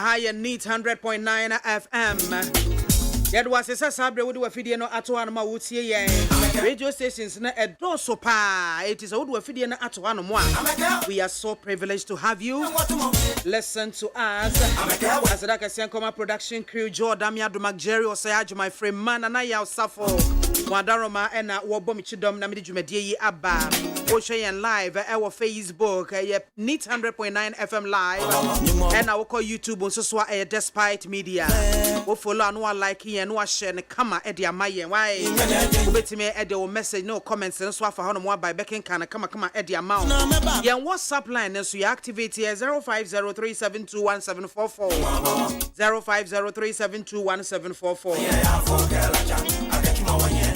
high and neat 100.9 FM. That was a sabre with a video no atoanoma wutie radio stations na edo so pa. It is a wood video na atoanoma. We are so privileged to have you. Listen to us. As a Koma production crew, Joe Damia Dumak Jerry Osayaj, my friend man, and I Safo. Wadaroma and Wabomichidom Namidi Jumedi Abba. Ocean live our Facebook, Neat 100.9 FM live, and I will call YouTube on Soswa Despite Media. We follow no like and no share and come at the Amaya. Why? Wait me at the message, no comments, and swap for Honor by Becking can come at the amount. Yeah, WhatsApp line is we activate here 0503721744 0503721744.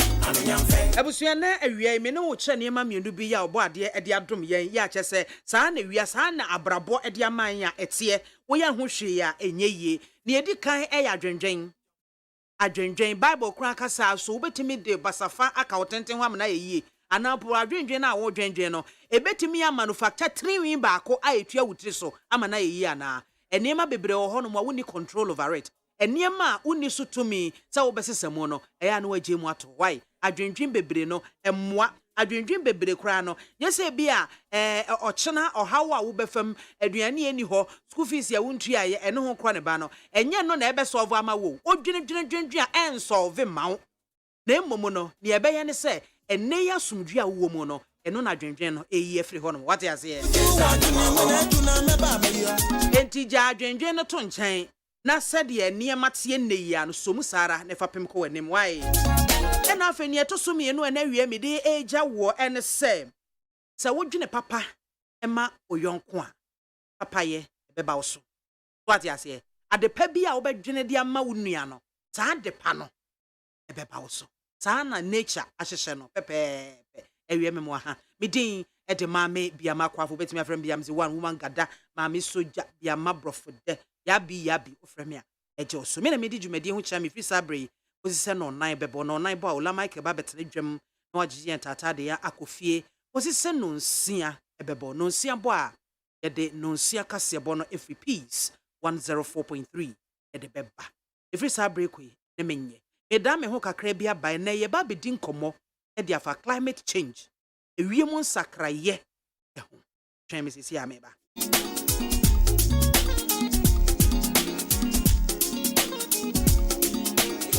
Ebusuana awia me no che niam mienu bi ya obo ade ade adom yen ya che se saa na wia saa na abrabo ade aman ya etie wo ya ho hwe ya enye yie na edi kan ya adwenjen bible kura kasa so betimi de basafa aka otenten ho amna yie anapo adwenjen na wo dwenjen no ebetimi ya manufacture triwin ba ko ayetua wutiri so amana yie ana enema bebre wo ho no mo woni control over it enema uni so tumi sa wo besesemo no eya na waje mu ato why adwendwen bebre no emmoa adwendwen bebre kura no yese bia ochena ohawo wo befam aduane eni ho school fees ya wontu aye ene ho kro ne ba no enye no na ebe solve ama wo odwendwen en solve mawo na emmomo no ne ebe ye ne se ene ya sumdua wo mu no eno na adwendwen no eyi afri ho no what ya say enti ja adwendwen no to nchen na said ye niema tie neya no somu sara ne fapem ko wanim why ena afeni eto so me no na wie me de eja wo ene se wodwene papa ema oyonko a papa ye beba wo so what ya say adepa bi a wo bedwene de ama wo nua no saa adepa no beba wo so saa na nature ahyehye no pepe ewie me mo ha me din ede MAAME BIAMAH AKWAFO betimi afrem biam ze one woman gada MAAME soja BIAMAH brofo de yabi ofrem ya eje so me na me di dwumadi ho kira me fi sabre osise no nine bebo no nine bo a ola Michael ba betre dwam na wagye ntata de ya akofie osise no nsia ebebo no nsia bo a ye de no nsia kase bo no every peace 104.3 ye de beba every sabre ko ne menye me da me ho kakra bia bai na ye ba bedi nkomo e de afa climate change ewie mon sakraye e ho twen me sisi ameba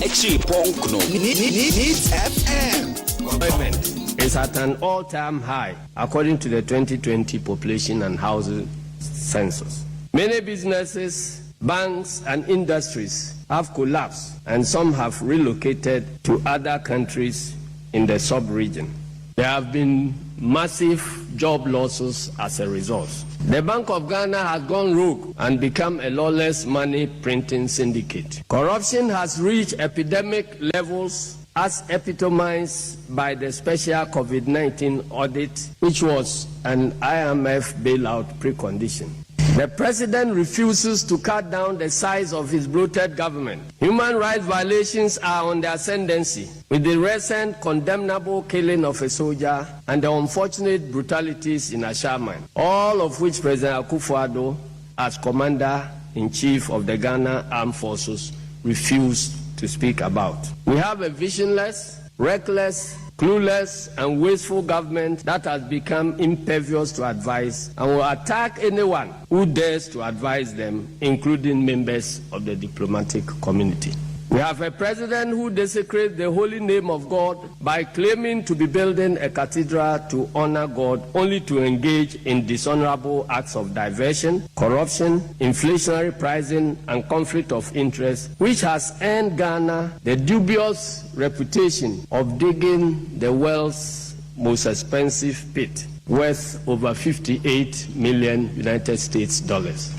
Needs FM. Employment is at an all-time high, according to the 2020 Population and Housing Census. Many businesses, banks, and industries have collapsed, and some have relocated to other countries in the sub-region. There have been massive job losses as a result. The Bank of Ghana has gone rogue and become a lawless money printing syndicate. Corruption has reached epidemic levels as epitomized by the special COVID-19 audit, which was an IMF bailout precondition. The president refuses to cut down the size of his bloated government. Human rights violations are on the ascendancy, with the recent condemnable killing of a soldier and the unfortunate brutalities in Ashaman, all of which President Akufo-Addo, as Commander-in-Chief of the Ghana Armed Forces, refused to speak about. We have a visionless, reckless, clueless and wasteful government that has become impervious to advice and will attack anyone who dares to advise them, including members of the diplomatic community. We have a president who desecrates the holy name of God by claiming to be building a cathedral to honor God, only to engage in dishonorable acts of diversion, corruption, inflationary pricing, and conflict of interest, which has earned Ghana the dubious reputation of digging the world's most expensive pit, worth over 58 million United States dollars.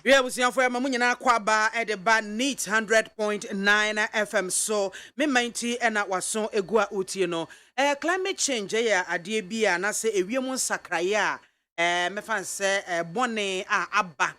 We have seen for Mamunyana Kwaba at the band Neat 100.9 FM. So, me mighty and at wason egua utino. Climate change, adie bia, na se ewiemu sakraya, me fan se bone abba.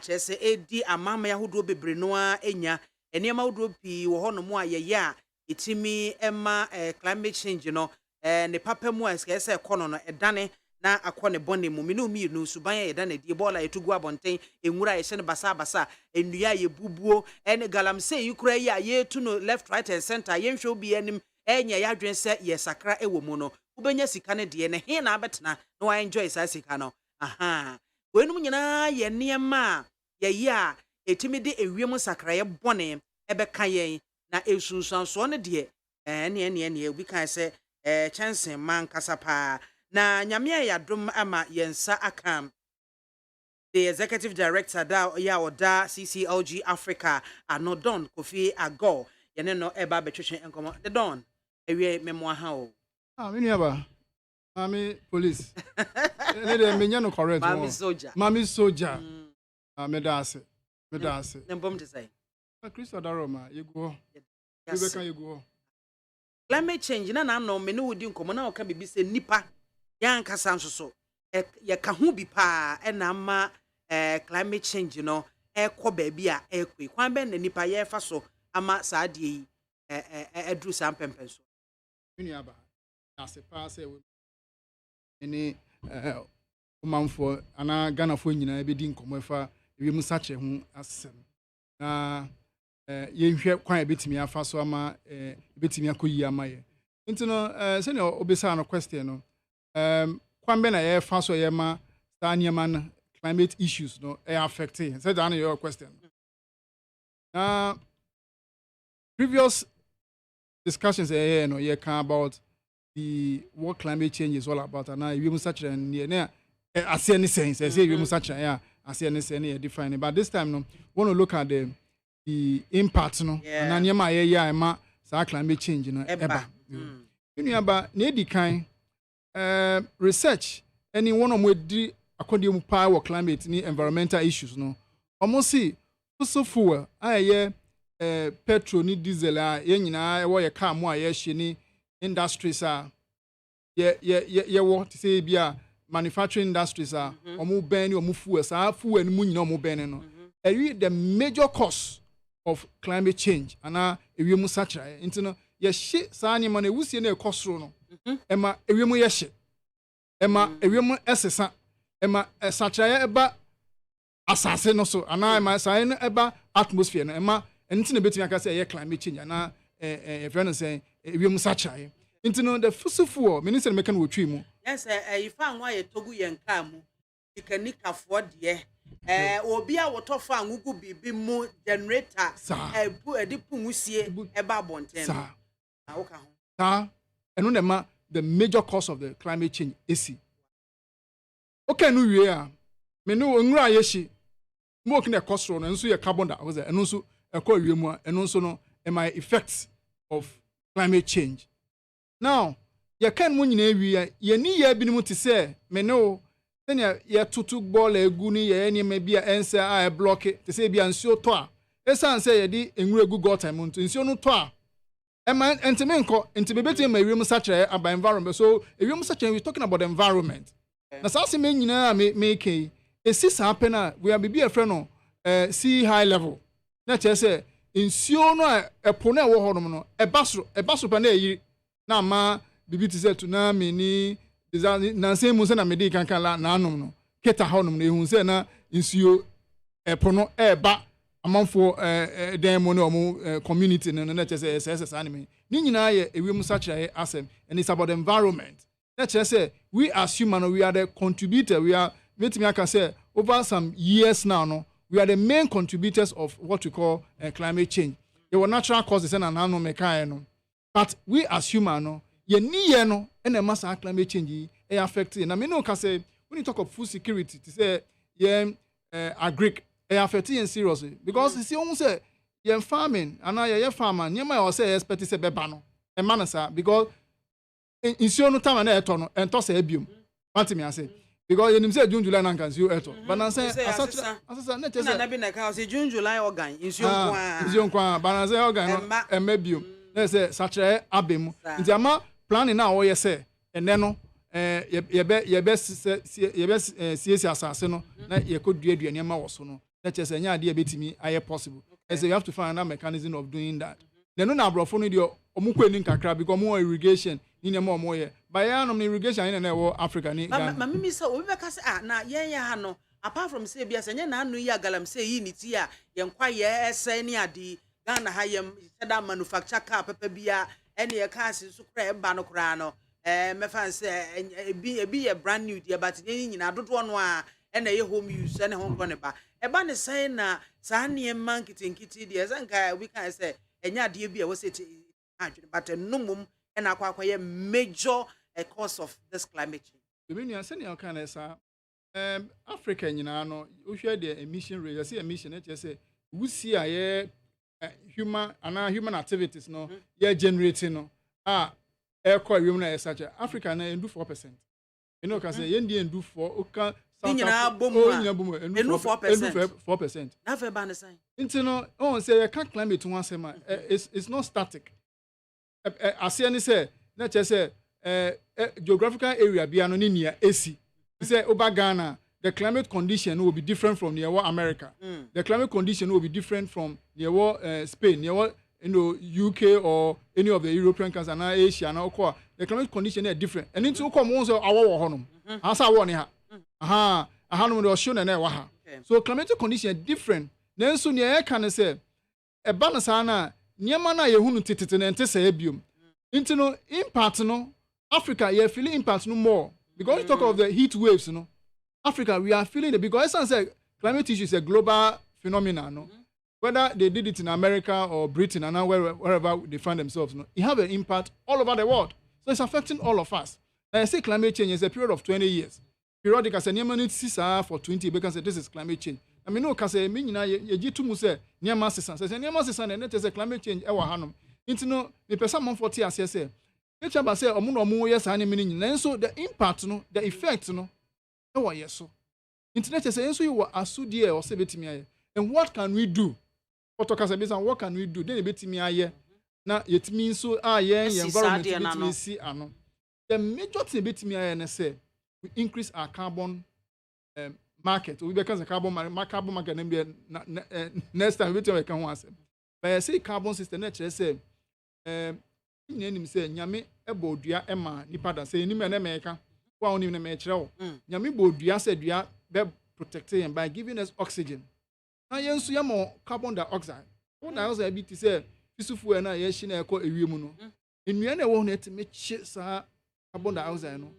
Chese edi amama ya hudu bebre noa enya. Eniema hudu pi wohono mwa ya itimi ema climate change no. Ne papa mu eske ese kono no edane na akɔ ne bɔne mu me no mi no suban yɛ da na die bɔɔla yɛtu gu abɔnten enwura yɛ ne basa ennua yɛ bubuo ɛne galamsey yi kura yi a yɛtu no left right and center yɛnhwɛ obi anim ɛnya yɛadwen sɛ yɛ sakra ɛwɔ mu no wobɛnya sika ne deɛ ne he na abɛtena na wa enjoy saa sika no aha wenum nyinaa yɛ nneɛma yɛyi a etimi de ewiem sakra yɛ bɔne ɛbɛka yɛn na esunsuanso no deɛ ne obi kan sɛ chansen man kasa pa na nyame ya dom ama yensa akam the executive director da ya oda CCLG Africa Anodon Kofi Ago yene no eba betwetwe enkomo the don ewie memo ha o me nuaba mami police ne de menya no correct mami soldier me da ase ne bom te say Christo Daroma yego we kan yego climate change na no me no wodi nkomo na o ka bibi se nipa yan kasa nso ye ka ho bi pa na ma climate change no ekọ ba bia ekwe kwan be na nipa ye fa so ama saa de yi edru sam pempenso mini aba ase pa se eni omanfo ana Ghana fo nyina be di nkomo efa ewiem sache ho asem na ye hwe kwan betimi afa so ama betimi akoyi ama ye ntino se ne obesa no question no kwan be na ye fa so ye ma sta niema climate issues no affecting say that your question previous discussions no you can about the what climate change is all about and now we such and as any sense say we such as any sense define but this time no want to look at the impact no and niema ma sa climate change no eba you know about na kan research any one of the according to power climate ni environmental issues no almost see fossil fuel aye petrol ni diesel ye nyina wo ye car mo aye hye ni industries ye wo to say bia manufacturing industries omo ban ni omo fuel sa fuel ni mu nyina omo ban no the major cause of climate change ana ewiem sachra into no ye hye sa ni ma na ewusie na ekosoro no ema ewiem ye hye ema ewiem esesa ema sachra eba asase no so ana ema sai no eba atmosphere no ema enti na betimi aka say climate change ana friend say ewiem sachra enti no the fossil fuel minister make no twi mu yes ifa anwa ye togu ye nka mu ikanika fo de obi a wotofa angugu bibi mu generator ebu edipu nwusie eba bonten na wo ka ho ta eno na ma the major cause of the climate change is okay no wie a me no onwura yeshi smoke na kosoro no nso ye carbon dioxide eno nso ekọ wie mu a eno nso no my effects of climate change now ye kan mu nyina wie ye ni ye binim ti se me no senya ye tutu ball egu ni ye ni ma bia ense a block ti se bia nsuo to a esan se ye di enwura egu got time nto nsuo no to a ema entime nko entime beti ma wiem sachre about environment so wiem sachre we talking about the environment na sa se me nyina make esi sa pena we are be a friend no sea high level na che se nsuo no a epo na wo honom no ebasoro pa na eyi na ma bibi ti se tsunami ni na se mu se na medi kankan la na anom no keta honom na ehun se na nsuo epo no eba amanfo demo no omo community no na che se ss anime ni nyina ye ewiem sachre asem and it's about the environment na che se we as human we are the contributor we are metimi aka say over some years now no we are the main contributors of what we call climate change there were natural causes and no mekai no but we as human no ye ni ye no and the mass climate change e affect na me no ka say when you talk of food security to say ye agric e affect in seriously because you see almost say ye farming and ye farmer nyema you say expect say beba no e man say because insio no time na eto no ento say biom want me say because you say June July na kan you eto but na say asasa na say na be na ka say June July organ insio kwa but na say organ no emma biom na say sachre abem nti ama planning na wo ye say ene no ye be sie asase no na ye kodua ne ma wo so no na che say nya ade betimi aye possible so you have to find a mechanism of doing that then no na abrofo no de omukọ ni nkakra because more irrigation ni nyama omo ye ba ya no irrigation ina na wo Africa ni Ghana ma mimi say obi be ka say na yen ha no apart from say bia say nya na anu ya galamsey yi ni ti a yen kwa ye ese ni ade Ghana ha yem seda manufacture car papa bia ene ye ka ase so kra e ba no kra no me fan say ebi ye brand new dia but ni nyina dodo no a ene ye home use ene ho nkro ne ba e ba ne say na sa ne man kitinkiti dia zanka we can say enya ade bia wo say but no mum and akwa major cause of this climate change. The meaning say you can say Africa nyina no wo hwe the emission rate say emission e say we see human activities no ye generating no air core we na such Africa na do 4%. You know can say ye do 4 o kan nyina bomu 4%. Na fe ba ne say. Nti no on say climate one say it's not static. Ase ni say na che say geographical area bia no ni AC say over Ghana the climate condition will be different from near America. The climate condition will be different from near Spain, near UK or any of the European countries and Asia and all. The climate condition is different. And into come on so our honum. Asa woni ha. Aha no do show na wa ha. So climatic condition is different. Then so near can say e ba na sa na niema na ye hunu titete na ente say biom. Into no impact no Africa you feel impact no more because you talk of the heat waves no. Africa we are feeling it because as I say climate issue is a global phenomenon no. Whether they did it in America or Britain and now wherever they find themselves no, it have an impact all over the world. So it's affecting all of us. And I say climate change is a period of 20 years. Periodic as a near for 20 because this is climate change. I mean no cause me nyina ye gitu mu say near season. Say near season and it is a climate change e wa hanom. Into no the person mon 40 as say. Each about say omo yes ani me nyina. So the impact no, the effect no e wa yeso. Internet say enso you were asudie or say betimi aye. And what can we do? What can we do? Then a bit me aye. Now it means so environment see ano. The major thing bit me aye say we increase our carbon market. We because the carbon market next time we can once. But I say carbon system nature say nim say nyame ebodua ema nipa da say nim na meka wa onim na me kire wo. Nyame bodua say dua be protecting by giving us oxygen. Na yensu yamo carbon dioxide. Carbon dioxide bi ti say fisufu na ye hye na ekọ ewiem no. Enua na wo na etime hye sa carbon dioxide no.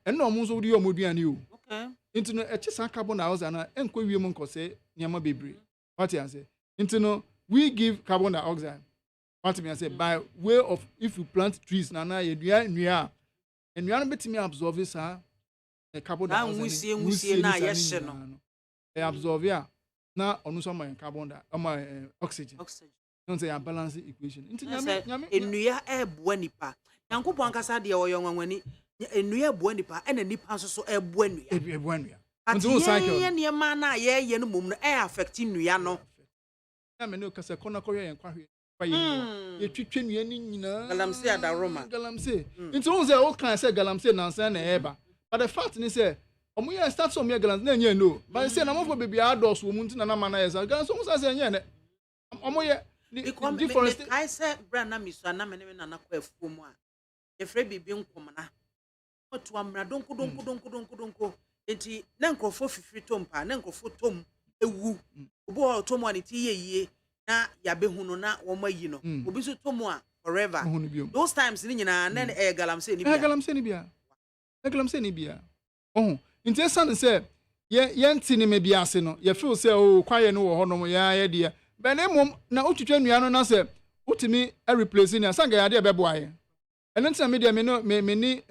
Eno omo so di omoduane o. Okay. Into no hye sa carbon dioxide na enko ewiem nko say niam bebre. What you say? Into no we give carbon dioxide. What me say by way of if you plant trees na ye dua nua. Enua no betimi absorb sa carbon dioxide. Na wusie na ye hye no. Absorb ya. Na onu so my carbon dioxide oxygen. Don't say a balanced equation. Enua ebo nipa. Yankopon ankasa de oyo nwanwani enua ebo nipa ena nipa so ebo enua. Ebo enua. Nti cycle. Ye niema na ye no mum no affect enua no. Na me no kasa kona koyo yen kwahwe. Ye twetwe nua ni nyina. Galamsey adaroma. Galamsey. Nti won say o kan say galamsey na nsa na eba. But the fact ni say omo ye start so me galamsey na nya no. But say na mo for baby ados wo mu nti na ma na ye say galamsey mo say nya ne. Omo ye different I said brand na miso na me na na kwa afuo mu a. Ye frɛ bibi nkomna. Oto amra donko. Enti na nkrofo fifiri tompa na nkrofo tom ewu. Obo tom ani ti yeye na ya behu no na wo mayi no. Obi so tom a forever. Those times ni nyina na galamsey ni bia. Galamsey ni bia. Nti san say ye ntini me bia ase no. Ye feel say o kwaye no wo honom ya ye de. Bene mom na otwetwa nua no na say utimi replace ni asanga ya de bebo aye. And then media me ni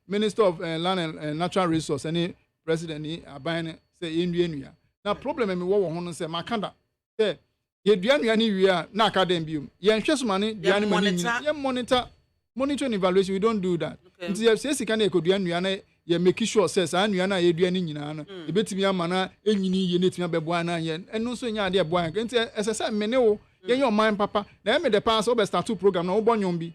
Minister of Land and Natural Resource any president ni aban say enua. Na problem me wo ho no say makanda say ye dua nua ni wi a na akadem biom. Ye nhwe so mane dua ni mane ye monitor and evaluation. We don't do that. Nti ye say sika na ekodua nua na ye make sure say sa nua na ye dua ni nyina no e betimi amana enyini ye netimi abebo ana ye eno so nya ade ebo an nti esese me ne wo ye nye oman papa na me the pass obe start program na wo bonyom bi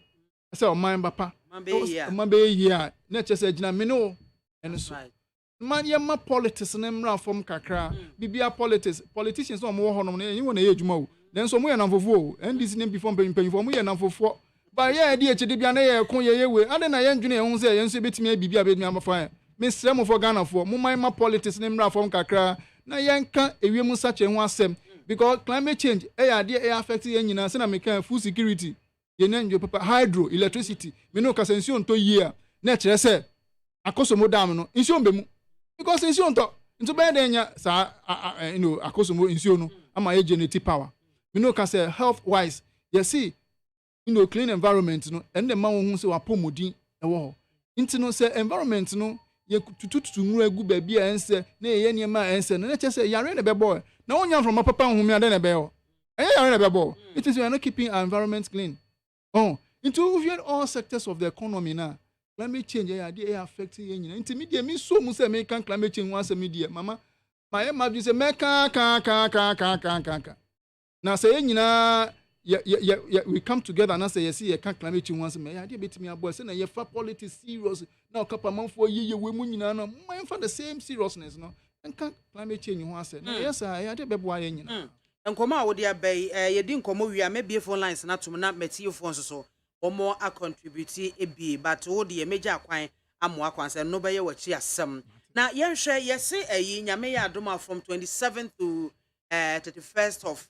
say oman papa man be here na chese gina me ne wo eno so man ye ma politics na mra from kakra bibia politicians no mo ho no na ye wona ye adwuma wo then so mo ye namfofo o NDC nem before mpanyimfo mo ye namfofo but yeah idea che de bia na ye ko ye we ade na ye ndwene ehun se ye nso betimi abibia betimi amafa me srem for Ghana for mo man ma politics ne mra form kakra na ye nka ewiem sache ho asem because climate change ade affect ye nyina se na me kan food security ye na njo papa hydro electricity me no kasensi onto yie na kire se akosomo dam no nsi ombe mu because nsi onto nto be de nya sa akosomo nsi no ama ye generate power me no ka say health wise you see clean environment no and the man who say wapomodin ewo ho nti no say environment no ye tututu nru agu ba bia ense na ye niema ense na che say yare na bebo na wonya from papa nhumi ade na bebo yare na bebo it is we are not keeping our environment clean into all sectors of the economy now climate change dey affecting ye nyina nti media mi so mu say me kan climate change wan say media mama my imagine say me ka na say ye nyina we come together and say yes see can climate change once me ya dey betimi abo say na ye fa politics serious na okapa manfo ye we mu nyina no man for the same seriousness no can climate change ho ase na yes ya dey bebo aye nyina nkoma a wo dey abai ye di nkomo wi a mebie phone lines na tum na meti phone so omo a contribute ebi but wo dey meja akwan amo akwan say no be ye wachi asem na ye hwe ye se ayi nyame ya adoma from 27th to 31st of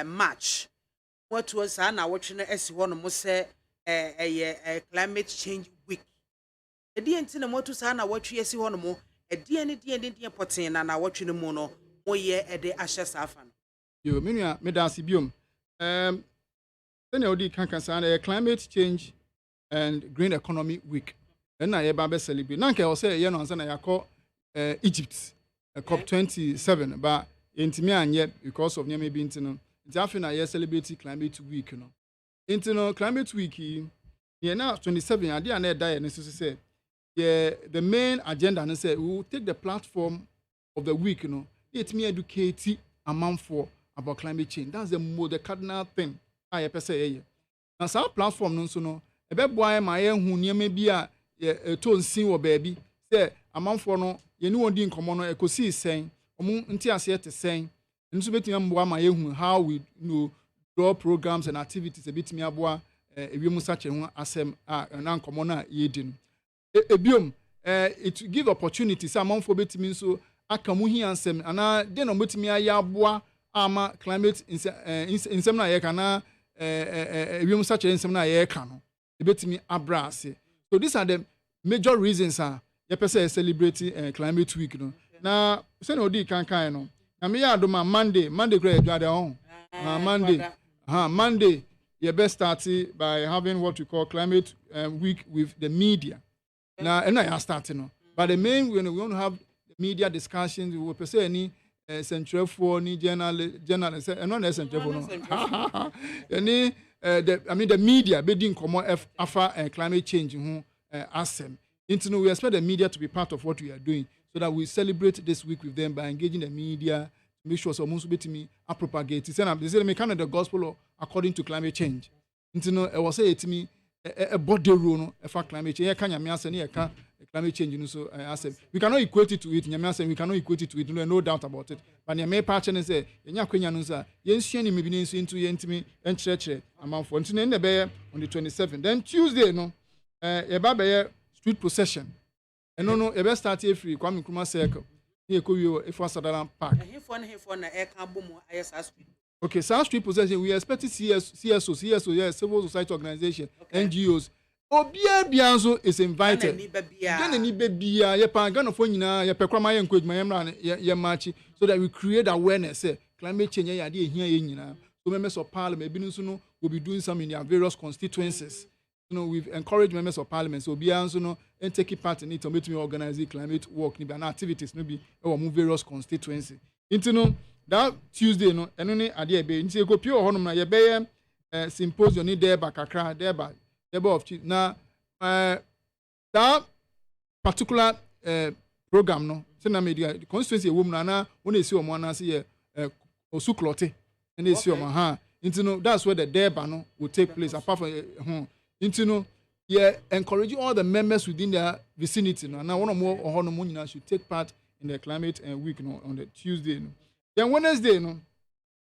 March. What was na watching as one mo say a climate change week. E di enti na mo to sa na watch esi one mo e di ene poten na watching mo no mo ye e de ahye safa no. Yo menua me da sibium. Then odi kan sa na climate change and green economy week. Then na ye ba be celebrate. Na nke o say ye no ansa na yakọ Egypt COP27 but intimi anye because of nyame bi ntino. After year celebrate climate week no. Into climate week here now 27 ade na die and so say the main agenda and say we will take the platform of the week let me educate a man for about climate change. That's the cardinal thing I per se. Now some platform no so no e be boy ma ye hu niam bi a to nsin wo baabi say a man for no ye ni won di nkomo no ekosi sen omu nti ase te sen nso betimi amboa ma yehu how we draw programs and activities betimi aboa ewiem sache ho asem na nkomo na yedi no ebiom it give opportunities amanfo betimi nso aka mu hi ansem ana de no betimi aya aboa ama climate insem na ye kana ewiem sache insem na ye ka no betimi abrase. So these are the major reasons ye person celebrate climate week no. Na say no di kan no na me ya do ma Monday kra edwade on Monday you best start by having what we call climate week with the media. Now and I start no but the main we want to have media discussions we per se any central for any journalist and not central for no any the media being common afa climate change ho asem into we expect the media to be part of what we are doing so that we celebrate this week with them by engaging the media to make sure someone will be to propagate. They say me kind of the gospel according to climate change. Into no, I was say to me a body rule no for climate change. Climate change. So I said we cannot equate it to it. We cannot equate it to it. No doubt about it. But my partner and say Kwenya no sir. Yensiani me be into yentimi and church amount for into on the 27th. Then Tuesday no street procession. And no, a best start free. Kwame Nkrumah Circle. Here, if was Sadalam Park. Okay, South Street possession. We expect CSO, civil society organization, NGOs. Obia Bianzo is invited. Then any baby, your pangano for you, Pekrama and Quid, my march, so that we create awareness. Climate change idea here. So members of parliament, will be doing some in their various constituencies. We've encouraged members of parliament so Bianzo and take part in it to make me organize climate work and activities maybe or move various constituencies. Into that Tuesday and only idea be into go pure honor na ye symposium ni there back Accra there of now that particular program no say na media constituency woman na when they see omo na say osuklote and they see omo into that's where the deba no will take place apart from into encouraging all the members within their vicinity. Now, one or more or one should take part in the climate week on the Tuesday. Then Wednesday,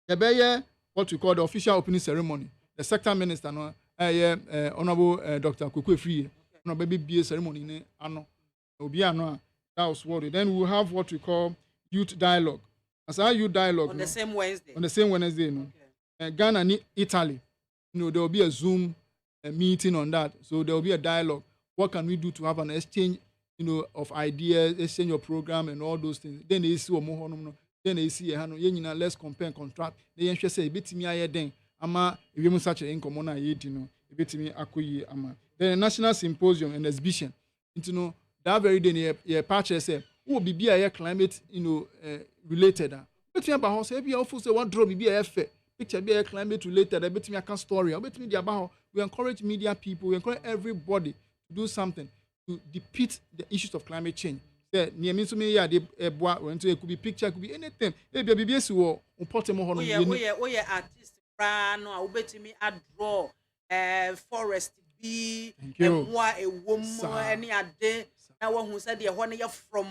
the what we call the official opening ceremony. The sector minister Honorable Dr. Kwekwe Free, Honorable BBA ceremony ne ano. Obi ano. That was what. Then we will have what we call youth dialogue. As our youth dialogue on the same Wednesday. On the same Wednesday, no. Ghana and Italy, there will be a Zoom meeting on that. So there will be a dialogue. What can we do to have an exchange, of ideas, exchange of program and all those things? Then they see then they see let's compare and contrast. They say bit me aye den ama if such a income on a bit me akoyi ama. Then a national symposium and exhibition. That very day you patch say who be a climate related. But me about say be also say one draw be a picture be a climate related. I bet me a story. I bet me about we encourage media people, we encourage everybody to do something to depict the issues of climate change. Near me to me, yeah, it could be picture, it could be anything. Maybe a BBS or important more. We are artists, no, I bet me I draw forest be a woman any a day. I want who said, one year from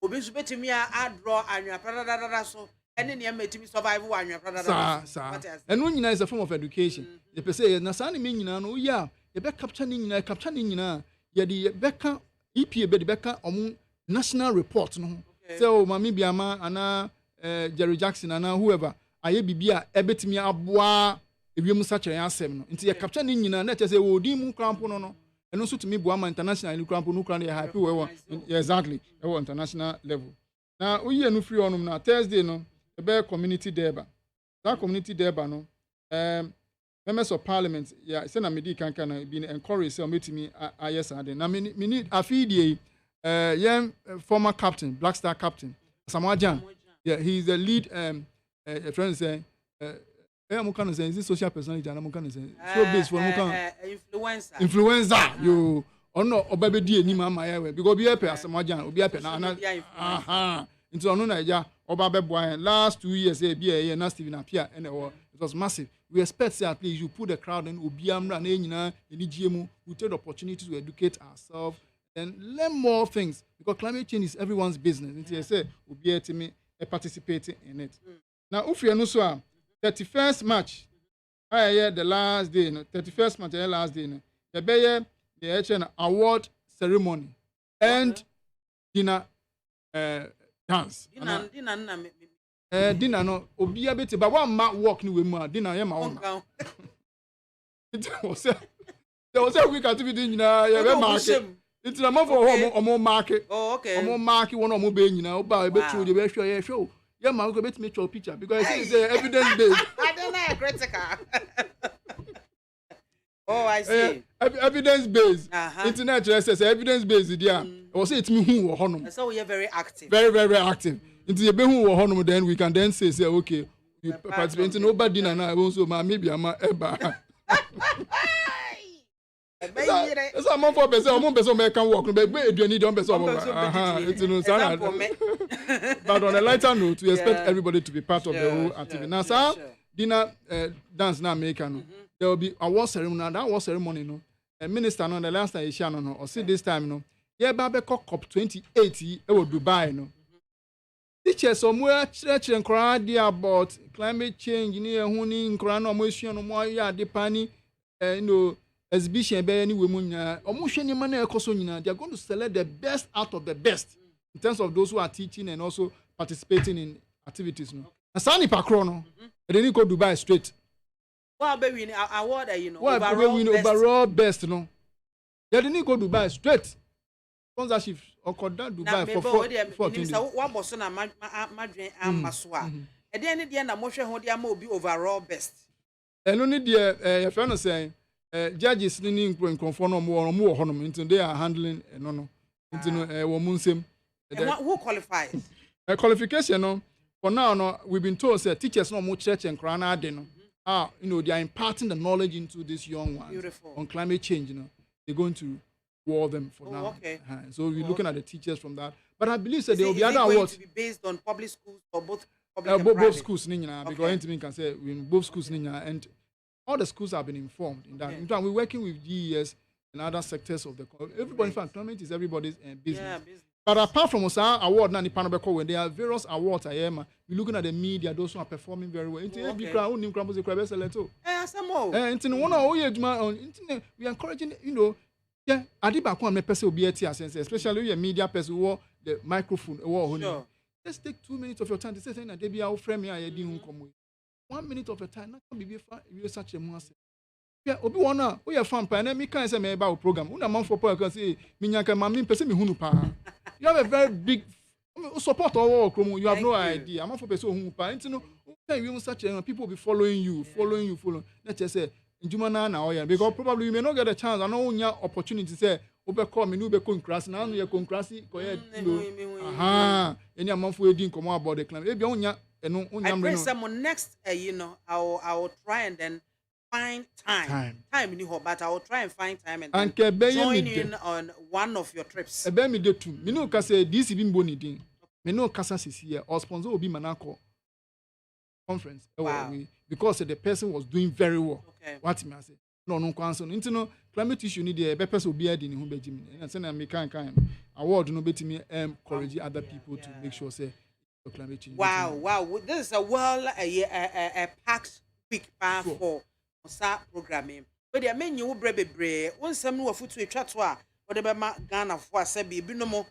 Obis to me, I draw and your brother so. And then you made me survive one your brother. And when you is a form of education, the say, Nasani meaning, no, yeah, the back capturing, yeah, the Becca EP, Becca on national report, no. So, Mammy BIAMAH, Anna, Jerry Jackson, and whoever, I be a bit me a bois, if you must such a answer, into a capturing, let us say, oh, Dimu Crampono, and also to me, BIAMAH International, you cramp, no cranny, happy, exactly, at international level. Now, we are no free on now, Thursday, no. The bear community deba. That community deba no. Members of Parliament, yeah, send a medi can be encouraged. So meet me. Yes, I did. Now me need a feed young former captain, Black Star captain, Samoa Jan. Yeah, he's the lead. Friend say, I'm going say, is this social personality? I'm going say, so based for influencer. You. Oh no, baby, dear, ni mama, because be a pair, Samoa Jan, be a pair. Aha. Into Anuna, last 2 years, and Stephen appear, and it was massive. We expect at least you put the crowd in Ubiamra, and GMO, we take the opportunity to educate ourselves and learn more things because climate change is everyone's business. And you say, Ubia to me, participating in it. Now, if you know, so 31st March, the last day, 31st March, the last day, the Bayer, the HN award ceremony and dinner. Dance. Dinner no obi abeti but one ma walk ni we mu dinner ya ma won. There was a week activity nyina ya be market. It's na mo for omo market. Oh okay. Omo market one omo be nyina oba be true dey be show ya show. Ya ma go bet me show picture because it is evidence based. I don't know critical. Oh, I see. Evidence based. Internet says evidence based there. I say it's me who were honum. So we are very active. Very, very active. Into the who were honum, then we can then say okay, you participate in nobody and I also maybe I'm a eba. That's a month for person, one person can walk, but you need one person. But on a lighter note, we expect everybody to be part of the whole activity. Now, sir, dinner dance now American. There will be a war ceremony. That war ceremony, no. A minister no the last time he shall no or see this time no. Yeah, Babe COP 28 Dubai no. Teachers somewhere church and crowd about climate change near huni in Corano motion no more ya de pani exhibition be any women omotion ni man ekoso nyina. They are going to select the best out of the best in terms of those who are teaching and also participating in activities no. And Sani Pakro no. They need go Dubai straight. Well, baby, award, overall best, no. They didn't go to Dubai straight. Sponsorship or Dubai for 14 days. What was on a Madrid and Maswa? At the end of the end, I'm sure they will be overall best. And only the friend saying, judges didn't conform more honor until they are handling no into woman same. Who qualifies? A qualification, no. For now, no, we've been told that teachers no more church and Krana, they are imparting the knowledge into these young ones on climate change. They're going to war them for now. Okay. So we're looking at the teachers from that. But I believe that there will be other awards. Is it going to be based on public schools or both public and private? Both schools, because anything can say in both schools, and all the schools have been informed in that. Okay. In fact, we're working with GES and other sectors of the everybody. In fact, climate is everybody's business. Yeah, business. But apart from us, our award, na nipa no beko when there are various awards I am. We looking at the media, those who are performing very well. Into big crowd, only crowd music crowd select. Into one of we are encouraging, yeah, Adiba ko me person obi eti sense, especially your media person who the microphone sure. Let's take 2 minutes of your time to say na dey bia wo frame ya di hu komo. 1 minute of your time na can be such a mass. Yeah, obi wona wo ye fan pa na me kan say me ba program. Una man for can say me nyanka ma me person me hunu pa. You have a very big support all Kromo. You have no idea. I'm not for person who parents. You such people will be following you. Let's just say Jumana now, because probably you may not get a chance. I know your opportunity to say, "Overcome me, no be concrass." Now you concrassy. Aha. Any amount for doing come about the claim. Maybe onya. I pray someone next. I will try and then find time in the but I will try and find time and join in on one of your trips. Ebe me de tu. Me no ka say this bimbo boni din. Me no kasa sisi here. Our sponsor will be Manako conference. Wow. Because the person was doing very well. Okay. What me I say? No council. Into climate issue need the person will be adding in who be Jimmy. And say na me kan award no betimi encourage other people to make sure say climate change. Wow. This is a packed week for sa programming. But the menu will be one some no foot to chat to whatever Ghana for Sebi, Binomo,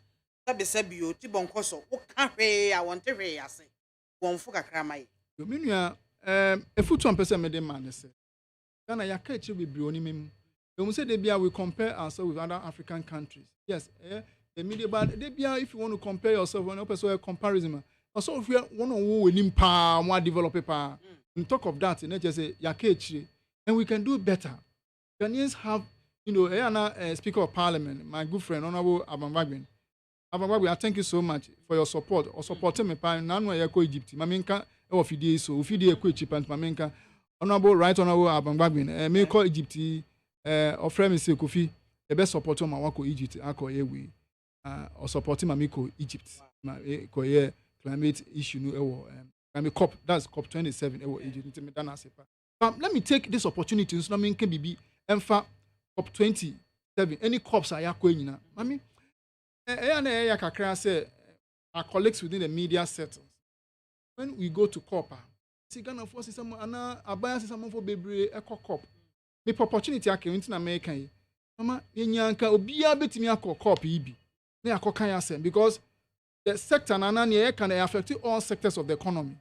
Sabio, Tibon Coso, O Cafe, I want to say, one for a cramai. You mean a foot 1% made man, say. Ghana, ya catch you with Brionimim. You must say they we compare ourselves with other African countries. Yes, the media, but they be if you want to compare yourself on a comparison. Also, if you want to win in more develop power. On top of that, you just say, ya catch and we can do better. Ghanaians have, Speaker of Parliament, my good friend, Honorable Abambagwin. Abambagwin, I thank you so much for your support. Or supporting me, Nano Yako Egypt. Maminka, or Fidi, so Fidi Equip and Maminka. Honorable Abambagwin, may call Egypt, or friend Mr. Kofi, the best supporter of Mawako Egypt, Ako Ewe, or supporting Mamiko Egypt, my climate issue, climate COP, that's COP 27, Egypt, But let me take this opportunity so I can be EMFA COP 27. Any COPs are going na. Mami, say our colleagues within the media settles. When we go to COP, see Ghana force is someone abaya someone for baby eco COP. The opportunity I came into America. Mama, yenyanka obiya betimi akọ COP ibi. Na akọ kan yasem because the sector na can affect all sectors of the economy.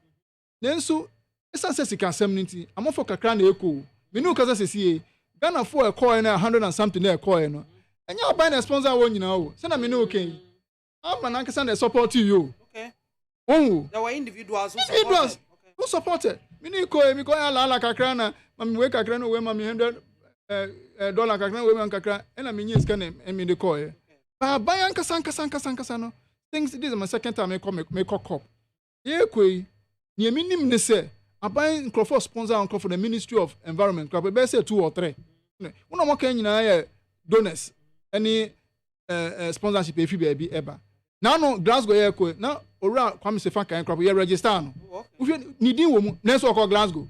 Then so it's a session community. I'm for kakra na eko. Me no kasa sesi Ghana for a coin 100 and something there coin no. And you buy a sponsor one now. Send me no okay. I'm an anchor support you. Okay. Oh. There were individuals who supported. Me no ko me ko ala kakra na mami we kakra no we mami $100 kakra we man kakra. And I mean yes can and me the coin. But buy anchor no. Things this is my second time me cop. Ye koi. Ni minim ne say I buy Crawford sponsor on for the Ministry of Environment. Crawford be say 2 or 3. Una mo kan nyina donors any sponsorship if be ever. Now no Glasgow here ko na ora kwam se fa kan Crawford here register no. Wo ni din wo mu na so ko Glasgow.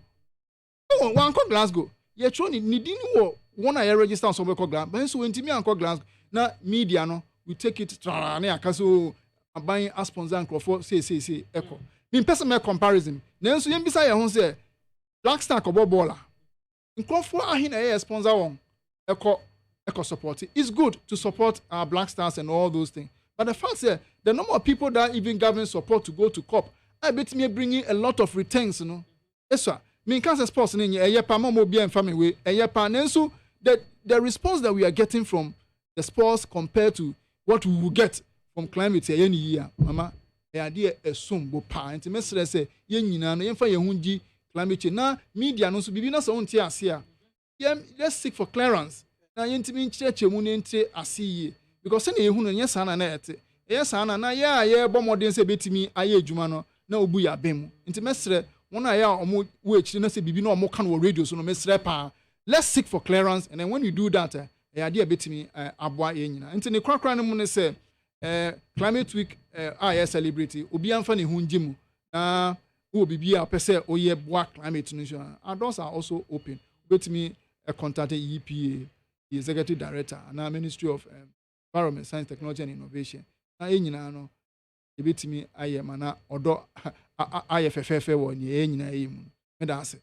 No wan ko Glasgow. Ye tro ni din wo won na here register so be ko Glasgow. Ben so ntimi an ko Glasgow. Na media no we take it na akaso aban a sponsor on Crawford say echo. In personal comparison, nanso yem bisa ye ho se Blackstar ko bola. Nkofo ahin na sponsor one echo support. It's good to support our Black Stars and all those things. But the fact is the number of people that even government support to go to COP, I bet me bringing a lot of returns, Yes sir. Me cancer sports in ye pa mo bi en family way. Ye pa nanso the response that we are getting from the sports compared to what we will get from climate any year, mama. Idea assume bo pa nti mesre say ye nyina no yemfa ye hunji climate change na media no so bibi na so nti ase a let's seek for clearance na yentimi nkyerechemu ne nti ase yi because na ye hu no nyesa na ete yesa na ye bomodin se betimi aye adwuma no na obu ya bem nti mesre won a ya omo wo ekiri na se bibi na omo kan wo radio so no mesre pa let's seek for clearance and then when you do that idea betimi aboa ye nyina nti ne kwakra no mu ne say climate week celebrity obi amfa ne hunji mu na wo bibia pese oye boa climate no our doors are also open with me contact EPA the executive director and our Ministry of Environment, Science, Technology and Innovation na nyina no ebetimi aye mana odo aye fefefe wo ne nyina yi mu me da ase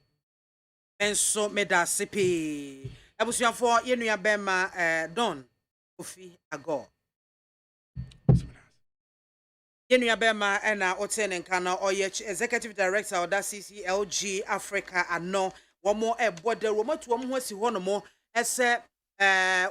enso me da ase pe abusuafo yenua bema Don Kofi Ago yenua bema na otene nka na oye executive director of that CCLG Africa ano womo eboda romatu womo ho si hono mo ese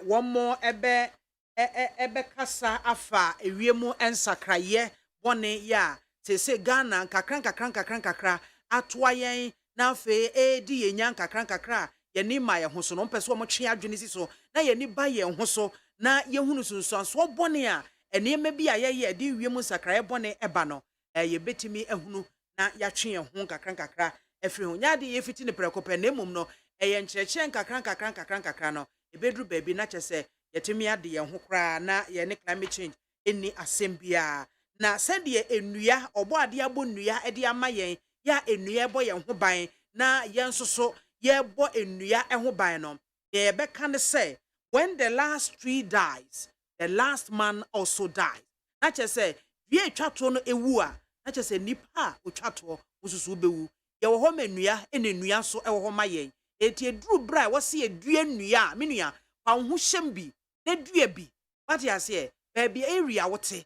womo ebe kasa afa ewiemu ensakraye bone ya se Ghana kakran atoa yen na fe edi yenyan kakran yeni ma ye hoso no mpese wo twe adwene si so na yeni ba ye hoso na yehunu sunsanso bone a enema bi a ye di wiemu ensakraye bone eba no ye betimi ehunu na ya twe ye ho kakran efiri ho nyade ye fiti ne prekope na emum no ye nkyerekye kakran no ebedru baabi na kyese yetimi ade ye ho kra na ye ne climate change eni asembia na sɛdeɛ enua ɔbɔ ade abɔ nnua ɛde ama yɛn ya enua ɛbɔ yɛn ho ban na yɛn soso yɛbɔ enua ɛho ban no yɛbɛka ne sɛ when the last tree dies the last man also dies na kyerɛ sɛ wie etwato no ewu a na kyerɛ sɛ nipa a otwato osusu bewu yɛwɔ hɔ ma nnua ɛna nnua so ɛwɔ hɔ ma yɛn eti eduru bra a wɔse edua nnua me nua fa ho hyɛm bi na dua bi wate ase baabi area wote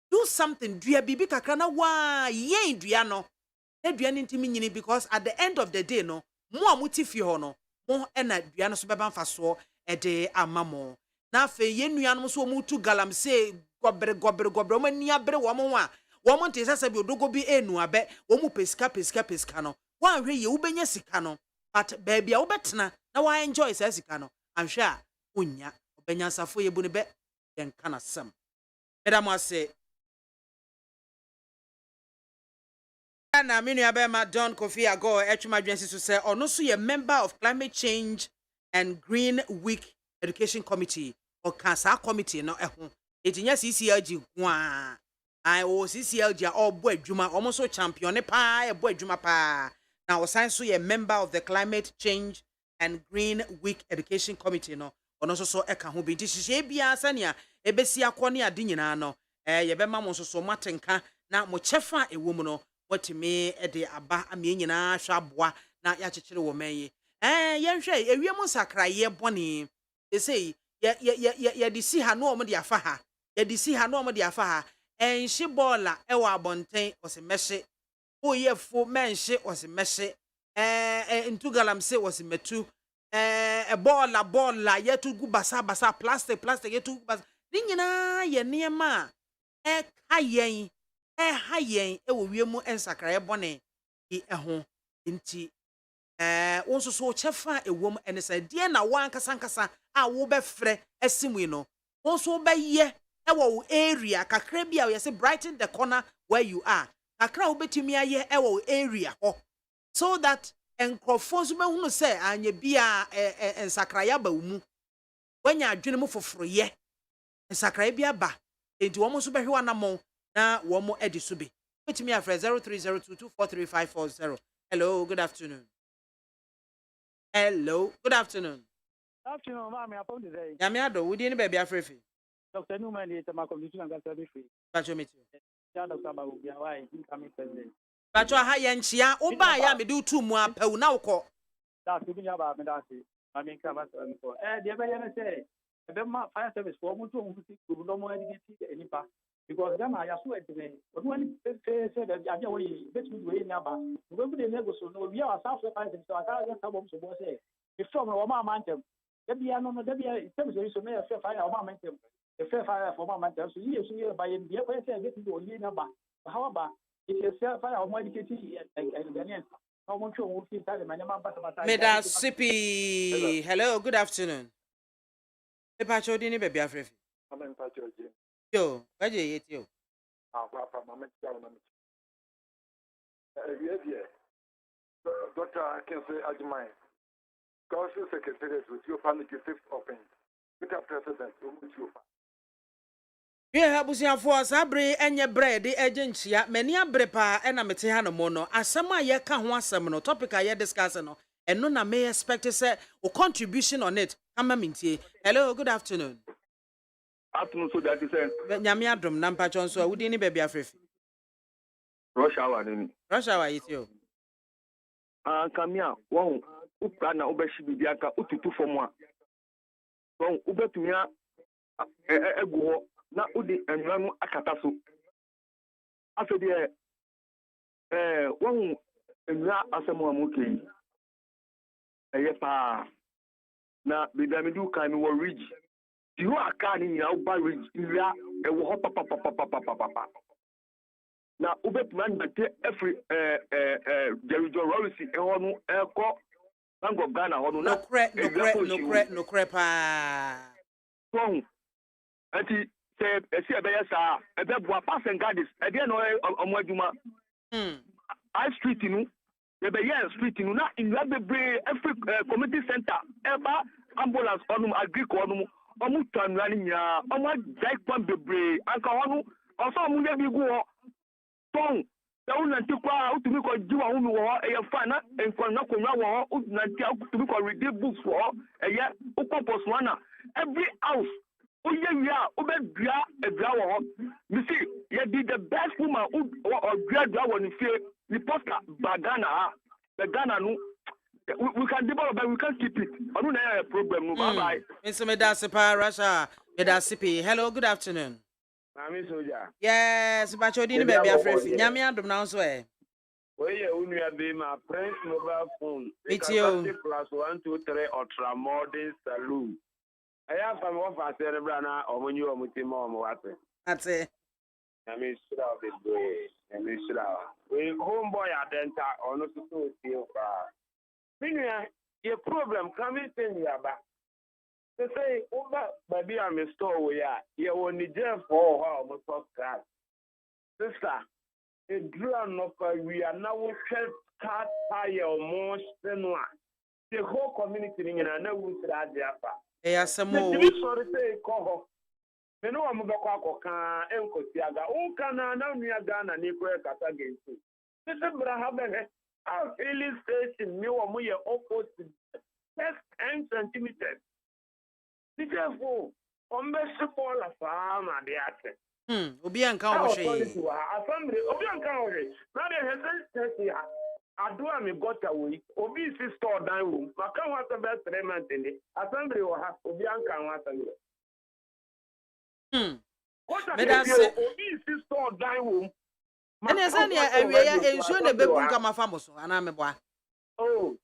do something dua bibi kakra na wa yen dua no na dua no ntimi nyini because at the end of the day no mo a muti fi ho no mo na dua no so beba mfa so de amamo na afa yen nua no so mo tu galamsey gobre mo ni abre wo mo a wo mo nte sasa bi odogo bi enu abe wo mo pesika no wan hwe ye wo benya sika no but baby a wo betena na wa enjoy sa sika no anhwe a onya obenya safo ye bu ne be yen kana sam medam ase na minua bema Don Kofi Ago etwuma dwensi so say ono so ye member of Climate Change and Green Week Education Committee or Cancer Committee no eho etinya CCLG kwa ai o CCLG a obo adwuma omo so champion pa ebo adwuma pa na o san so ye member of the Climate Change and Green Week Education Committee no ono so eka ho bi hihye bia sania ebesi akone ade nyina no ye bema mo so matenka na mo chefa ewo mu no watime ede aba ame nyina hwa aboa na ya kyekere wo manyi yenhwe ewiem nsakraye bone sei ye de si ha no omo de afa ha ye de si ha no omo de afa ha enhye bola ewo abonten ose mehye oyefo menhye ose mehye ntu galamse ose metu bola yetu gu basa plastic yetu gu basa ni nyina ye niema kayen hayen ewo wiemu ensakraye bone di eho nti wonso so chefa ewom enesa die na wan kasankasa a wo befre asimwe no wonso be ye ewo area kakra bia we say brighten the corner where you are kakra wo betimi aye ewo area ho so that enkrofo so be hunu say anya bia ensakraye ba mu wanya adwene mu foforo ye ensakraye bia ba enti wo mo so behwe wanamo na womo edisube betimi afre 0302243540. Hello, good afternoon. Afternoon, ma'am. I found today. Yamiado, we didn't baby afrefi. Dr. Newman is my condition and got free. Pacho meet you. Dr. Babu, why incoming president. Pacho ha yanchia, oba ya me do two more pe na uko. That's giving about me. I mean, come at the other say, the fire service for Mutu, who don't want to get any part. Because them I swear to me, but when they said that I know we bet me way number, we will never so no, we are South African, so I can't have them to say. If some of my mantem, there be no, there be a terms of may fair fire of my mantem, a fair fire for my mantem, so you by the other say, this is only number. However, if you sell fire of my education and Ghanaian, how much you will see that my name, Meda Sipi. Hello, good afternoon. The Pacho didn't baby afrefi. I'm in Pacho. Yo, where do you eat you? Doctor, I can say Ajimai. Council Secretary with your family 5th open. Peter President, with you. Yeah, abusiafo sabre enye bread agentia mani abrepa na mete ha no mo no asema ye ka ho asem no topic aye discuss no eno na me expect say o contribution on it kama mintie. Hello, good afternoon. afternoon so that is nyame adom na mpa chonso a wudi ni baabi afrefi rush hour ni rush hour yitio kamia won upra na obeshi bibi aka ututu fom a won ubetumia egu ho na udi enwa no akata so afedi won enwa asemo amuke eye pa na bidamidu kan wo ridge you aka ni ya uba ridge ira ewo ho papa na ubetuma ndete every Jericho Rollins eho no eko Bank of Ghana ho no na no crap so ati se esi ebeye sa ebe bua pass and gardens e dey no omo adwuma I street nu ebe ye street nu na in bebre every community center eba ambulance onum agric onum omu tanwa ni nya omu dai pam bebre anka ho no oso omu le bi gu ho ton da unanti kwa utumi ko jiwa hu mi wo e fa na enfo na konwa wo unanti utumi ko read books wo e ye ukopos wana every house oye wia obedua edua wo you see ye be the best woman or dua wo ni fie ni posta bagana the Ghana no we can develop but we can't keep it onu na problem no bye bye Mr. Medasipa Russia Medasipi hello good afternoon Mami Soja. yes bachodi ni baby afrefi nyame adom na so Oye unua be my Prince mobile phone with you +123 ultra modern saloon aya fa mo fa cerebral na omonyi omutima omwate ate Mami Soja of the boy Mami Soja we homeboy adenta ono so tie fa minua your problem coming in yaba. They say, baby, I'm a store where you only there for how much of cash. Sister, a drum of we are now cut higher or more than one. The whole community in a no wood at the upper. Yes, some more. Sorry, say, call. You know, I'm about Coca and Cotiaga. Oh, can I know near Ghana and Nicola against you? This is Brahaben. Our filling station, you are more opposite 10 centimeters. Therefore, on best support a farm and the accent. Obi anka wo hwe. Assembly, Obi anka wo hwe. Na de hese here. Adua me got away. Obi is store down room. Maka wa ta be 3 months ni. Assembly wo ha. Obi anka wa ta ni. Me da se Obi is store down room. Ene ese ne awie ya ensuo na bebu nka mafa so ana me boa. Oh.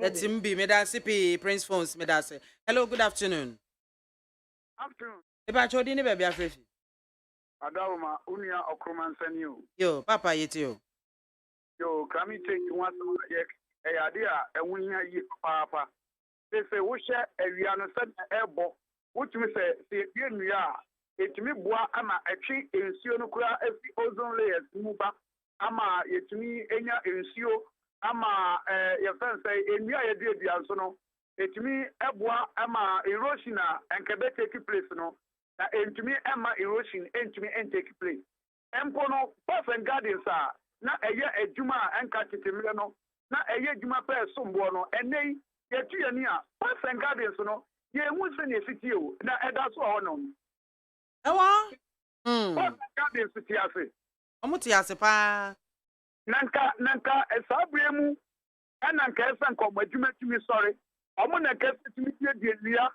Etimbi Medasipi Prince Phones Medase. Hello, good afternoon. afternoon Eba chodi ni baby afrefi. Adawma unia okroman sanyu Yo, papa yetio. yo kami take one some ye ade a enwunya yi papa se wo hye awia no se ebo wotumi se die nua etumi boa ama atwi ensuo no kura afi ozone layers mu ba ama yetumi enya ensuo ama ye fan say enua ye die nso no etumi eboa ama erosion a enkebe take place no na entumi ama erosion entumi take place empo no perfect gardens a na eye adwuma a enka titemire no na eye adwuma pa sombo no enei yetu ye ni a perfect gardens no ye hu se ne fitie o na eda so ho no Ewa? perfect gardens fitie ase Omuti ase pa. nanka esabue mu enanka esa nko adwuma tumi sorry omo na ka tumi die lia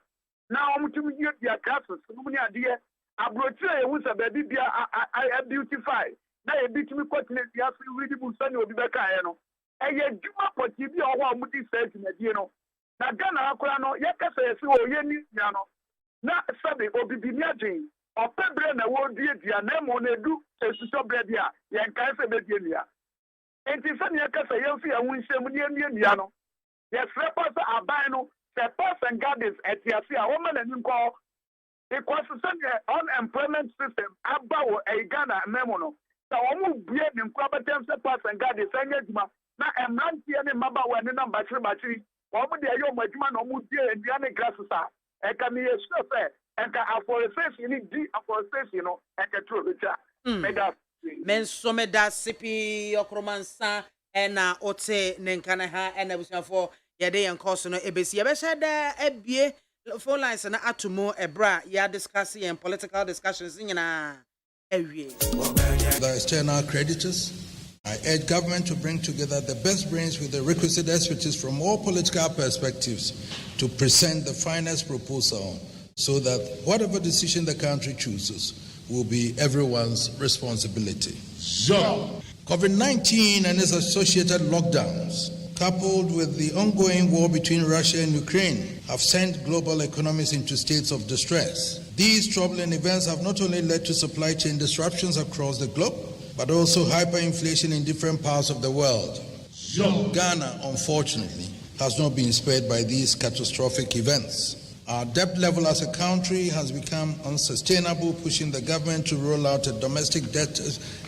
na omo tumi die classes omo ni ade abrochire ye hu se baby bia a beautify na ye bitumi continue bia free read book so na obi beka ye no eye dwuma poti bia owo amudi set na die no na Ghana akora no ye kasa ye se o ye ni nya no na sabe obibi ni adwen opebre na wo die dia na mo na edu esuso bre dia ye nkai se be die lia enti se ne kasa ye fi ya wunsem ni nia no ye frepa se aban no se person gardens etiase a wo ma na nko because the unemployment system about a Ghana memo no so wo bue ni nko abatem se person gardens anya djuma na emrantie ne maba wa ne number battery wo mo de ayo mo adwuma na mo die ndua ne grasses a e ka me yesu fe e ka afforestation ni di afforestation no e ka tro becha mega Menso Medasipi okromansa ena ote nenkana ha ena busiafo yede yen course no ebesi yebehye da ebie phone lines na atomo ebra ya discuss and political discussions nyina ewie. The external creditors, I urge government to bring together the best brains with the requisite expertise from all political perspectives to present the finest proposal so that whatever decision the country chooses will be everyone's responsibility. Sure. COVID-19 and its associated lockdowns, coupled with the ongoing war between Russia and Ukraine, have sent global economies into states of distress. These troubling events have not only led to supply chain disruptions across the globe, but also hyperinflation in different parts of the world. Sure. Ghana, unfortunately, has not been spared by these catastrophic events. Our debt level as a country has become unsustainable, pushing the government to roll out a domestic debt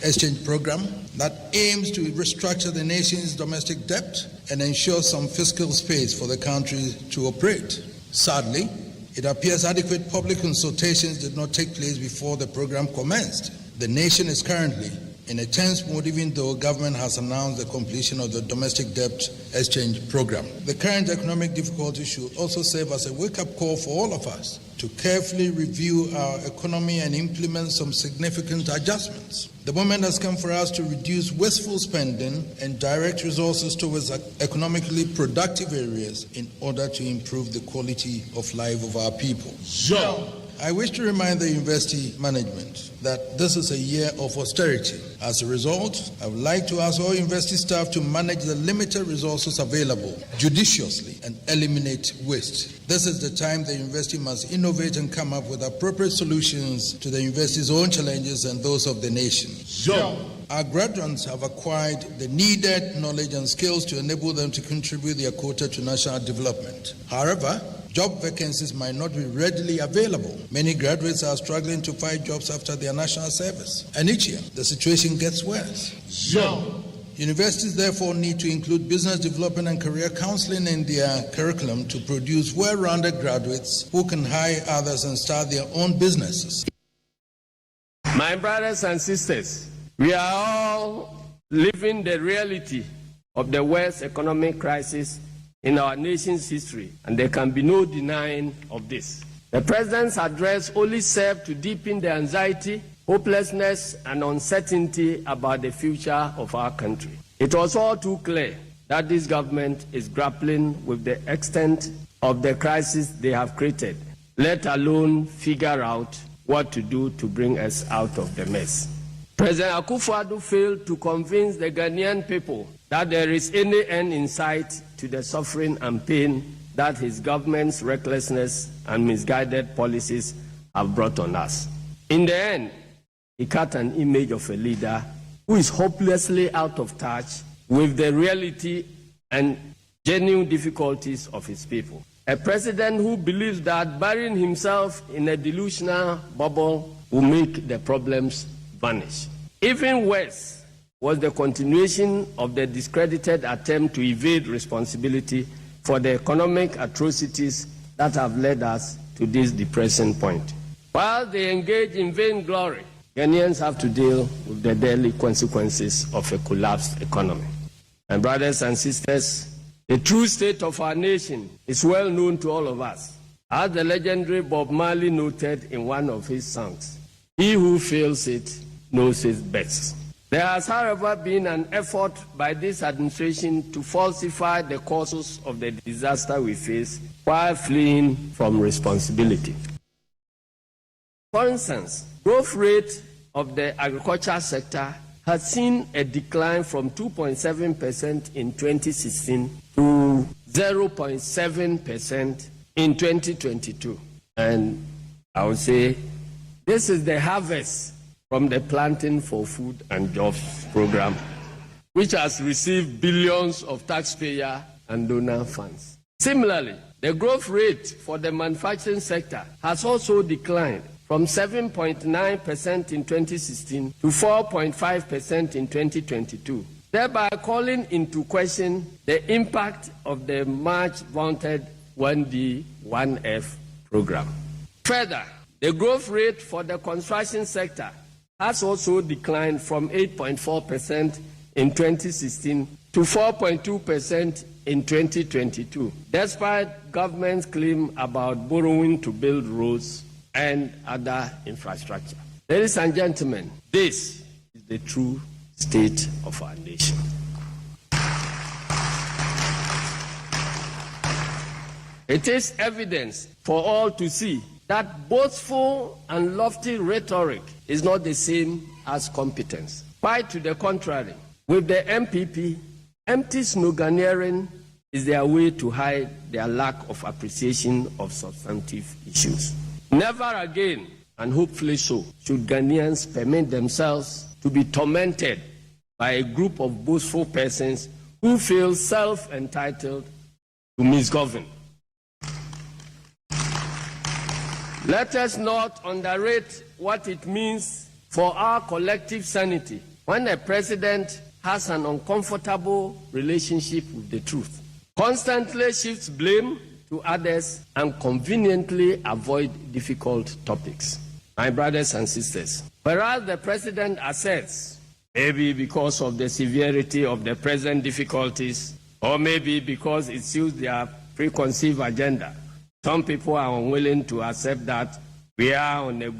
exchange program that aims to restructure the nation's domestic debt and ensure some fiscal space for the country to operate. Sadly, it appears adequate public consultations did not take place before the program commenced. The nation is currently in a tense mode, even though government has announced the completion of the domestic debt exchange program. The current economic difficulties should also serve as a wake-up call for all of us to carefully review our economy and implement some significant adjustments. The moment has come for us to reduce wasteful spending and direct resources towards economically productive areas in order to improve the quality of life of our people. Sure. I wish to remind the university management that this is a year of austerity. As a result, I would like to ask all university staff to manage the limited resources available judiciously and eliminate waste. This is the time the university must innovate and come up with appropriate solutions to the university's own challenges and those of the nation. Sure. Our graduates have acquired the needed knowledge and skills to enable them to contribute their quota to national development. However, job vacancies might not be readily available. Many graduates are struggling to find jobs after their national service. And each year, the situation gets worse. Sure. Universities therefore need to include business development and career counseling in their curriculum to produce well-rounded graduates who can hire others and start their own businesses. My brothers and sisters, we are all living the reality of the worst economic crisis in our nation's history, and there can be no denying of this. The President's address only served to deepen the anxiety, hopelessness, and uncertainty about the future of our country. It was all too clear that this government is grappling with the extent of the crisis they have created, let alone figure out what to do to bring us out of the mess. President AKWAFO failed to convince the Ghanaian people that there is any end in sight to the suffering and pain that his government's recklessness and misguided policies have brought on us. In the end, he cut an image of a leader who is hopelessly out of touch with the reality and genuine difficulties of his people. A president who believes that burying himself in a delusional bubble will make the problems vanish. Even worse was the continuation of the discredited attempt to evade responsibility for the economic atrocities that have led us to this depressing point. While they engage in vain glory, Ghanaians have to deal with the daily consequences of a collapsed economy. And brothers and sisters, the true state of our nation is well known to all of us. As the legendary Bob Marley noted in one of his songs, "He who feels it knows it best." There has, however, been an effort by this administration to falsify the causes of the disaster we face while fleeing from responsibility. For instance, growth rate of the agricultural sector has seen a decline from 2.7% in 2016 to 0.7% in 2022. And I would say this is the harvest from the Planting for Food and Jobs program, which has received billions of taxpayer and donor funds. Similarly, the growth rate for the manufacturing sector has also declined from 7.9% in 2016 to 4.5% in 2022, thereby calling into question the impact of the much vaunted 1D, 1F program. Further, the growth rate for the construction sector has also declined from 8.4% in 2016 to 4.2% in 2022, despite government's claim about borrowing to build roads and other infrastructure. Ladies and gentlemen, this is the true state of our nation. It is evidence for all to see that boastful and lofty rhetoric is not the same as competence. Quite to the contrary, with the MPP, empty sloganeering is their way to hide their lack of appreciation of substantive issues. Never again, and hopefully so, should Ghanaians permit themselves to be tormented by a group of boastful persons who feel self-entitled to misgovern. Let us not underrate what it means for our collective sanity when a president has an uncomfortable relationship with the truth, constantly shifts blame to others, and conveniently avoid difficult topics. My brothers and sisters, whereas the president asserts, maybe because of the severity of the present difficulties, or maybe because it suits their preconceived agenda, some people are unwilling to accept that we're on a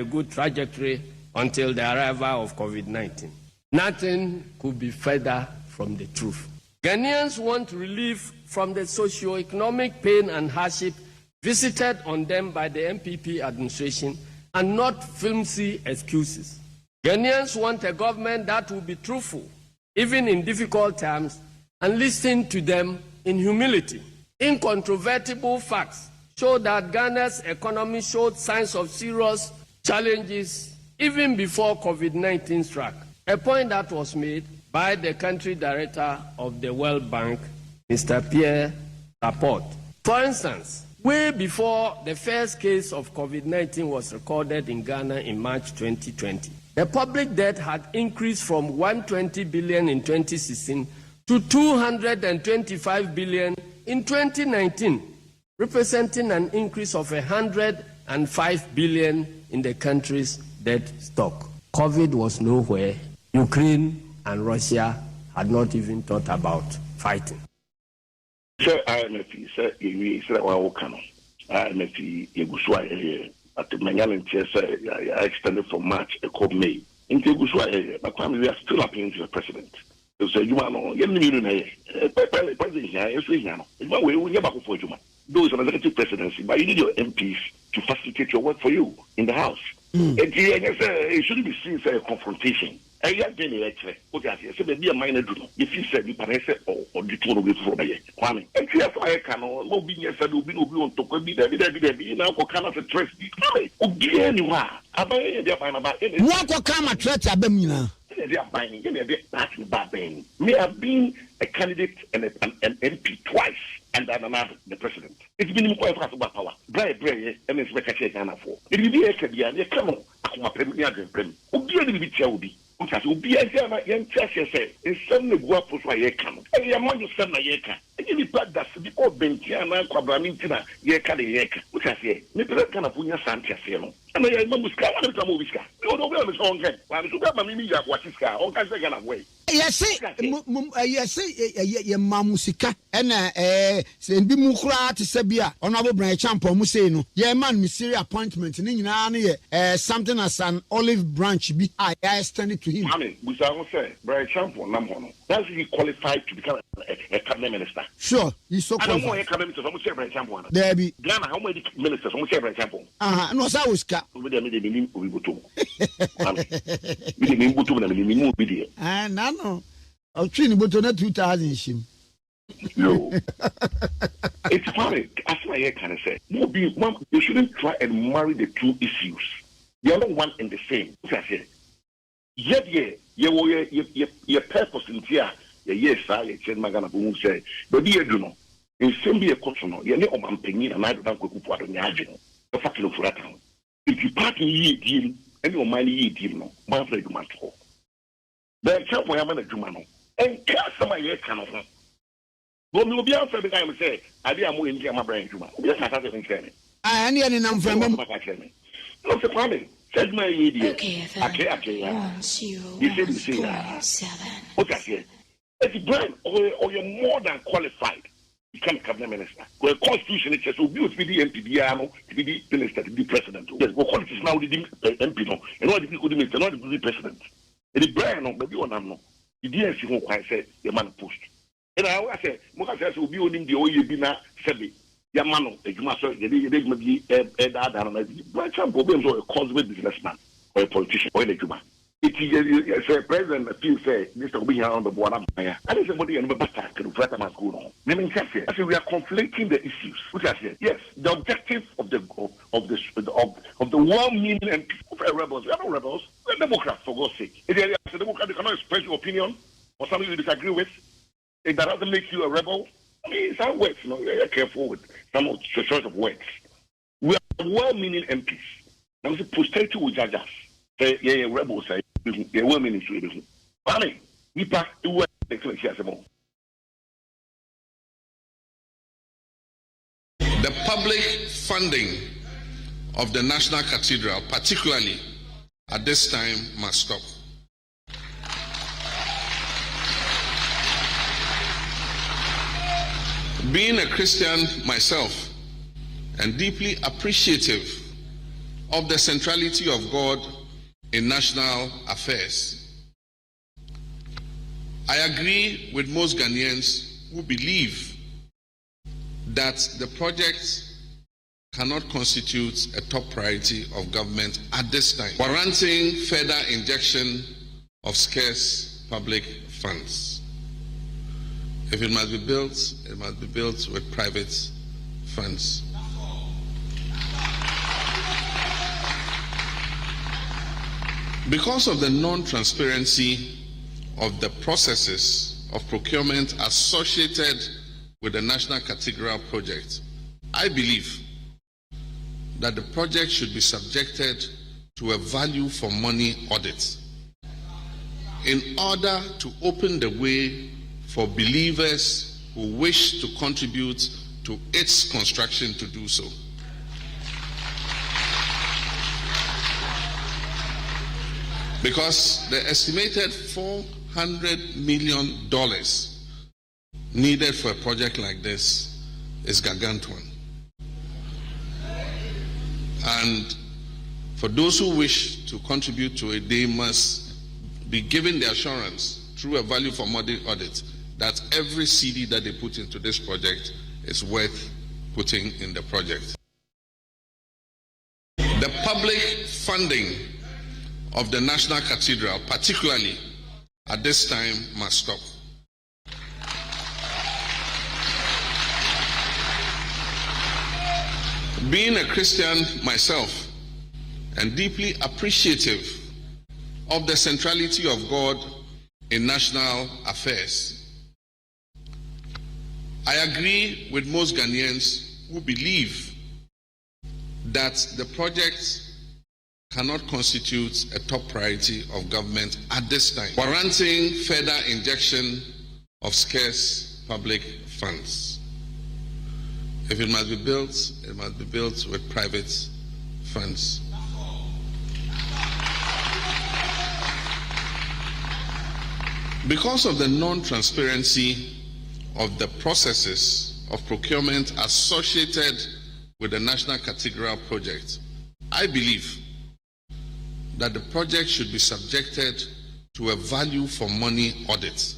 good trajectory until the arrival of COVID-19. Nothing could be further from the truth. Ghanaians want relief from the socio-economic pain and hardship visited on them by the MPP administration, and not flimsy excuses. Ghanaians want a government that will be truthful, even in difficult times, and listen to them in humility. Incontrovertible facts show that Ghana's economy showed signs of serious challenges even before COVID-19 struck, a point that was made by the country director of the World Bank, Mr. Pierre Laporte. For instance, way before the first case of COVID-19 was recorded in Ghana in March 2020, the public debt had increased from 120 billion in 2016 to 225 billion in 2019, representing an increase of 105 billion in the country's debt stock. COVID was nowhere. Ukraine and Russia had not even thought about fighting. Sir, IMF, sir, you said, well, IMF, you at the Mangalan I extended from March, May. In Teguswa, but we are still appealing to the president. So you know, those are executive presidency, but you need your MPs to facilitate your work for you in the House. It shouldn't be seen as a confrontation. I have been elected. Okay, so maybe a minor do. If you said you parece or the two will be for me. Kwame, and you have I can no be yes, I will be on top of me. Now, what kind of a threat? Okay, you are. I buy it. What kind of threat? Abemina. They are buying. That's bad. Me have been a candidate and an MP twice, and another the president. It's been quite fast about power. Brave, and it's better check Ghana for. It will be a career. They come on. I'm a premier dream. Obi be children. Because Obi a young church say, in some the work for ye come. And you are more than some yeka. And you part that the old Bentiana, Quabramintina, yeka the yeka. Which I say, Nicola can have Punya Santa Fiano. And I am Muska, one of the movies. You know, where is on game. While you got my mimi, what is car, all kinds of away. Yes, Mamusika, and send Bimukra to Sabia, Honorable Brian Champo Museno. Yeah, man, mystery appointment in something as an olive branch be I extended to him. I mean, we say, Brian Champo, Namono. Does he qualified to become a cabinet minister? Sure, he's so qualified. I don't want a cabinet minister, I'm saying Brian Champo. There be Ghana, how many ministers? I'm saying Brian Champo. No, so I was cut. We didn't We didn't video. And no. I'll train you, but not 2,000 shim. No. It's funny. As my head can say, you shouldn't try and marry the two issues. They are not one and the same. Yet, your purpose in here, yes, I said, Magana Boom say, but dear, you know, in same be a question, you're not on penny and I don't go to the Yajin, the fact of that town. If you part in ye deal, and your money ye deal, no, my friend, you must go. The example I am a Jumano. And cast my head can of her. But you'll be answered the time say, I be a more in my brain. Yes, I have been training. I need an number from my academy. Not the problem. Said my idiot. Okay, you say that. What I say? It's Brian, or you're more than qualified to become a cabinet minister. Where constitution it says, so be the MP, to be the minister, to be president. Yes, but qualities now the MP, no, and what the people minister, not the president. And the Brian, no, but you want to know. The DNC won't quite say the man post. And I say, Moka says, will be owning the OEBina Sebi. Yamano, a master, the maybe a dad, and Brian problems or a cosmic businessman or a politician or a human. It is a president feels say this will be here on the board. I think somebody and better can flat my school on. I mean, I say we are conflating the issues. Which I said, yes, the objective of the well-meaning and people are rebels. We are not rebels. We are Democrats, for God's sake. If you are a Democrat, you cannot express your opinion or something you disagree with. If that doesn't make you a rebel, I mean, it's how it works. You know, you're careful with some of the choice of words. We are well-meaning MPs. Now, the posterity will judge us. Yeah, rebels say. The women in Sweden. Funny, we pack the way the public funding of the National Cathedral, particularly at this time, must stop. Being a Christian myself and deeply appreciative of the centrality of God in national affairs, I agree with most Ghanaians who believe that the project cannot constitute a top priority of government at this time, warranting further injection of scarce public funds. If it must be built, it must be built with private funds. Because of the non-transparency of the processes of procurement associated with the National Cathedral project, I believe that the project should be subjected to a value for money audit in order to open the way for believers who wish to contribute to its construction to do so. Because the estimated $400 million needed for a project like this is gargantuan. And for those who wish to contribute to it, they must be given the assurance through a value for money audit that every CD that they put into this project is worth putting in the project. The public funding of the National Cathedral, particularly at this time, must stop. Being a Christian myself and deeply appreciative of the centrality of God in national affairs, I agree with most Ghanaians who believe that the project cannot constitute a top priority of government at this time, warranting further injection of scarce public funds. If it must be built, it must be built with private funds. Because of the non-transparency of the processes of procurement associated with the National Cathedral project, I believe that the project should be subjected to a value for money audit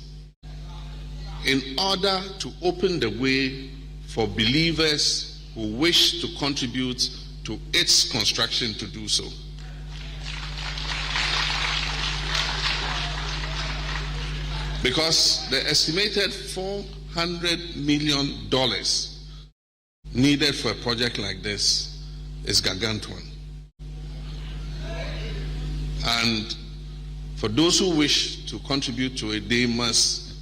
in order to open the way for believers who wish to contribute to its construction to do so. Because the estimated $400 million needed for a project like this is gargantuan. And for those who wish to contribute to it, they must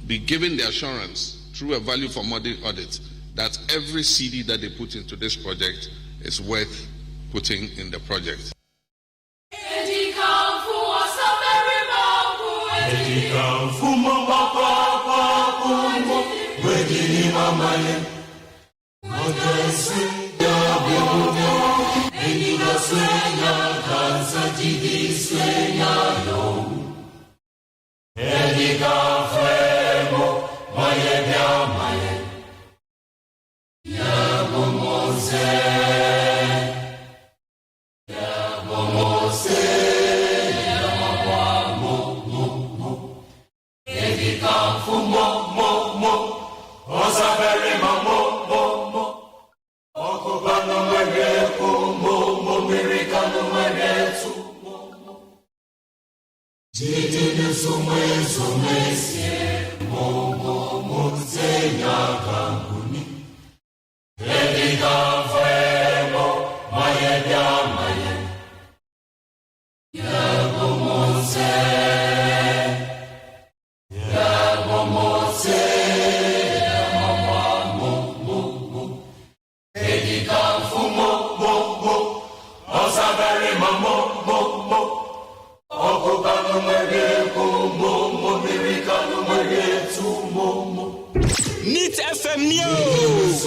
be given the assurance through a value for money audit that every CD that they put into this project is worth putting in the project. Sueña, Neat FM News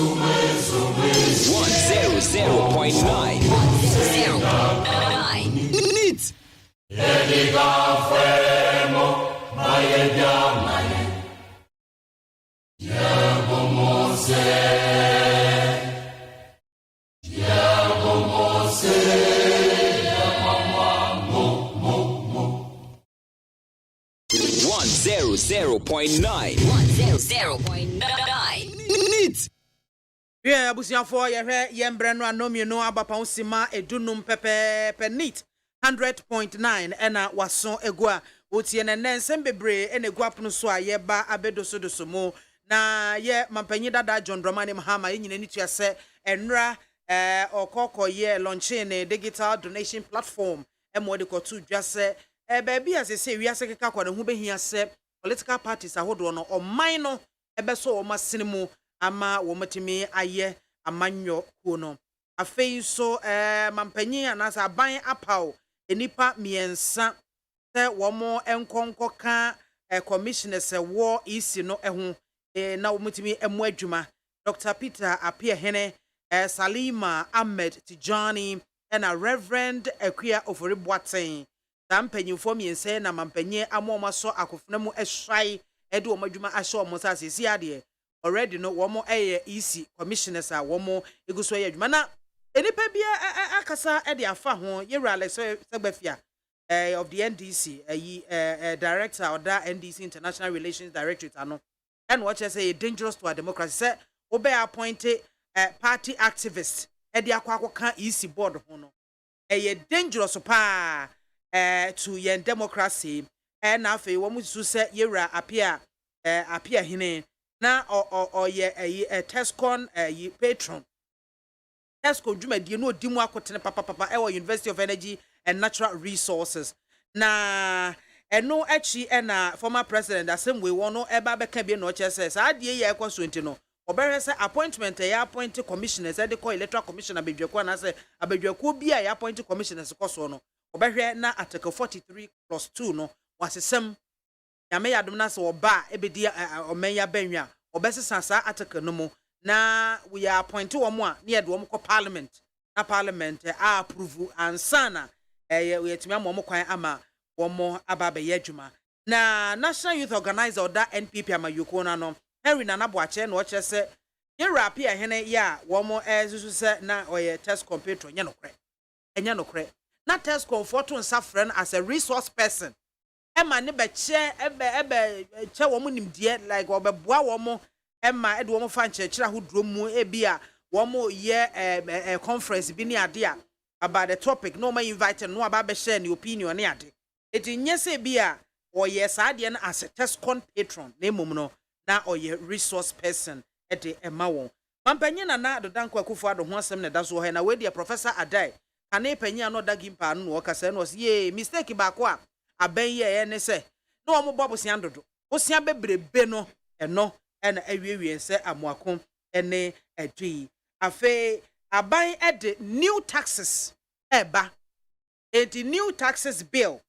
100.9 Neat One zero point nine. Neat. Yeah, abusiafo ye yembre no anomi no abapa usima edunum pepe neat 100.9 ena waso egua otie ne nsem bebre ena egua pono so a ye ba abedoso mo na ye mampanyi dada John Dramani Mahama ye nyina nitua se enra okoko ye launching ne digital donation platform emode kotu dwase baby asese wiase keka kwa ne ho behia se political parties ahodo no oman no ebeso o masene ama wo matimi aye amanyo kuo no afei so mampanyi anasa aban apaw enipa miensa se wo mo enkonko ka commissioners wo isi no ho na wo matimi emu adwuma Dr. Peter Apia Hene Salima Ahmed Tijani and a Reverend Equia Oforiboaten Tampanyinfo miense na mampanyi amoma so akofuna mu ehwai edu omadwuma ahye omo sasisi ade already no womo isi commissioners a womo eguso ye adwuma na enipa bia akasa ede afa ho yewra Alex Segbafia of the NDC director of the NDC International Relations Directorate ano and what you say dangerous to our democracy say obey appointed party activist ede akwa isi board ho no dangerous pa to yen democracy and afi wo mu su se yewra apia hine na ye Tescon patron Tesco dwumadie no odimu akotene papa University of Energy and Natural Resources na eno echi na former president assembly wono eba beka bi no chese sa adie ye ekwaso enti no obere se appointment ya appoint commissioners e de call electoral commissioner abedwaku na se abedwaku bi ya appoint commissioners koso no obehwe na article 43+2 no wasesem nyame yadom na se oba ebedi omenya banwa obesesa sa article no mu na we are appoint wo a na yede wo ko parliament na parliament approve ansana we yetimi am kwan ama wo ababe yadwuma na National Youth Organizer oda NPP amayuko na no Henry Nanaboache na o chese ye rap ya hene ya wo ezuzu se na oye test computer enya nokre na test comfort nsa friend as a resource person ema ne be che che wo nimdie like obeboa wo ema ede wo fa nchechira hodro mu ebia wo ye conference bi ni ade a about the topic no ma invite no aba be share ni opinion ni ade eti nyese bia oye saade na as a test con patron na emom no na oye resource person ede ema won mampanyi na dodanko akufo ado ho asem na da so ho na we dia Professor Adai kana panyi ano da gimpa no wo kasa no ye mistake ba ko a aban ye ne se na wo mo bobosia dodo osia bebrebe no eno na awiewie se amoako ene adui afa aban ede new taxes eba eti new taxes bill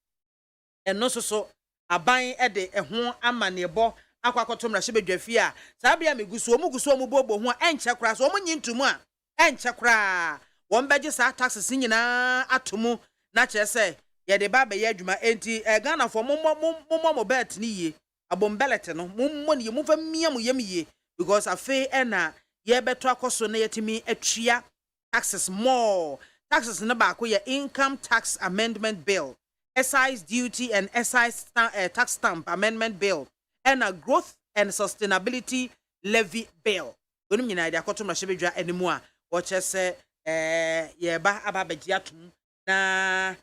eno so aban ede ho amanebo akwakotomra shebedwafi a sabia meguso mu bobo ho enche kra so omunyi ntumu a enche kra won beje sa taxes nyina atomu na chese ye de ba be ye adwuma enti Ghana for mo bet ni ye abombelete no mo ne mo fa mia mo yem ye because afa na ye beto akoso na yetimi atria taxes more taxes na ba ko ye income tax amendment bill, excise duty and excise tax stamp amendment bill and a growth and Sustainability Levy Bill. Onum nyina dia koto mrahye animu a wo chese ye ba ababegiatum na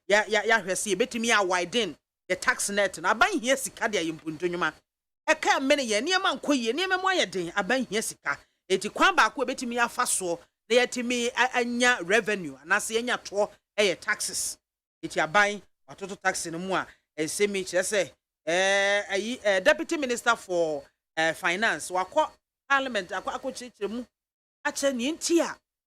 ya hwese betimi a widen the tax net na aban hia sika dia yimpuntonyuma eka mene ye niema nkoye niema mo ayeden aban hia sika eti kwan ba ko betimi afa so na yetimi anya revenue anase anya to taxes eti aban watoto tax no mu a esemi chese Deputy Minister for Finance wako Parliament akwa chichiremu ache ni ntia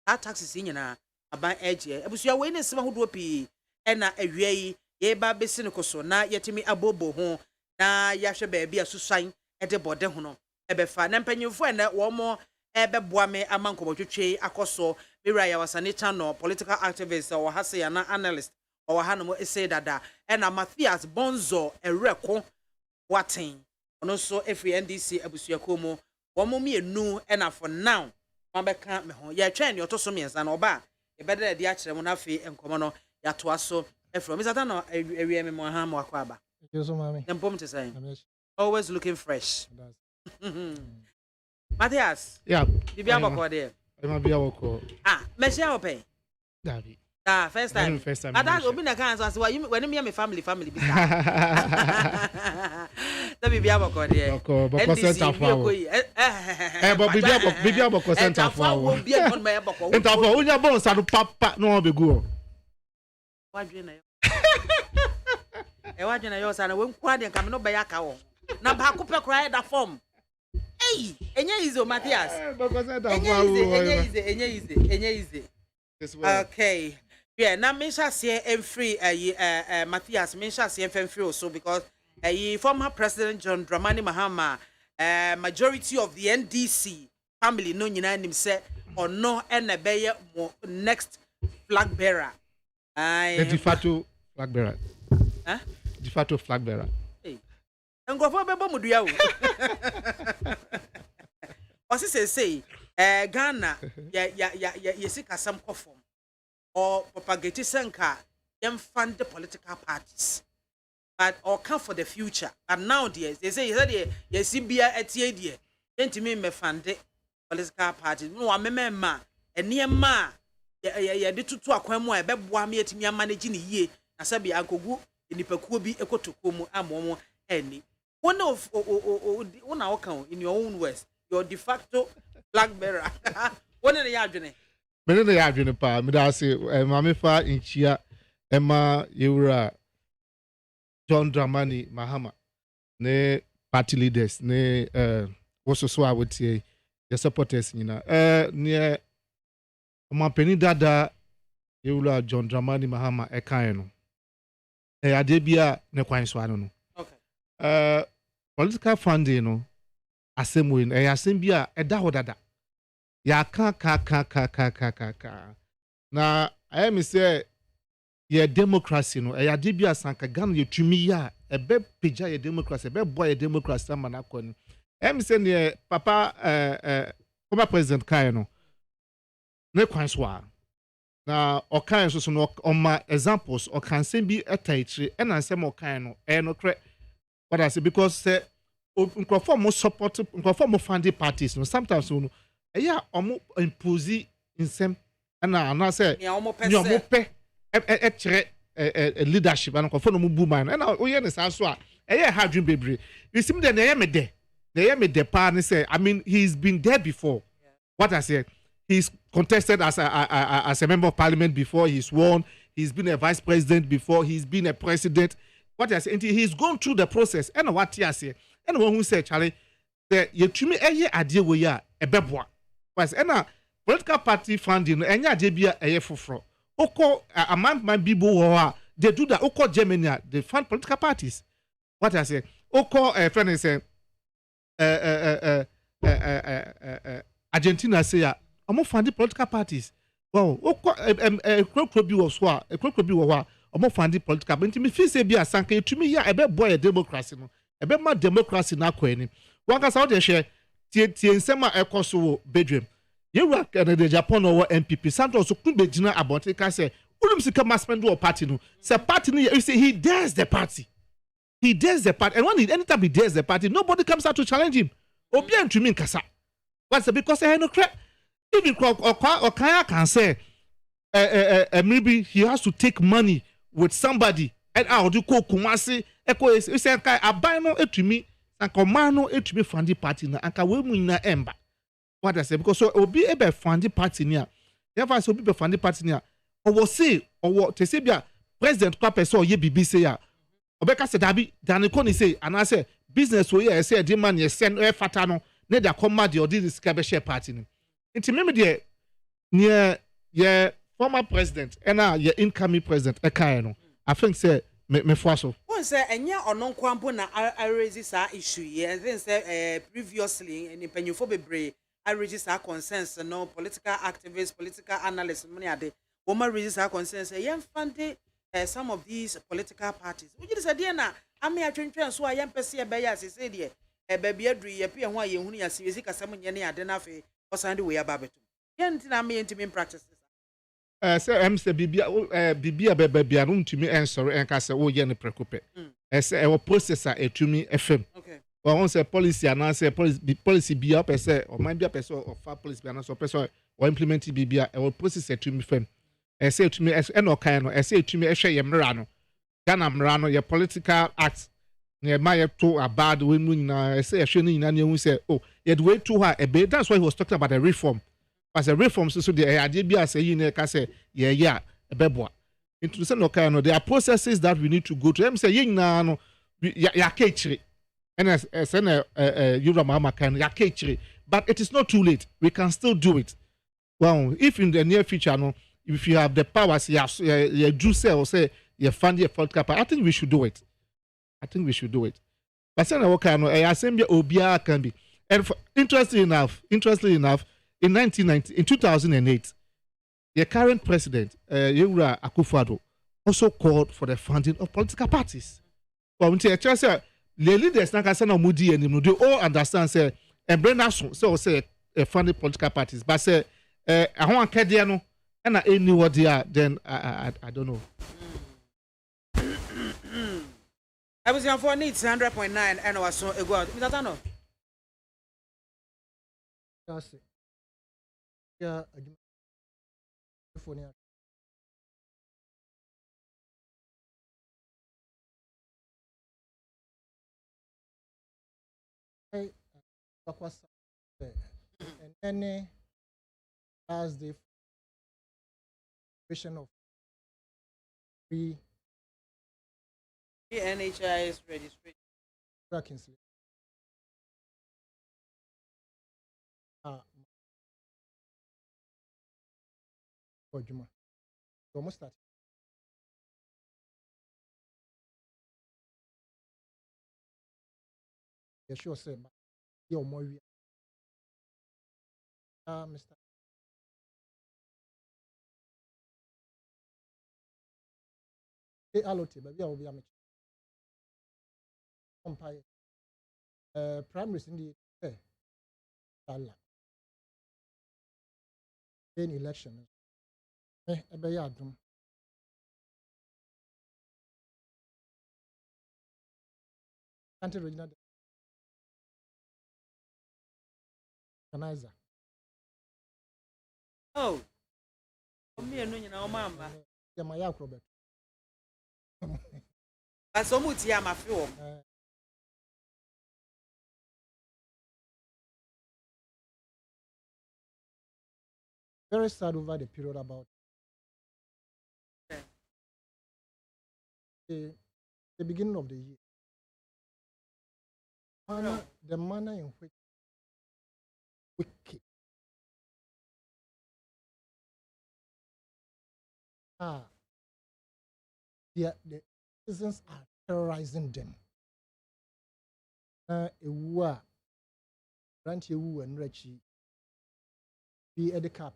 that taxes nyina aban eje abusua we ne sema hodo pi na awie yi ye ba besi ne koso na yetimi abobo ho na yahwe ba bia susan de bode ho no ebefa na mpanyimfo na wo mo ebeboa me amankobotwetwe akoso mira ya wasane channel political activist or hase ya na analyst or hanu say dada na Matthias Bonzo ereko waten ono so every NDC abusua komo womo mienu na for now mabeka me ho ya twa ne otoso miensa na oba e bedere de akere mo na fe enkomo no ya to aso efro mi sata no awie me mo ha mo akwa aba yeso mami empom te say always looking fresh. Matthias, yeah, bibia bako there ma bia bako me share open Davi first time that obi na kan so when me family bi da bibia bako there bako center for bibia bako center for enta for unya bon sadu papa no obegu wadwe na yo wadwe na yo sana we nkwa de nka me no be ya ka wo na ba ko pe kra da form enye izo Matthias enye easy okay yeah na me sha say free Matthias me sha say free also because former President John Dramani Mahama majority of the NDC family no nyina nim say or no na be next flag bearer the de facto flag bearer de facto flag bearer ngofo bebo mudua o osi say Ghana ya sika sam kofom or propagate senka them fund the political parties but or come for the future but now they say you see bia etie die entimi me fund political parties no wa memema eniema ya de tutu akwan mu a beboa me etimi manage ne yie na sabi akogu enipakuo bi ekotoko mu amomo eni one of one account in your own words your de facto flag bearer one in the adwene me ne ya adwene pa me da say mame fa inchia ema yewura John Dramani Mahama ne party leaders ne wososo a wotie the supporters nyina ne omapeni dada yewura John Dramani Mahama ekan no ade bia ne kwan so ano no political funding no assemble no assemble a eda hodada ya ka na I am say ye democracy no ade bia sanka Ghana ye tumi ya ebe peja ye democracy ebe boy ye democracy man akọ ni say ne papa former president kan no ne kwan so a na okan so no oma examples okan sem bi etaitre e na nsem okan no no kre what I say because say more support more funding parties no sometimes no omo impose insem na say omo pe leadership and no mo bu man na o ye ne sa so a hadwin bebre you see me there na me de pa ne say I mean he's been there before what I say he's contested as a member of parliament before he's won he's been a vice president before he's been a president. What I say, he's gone through the process. And what I say, and one who said, Charlie, that you to me a idea we are a beboa. Was and political party funding, and ya debia a year for. Oko a man might be bo they do that. Oko Germany, they fund political parties. What I say, Oko a friend say, Argentina say, I'm more funding political parties. Wow, Oko a crocodile was war, a crocodile war. Omo fund political but me feel say bia sanka etumi ya ebe boy democracy no ebe ma democracy na kwani waka sa de hwe tie nsema ekoso wo bedwem yewura Canada Japan wo MPP Santos so kun begina about ka say ulum sika ma spend wo party no say party no you say he dares the party he dares the party, and anytime he dares the party, nobody comes out to challenge him. Obian to me kasa. What's it? Because I no credit. Even or Kaya can say, maybe he has to take money with somebody. And I'll do Kumasi. Echo is saying, I buy no to me, and Comano to me from the party na and we na ember. What I say? Because so Obi ebe from the party near. Never so be from the party near. Or was say, or what to say, President Kwape so ye BBC ya. Obeka said, Dabi, Danikoni say, and I say, business way, I say, demand ye send a fatano, ne da come mad or did this share party. It's me there near your former president and now your incoming president, Ekayano. I think say me faso. One say enya onon kwampo na I raise this issue here. Then say previously in penyufo bebre I raise our concerns no political activists, political analysts money ade. Woman raises our concerns say yam fund some of these political parties. We just say dear na ame atwentwen so ayam pese e beya say dear e baby adru ye pe ho aye hunu ya siwezi kasam nye ne ade na fe osande we ababetu. Yen tina me intimate practices. Say say bibia bebia no ntumi ensori enka say wo ye ne prekope. Say e processor etumi fm. Okay. Well, on say policy and say policy be up say or mind be up so or far policy and so person or implement bibia e process etumi fm. Say to me e no kan no say to me e hwe ye mra no. Ghana mra no ye political act ne ma ye to abad we mu nyina say e hwe ni nyina ne hu say oh ye the way to her e be that's why he was talking about a reform. As a reform, so the idea be as a union can say, yeah, a beboa. Into the no kind of there are processes that we need to go to. Them say, no, ya catchery. And as Yura Mama can ya catchery. But it is not too late. We can still do it. Well, if in the near future, no, if you have the powers, you do say or say you fund your fault cap, I think we should do it. But then what kind of assembly Obia can be. And interestingly enough. In 2008, the current president, Yura AKWAFO, also called for the funding of political parties. But when the leaders now say no mudi anymore, they all understand say and bring us so say funding political parties. But say I want Kediano and I knew what they are. Then I don't know. I was on for needs 100.9 and I was so a god. Mr. Tano. That's it. Yeah, and then as the vision of free NHIS registration. tracking slip. Juma. Almost start. Yeah, sure, sir. You're more. Mr. Hey, allote, baby, I will be a umpire. Primaries in the in election. Ebayadum. Country regional organizer. Oh, me and you know, Mama. Yeah, my Robert. That's so much, yeah, my film. Very sad over the period about the beginning of the year. The manner in which wicked the citizens are terrorizing them. A war, grant you and Rechi be at the cap.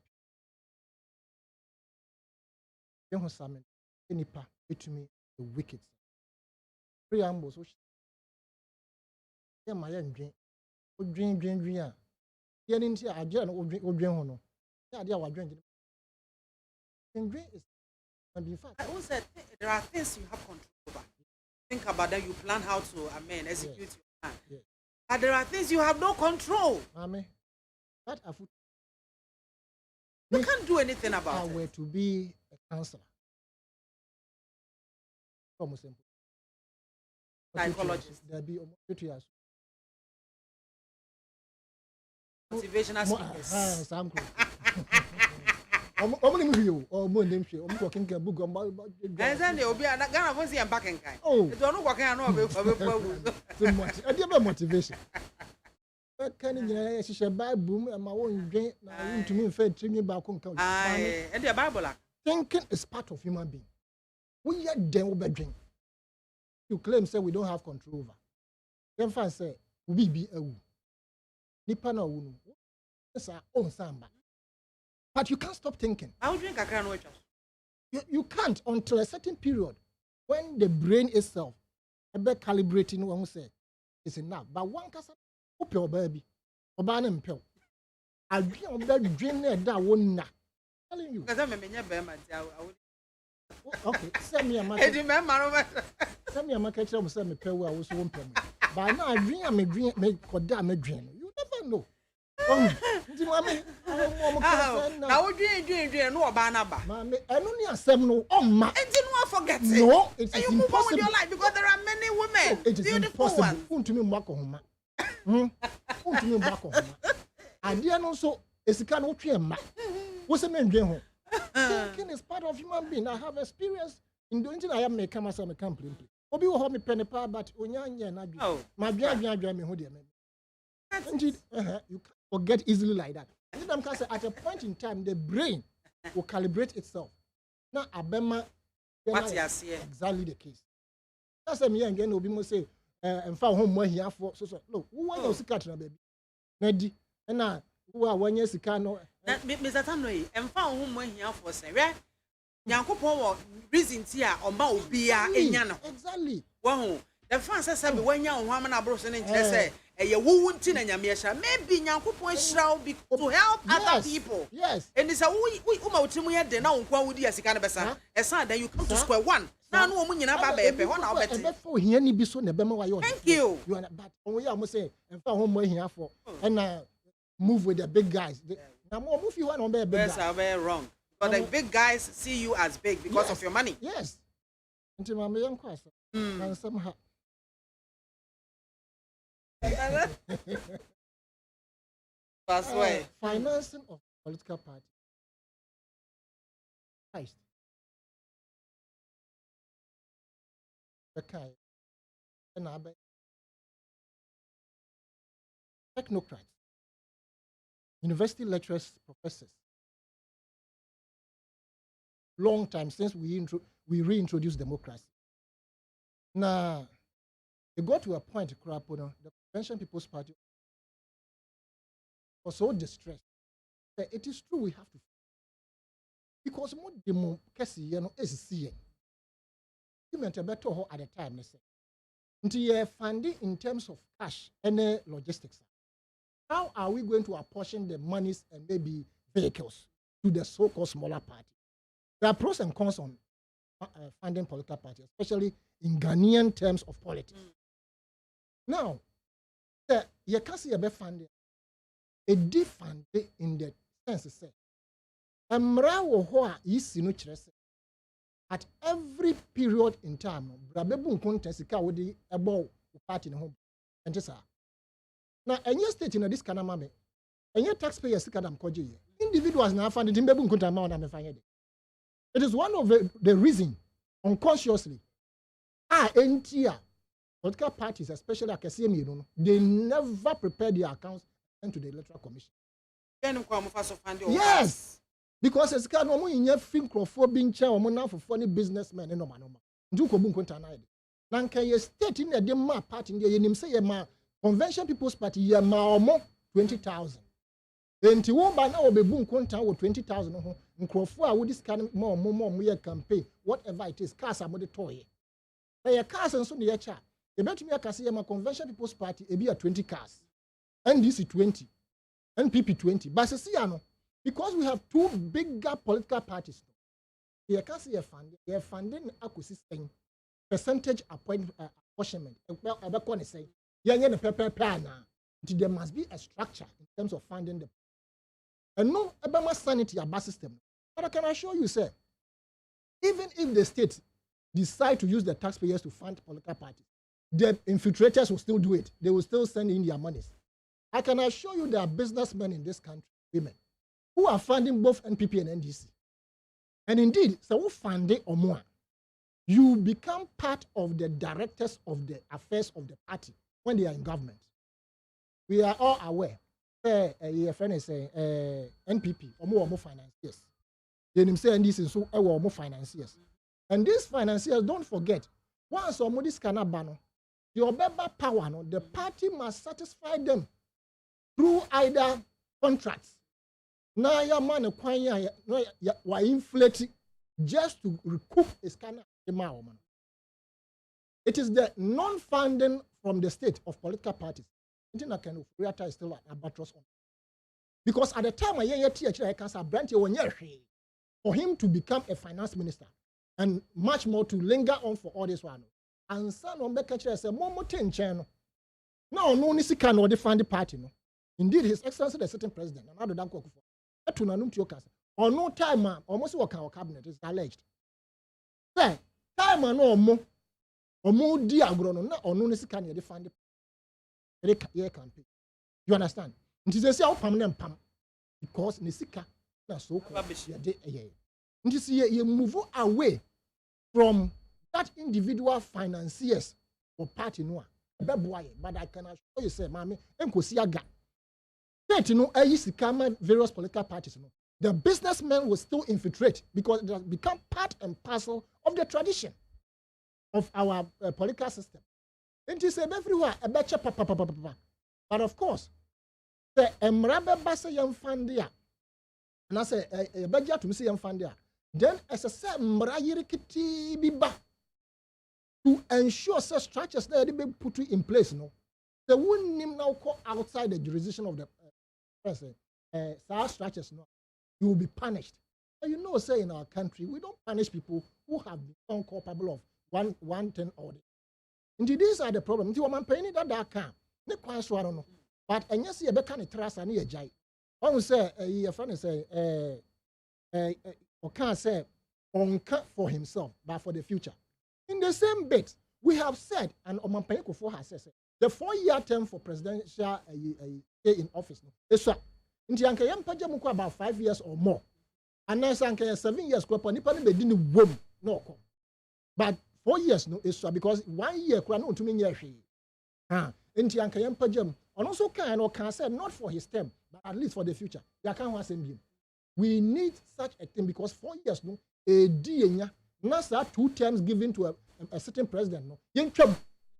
Young Salmon, any pa, to me, the wicked. Preambles, which my young dream. Yeah, didn't see a journal or dream. Yeah, they are drinking. And dream is, and in fact, I always said there are things you have control over. think about that, you plan how to, execute your plan. Yes. But there are things you have no control. Mame, that affect. You can't do anything about I it. were to be a counselor. Almost simple. Psychologist. There be almost 2 years. Motivational speakers. Some group. Omo ni mu o mo ndem hwe omo ko kenkan book o ma. Then they will be Ghana for see back and kind. Oh. It don't work and no be I dey motivation. Can you say Bible ma won dwen na wontumi mfa trimi ba ko nka. And the Bible. Thinking is part of human being. We are then we bedwen. You claim say we don't have control over. Then fan say we be awu. Nipa na wu no. It's our own samba. But you can't stop thinking. I will drink a can watch. You can't until a certain period when the brain itself about calibrating what we say is enough. But one can say, your baby, or ban and pill. I'll be on that dream there that one not telling you. Because I'm a Okay, send me a market. Send me a market shop, send me pill. I was one penny. But now I dream, make a dream. You never know. Now dream no banaba. Mama, I don't need a seminal on my. And didn't want forget it. No, it's and you move on with your life because there are many women. It is impossible. To me, Makoma. To me, Makoma. I didn't also. It's a kind of dream. What's the main dream? Thinking is part of human being. I have experience in doing things. I am making myself a complaint. Obi will hold me penny power, but Onyanya and I do. My dream, who dear. Indeed, you can't forget easily like that. At a point in time, the brain will calibrate itself. Now, Abema, what you see exactly the case. That's a me again. Obi must say, and found home where here for so. Look, who was the cat, baby? Nedi, and now who are 1 year no. Mr. Tanway, and found home where here for say, right? Yanko reason here on Maubia in Yano. Exactly. Wow, the fans said when young woman are broken in say. You won't tin and Yamisha, maybe Yankupon shall be to help other people. Yes. And it's a we had the now would you as a kind of a son, then you come to square one. Now, no woman in a baby, one hour before he any be so never. Thank you. You are but only I must say, and found home where here for and move with the big guys. Now, more move you on big guys are very wrong. But the big guys see you as big because of your money. Yes. Until my young question. And somehow. That's why financing of political party. Christ. The kind and technocrats, university lecturers, professors. Long time since we reintroduced democracy. Now, they got to a point, the Convention People's Party was so distressed that it is true we have to. Because more democracy, is seeing. You meant a better at the time, let's say. Until you're funding in terms of cash and logistics. How are we going to apportion the monies and maybe vehicles to the so-called smaller party? There are pros and cons on funding political parties, especially in Ghanaian terms of politics. Now, you can't see a funding. A defund in the sense say, at every period in time, Brabebun contest with the above party in home. And just now, any state in this kind of money, and your taxpayers individuals now funded in Babun amount and find it is one of the reasons, unconsciously, political parties, especially academia, they never prepare their accounts and to the electoral commission. Yes, because it's kind of in think for being chair or now for funny businessmen and no man. Do Kobun Contana. Nanka ye state in the ma party in the name say ma Convention People's Party ye ma more 20,000. Then to one by now be boom conta or 20,000 and would this kind of more campaign, whatever it is, cars are the toy. They are cars and so near chat. The better me a Cassia Convention People's Party, a be a 20 cars. NDC 20, NPP 20. But because we have two bigger political parties, they can't see a funding acquisition percentage apportionment. There must be a structure in terms of funding the. And no, about sanity about system. But I can assure you, sir, even if the state decide to use the taxpayers to fund political parties, the infiltrators will still do it. They will still send in their monies. I can assure you there are businessmen in this country, women, who are funding both NPP and NDC. And indeed, so who fund it or more, you become part of the directors of the affairs of the party when they are in government. We are all aware. Your friend is saying NPP or more financiers. They say NDC so more financiers. And these financiers, don't forget, once or more this cannot ban, your power, the party must satisfy them through either contracts. Now your man were inflating just to recoup a scanner. It is the non-funding from the state of political parties. Is still an albatross on. Because at the time I for him to become a finance minister and much more to linger on for all this one. And son on Becca said, Momo ten channel. No, Nisi can or define the party. No. Indeed, His Excellency the sitting president, and other than Kokufo. Or no time, almost work our cabinet is alleged. Say, time no more. Or more diagrono, or no Nisi can define the campaign. You understand? It is a permanent pam because Nisika na so called. You move away from that individual financiers or party no. But I can assure you, say, Mami, Nkosiaga. That you know, various political parties. No, the businessmen will still infiltrate because it has become part and parcel of the tradition of our political system. And he said everywhere, a betcha papa. But of course, the Emrabe Bassa Yam Fandia, and I say a budget to Missy Yam Fandia, then as I said, Mrayirikiti Biba to ensure such structures that they be put in place. No, they wouldn't now call outside the jurisdiction of the president. Such structures, no, you will be punished. And you know, say in our country, we don't punish people who have become culpable of one thing or the. Indeed, these are the problems. You want paying that can. Ne kwan so no. But and yes, you be can trust and you jai. One say your friend say or can say on for himself, but for the future. In the same bit, we have said, and Oman Payko has said, the 4-year term for presidential in office. It's so. In the Anka Yampajamuko about 5 years or more. And then Sanka 7 years, Nippon be didn't womb no. But 4 years no is so because 1 year no to me year. In the Anka Yampajam, and also can say not for his term, but at least for the future. We need such a thing because 4 years no a DNA. Nasa 2 terms given to a certain president. No,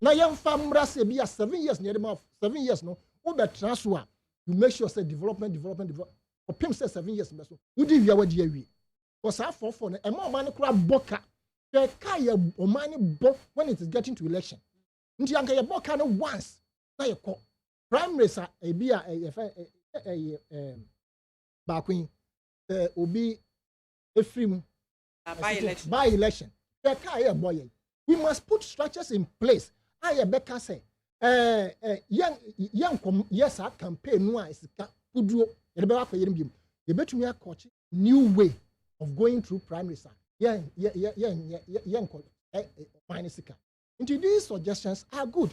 na young famra se be 7 years near the 7 years. No, over transfer you make sure say development. For Pim says 7 years. So, who did you what we? Because I for a more man crab boka. The kaya or money book when it is getting to election. Ntianka ya boka no once. Na you call primaries a be a Bakwin obi efrim. By election. We must put structures in place. I Becca say, young yes, I campaign no is Pudro, you bet me a coach new way of going through primary. Young minus. Into these suggestions are good,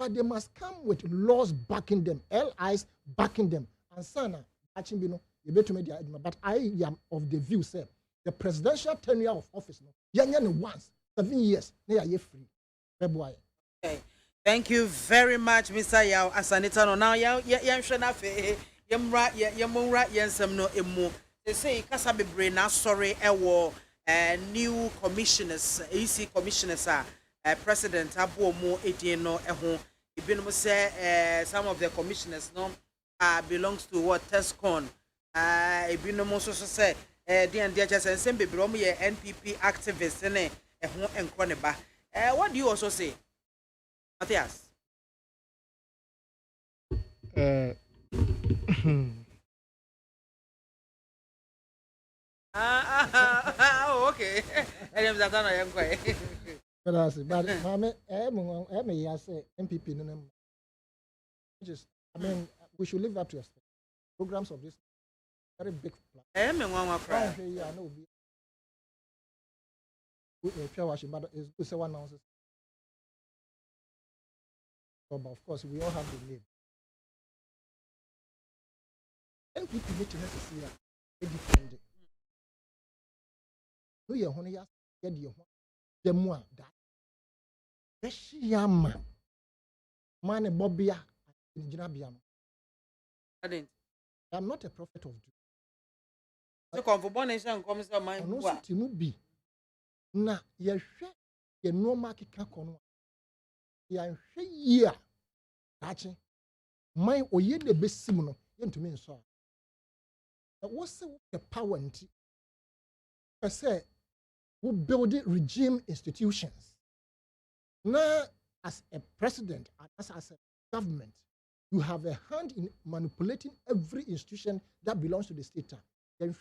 but they must come with laws backing them, LIs backing them, and Sana, you bet me the argument. But I am of the view, sir. The presidential tenure of office, no, once 7 years, they are free. February. Okay. Thank you very much, Mr. Yao Asanita. No, now Yao Shanafe, Yamura, Yansam no emu. They say Kasabi Brain now sorry, new commissioners, EC commissioners are President Abu Mo Etieno Ehon. Ibn say some of the commissioners no belongs to what Tescon. Ibn Moso say. And just and same baby NPP activists and what do you also say, Matthias? Okay. But I say, but Mama, I say MPP no. Just, I mean, we should live up to your programs of this very big plan. I know. But it's good to one ounces. But of course, we all have the name. MPP need to see that they defend it. No, you're honey, get the more that. Yama. Man, Bobia, in BIAMAH. I'm not a prophet of doom. The conformation comes to mind. No, it be. Na ye no market kakono. Ya year. Catching. My oye de besimuno. Yen to me so. What's the power nti? I say we build regime institutions. Now, as a president and as a government, you have a hand in manipulating every institution that belongs to the state. Then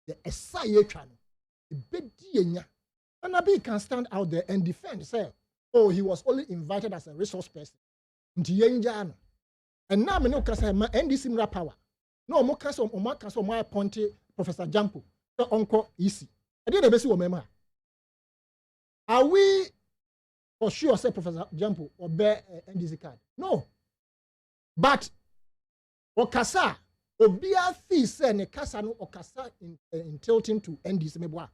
the SIA channel, the BDNA, and Abi can stand out there and defend. Say, oh, he was only invited as a resource person. And now I know because I NDC similar power. No, more castle or more castle, my appointed Professor Jampo, the uncle easy. I did the best of my. Are we for sure, say Professor Jampo or bear NDC card? No. But Okasa, Obia fee say ne kasa no Okasa in tilting to NDC meboa.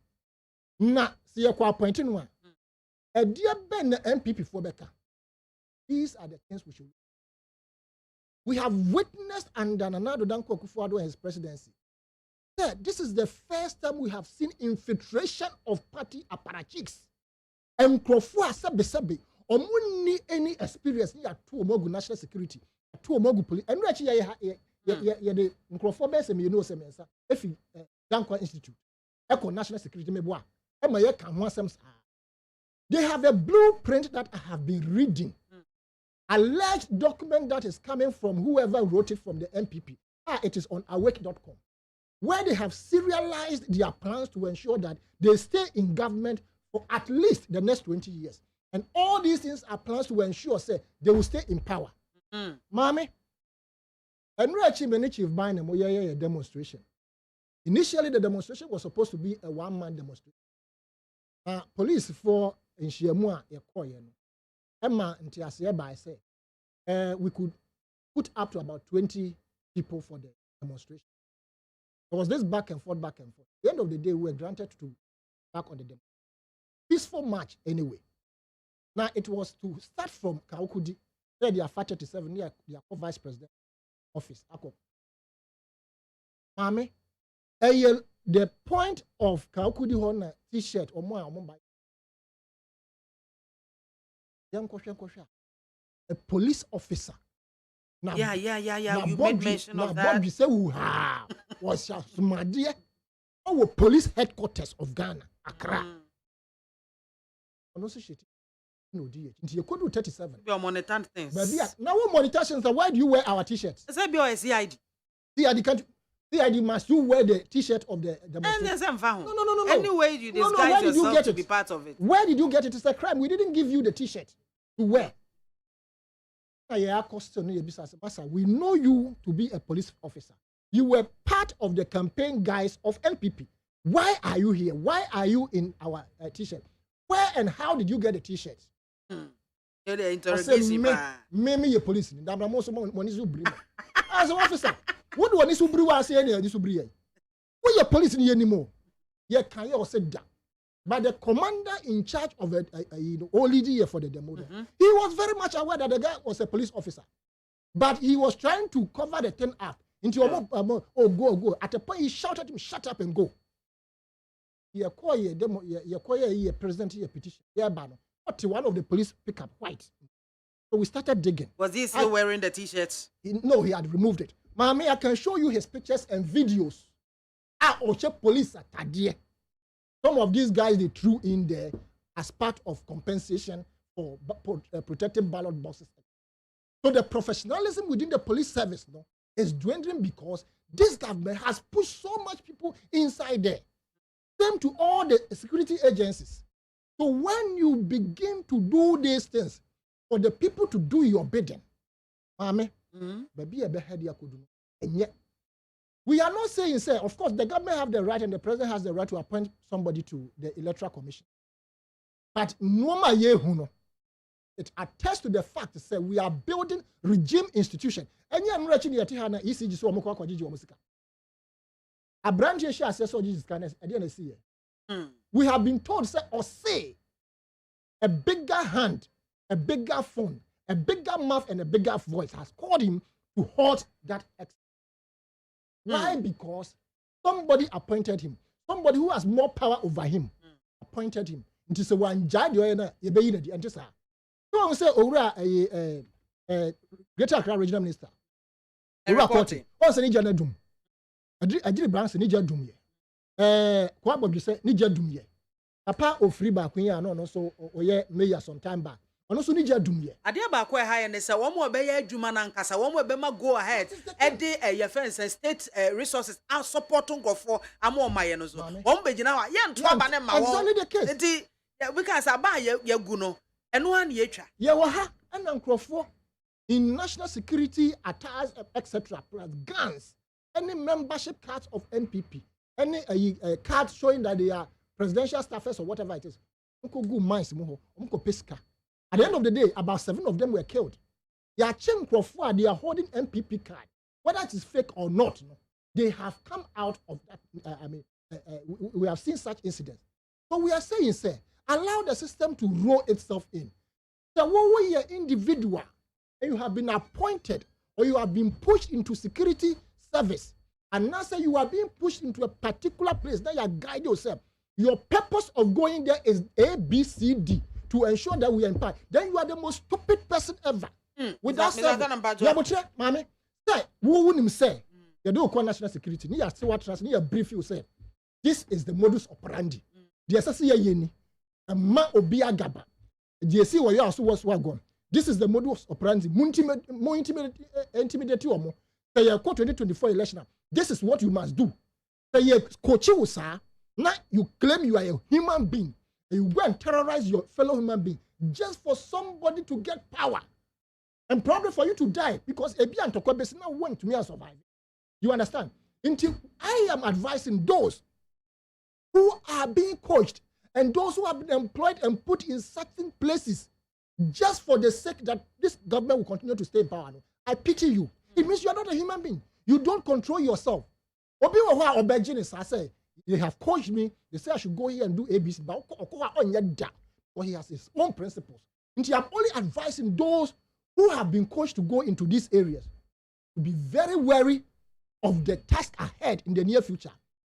Na see your appointing one. A dear Ben MPP for Becca. These are the things we should. We have witnessed under Nana Danko Akufo-Addo and his presidency. Yeah, this is the first time we have seen infiltration of party apparatchiks. And Krofo Asabe, Omuni any experience near to Omogu national security, to Omogu police, and actually, the Krofo Besem, you know, Semensa, if Danko Institute, Echo National Security Meboa, they have a blueprint that I have been reading. Alleged document that is coming from whoever wrote it from the MPP. It is on awake.com, where they have serialized their plans to ensure that they stay in government for at least the next 20 years. And all these things are plans to ensure, say, they will stay in power. Mami, and we actually chief buying a demonstration. Initially, the demonstration was supposed to be a one-man demonstration. Police for in Shiamua, Emma and Tiasia say, we could put up to about 20 people for the demonstration. There was this back and forth. At the end of the day, we were granted to back on the demonstration. Peaceful march anyway. Now it was to start from Kaukudi, where they are 37 near the vice president office. Mami, the point of Kaukudi on a t-shirt or more by a police officer. Now, yeah. You made mention of that. Bobby say, was our police headquarters of Ghana, Accra. No, you could do 37. You monitor things. But now we monitor things. Why do you wear our t-shirts? It's a CID. CID must you wear the t-shirt of the demonstration? No. Anyway, you disguise yourself to be part of it. Where did you get it? It's a crime. We didn't give you the t-shirt to wear. We know you to be a police officer. You were part of the campaign guys of MPP. Why are you here? Why are you in our t-shirt? Where and how did you get the t-shirts? The interrogation. Me police. As an officer, what do I need to bring? I say any this bring. What your police anymore? Yeah, can you say that? But the commander in charge of the OLD for the demo, he was very much aware that the guy was a police officer, but he was trying to cover the thing up into go. At a point, he shouted at him, "Shut up and go." He acquired demo. He acquired president petition. Yeah, but one of the police pick up white. So we started digging. Was he still wearing the t-shirts? No, he had removed it. Mami, I can show you his pictures and videos. Police at Tadia. Some of these guys they threw in there as part of compensation for protecting ballot boxes. So the professionalism within the police service is dwindling because this government has pushed so much people inside there. Same to all the security agencies. So when you begin to do these things for the people to do your bidding, Mame, baby, we are not saying, say, of course, the government have the right and the president has the right to appoint somebody to the electoral commission. But it attests to the fact that we are building regime institution. And you are not ECG so a branch assessor we have been told say a bigger hand, a bigger phone, a bigger mouth, and a bigger voice has called him to halt that exercise. Why? Because somebody appointed him. Somebody who has more power over him appointed him. It is one judge and just so say Greater Accra Regional Minister. Reporting. What's an Nija Dum? I did branch Nija Dum ye. Kwabo say Nija Dum ye. Papa of free back when you are no so or mayor some time back. And also Nija Dum ye. Adia ba kwa high and say one more be adwuma na nkasa one more be ma go ahead. E your friends and state resources are supporting go for amo maye no so. One be gina wa ye nto aba ne ma wo. Exactly the case. Enti we can say ba ye gu no. Eno an ye twa. Ye wo ha and nkrofo in national security attires etc. plus guns, any membership cards of NPP, any cards showing that they are presidential staffers or whatever it is. At the end of the day, about 7 of them were killed. They are holding MPP card, whether it is fake or not. They have come out of that. We have seen such incidents. So we are saying, sir, allow the system to roll itself in. So when you are individual and you have been appointed or you have been pushed into security service, and now say you are being pushed into a particular place, now you guide yourself. Your purpose of going there is A, B, C, D to ensure that we are in power. Then you are the most stupid person ever. Without saying, Mami, say, who wouldn't say, you don't call national security, you say what trust, you brief you say, this is the modus operandi. The SSC yeni, a ma obia gaba. The see where you also was gone. This is the modus operandi. More intimidate you more. Say you 2024 election. This is what you must do. Say you coach you, sir. Now you claim you are a human being. And you go and terrorize your fellow human being just for somebody to get power. And probably for you to die because Ebi and Tokwebesi now want to me and survive. You understand? Until I am advising those who are being coached and those who have been employed and put in certain places just for the sake that this government will continue to stay in power. I pity you. It means you are not a human being. You don't control yourself. I say, they have coached me. They say I should go here and do ABC. But he has his own principles. And I'm only advising those who have been coached to go into these areas to be very wary of the task ahead in the near future.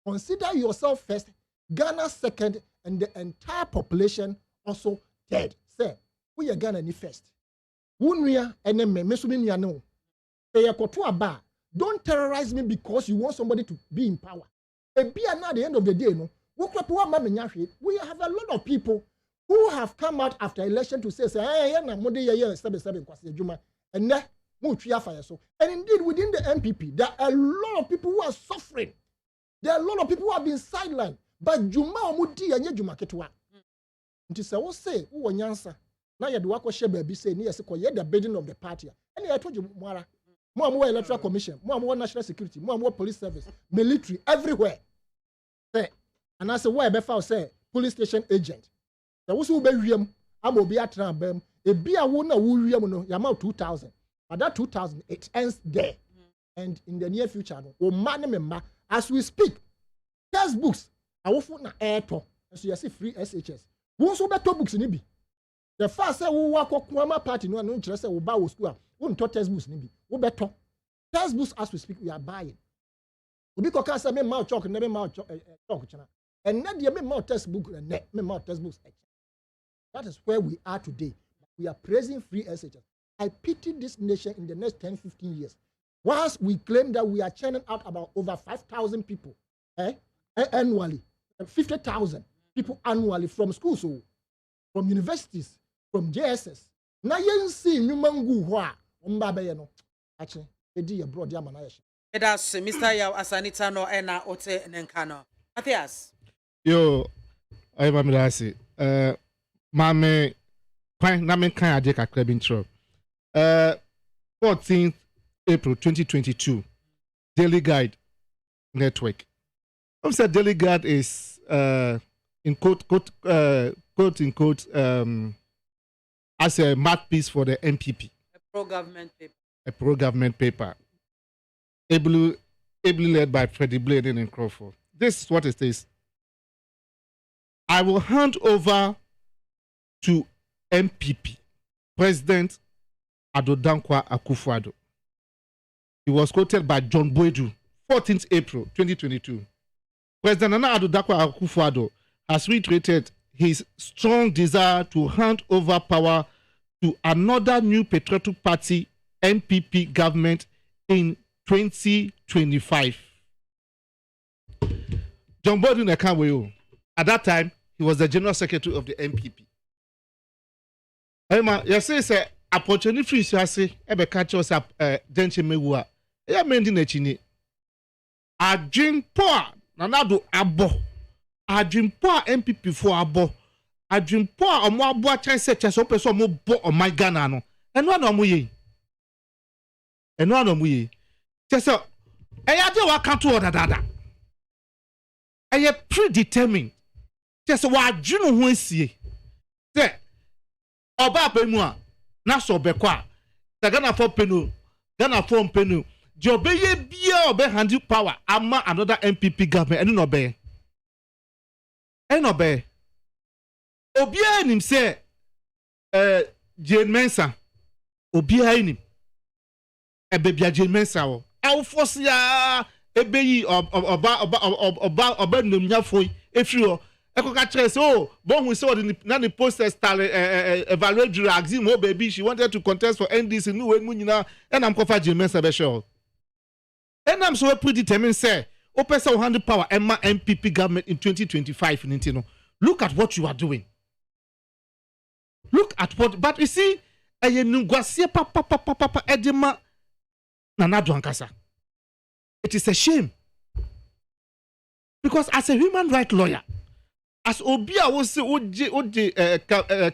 Consider yourself first, Ghana second, and the entire population also dead. Say, we are Ghana first. Don't terrorize me because you want somebody to be in power. At the end of the day, no, we have a lot of people who have come out after election to say, and indeed within the MPP, there are a lot of people who are suffering. There are a lot of people who have been sidelined. But Juma Omudi and Juma Ketwa. It is a say, who answer. Now you do what Shebe say near the bidding of the party. And I told you, more electoral commission, more national security, more police service, military, everywhere. Say, and I say, why Befa say police station agent. There was who be William, I'm will be at Rambam, a beer wona William, no, amount 2,000. But that 2,000, it ends there. And in the near future, as we speak, textbooks. I will put na airport, so you see free SHS. Who so better books in Ibi? The first say we work Kwama party no interest we buy school. We don't textbooks in Ibi. We better textbooks as we speak we are buying. We be koka say me mouth chalk, never mouth chalk chana. And not the me mouth textbook and me mouth textbooks. That is where we are today. We are praising free SHS. I pity this nation in the next 10-15 years. Whilst we claim that we are churning out about over 5,000 people annually. 50,000 people annually from schools, from universities, from JSS. Now you see Numangu Hua, Umbabayano. Actually, they did a broad Yamanayash. That's Mr. Yaw Asanitano and Ote Nenkano. Matthias. Yo, I'm Amilasi. MAAME kwan na men kan ade kakra bi ntro 14th April 2022 Daily Guide Network. Said Daily Guide is in quote in quote as a mouthpiece for the MPP. A pro-government paper. A pro-government paper. Ably led by Freddie Blade and Crawford. This is what it says. I will hand over to MPP, President Adodankwa Akufo-Addo. He was quoted by John Boydu, 14th April 2022. President Nana Adodankwa Akufo-Addo has reiterated his strong desire to hand over power to another new patriotic party MPP government in 2025. John Boydu Nekaweyo. At that time, he was the general secretary of the MPP. Emma, you say opportunity to say ebe catch us up denche mewu a ya mendi na chini adwimpo a nanado abo adwimpo a MPP fo abo adwimpo a omo abo a chance opeso omo bo o my Ghana no eno na omo ye chese eya de wa kan to odadada eye predetermined chese wa adwinu ho asie se oba pemu a na so bekwa the Ghana for penu Ghana for penu jobeye bia obe hand power ama another MPP government eno no be obia nim say Jane Mensa obia nim ebebia Jane Mensa o awforce ya ebeyi oba nomnyafo efiri o Ekoka Chase, oh, bon, we saw the posters evaluate Draxim, oh, baby, she wanted to contest for NDC, new way, Munina, and I'm covered Jimenez special. And I'm so predetermined, say, Opesa will handle power, Emma MPP government in 2025, Nintendo. Look at what you are doing. Look at what, but you see, papa, Edema, Nanado Ankasa. It is a shame. Because as a human rights lawyer, as Obia was oje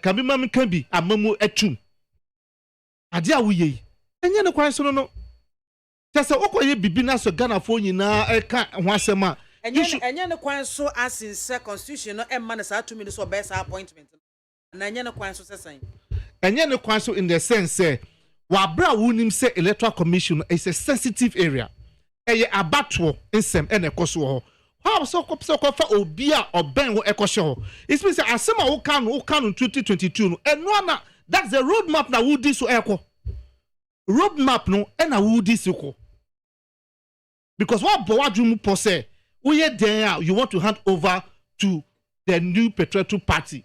kabima can be amamu etum adia wuye enye ne kwan so no tese okoye bibina so Ghana fo nyina eka ho asema enye ne kwan so as in constitution no emma na sa atumi so be sa appointment na enye ne kwan so sesan enye ne kwan so in the sense say wa bra wunim say electoral commission is a sensitive area eye abatwo nsem ene koso ho. How so for Obia or Ben will echo show? It means Asema who can 2022 and no, that's the roadmap now. Would this echo roadmap no and I would this echo because what Boadrum posse we there you want to hand over to the new patriotic party,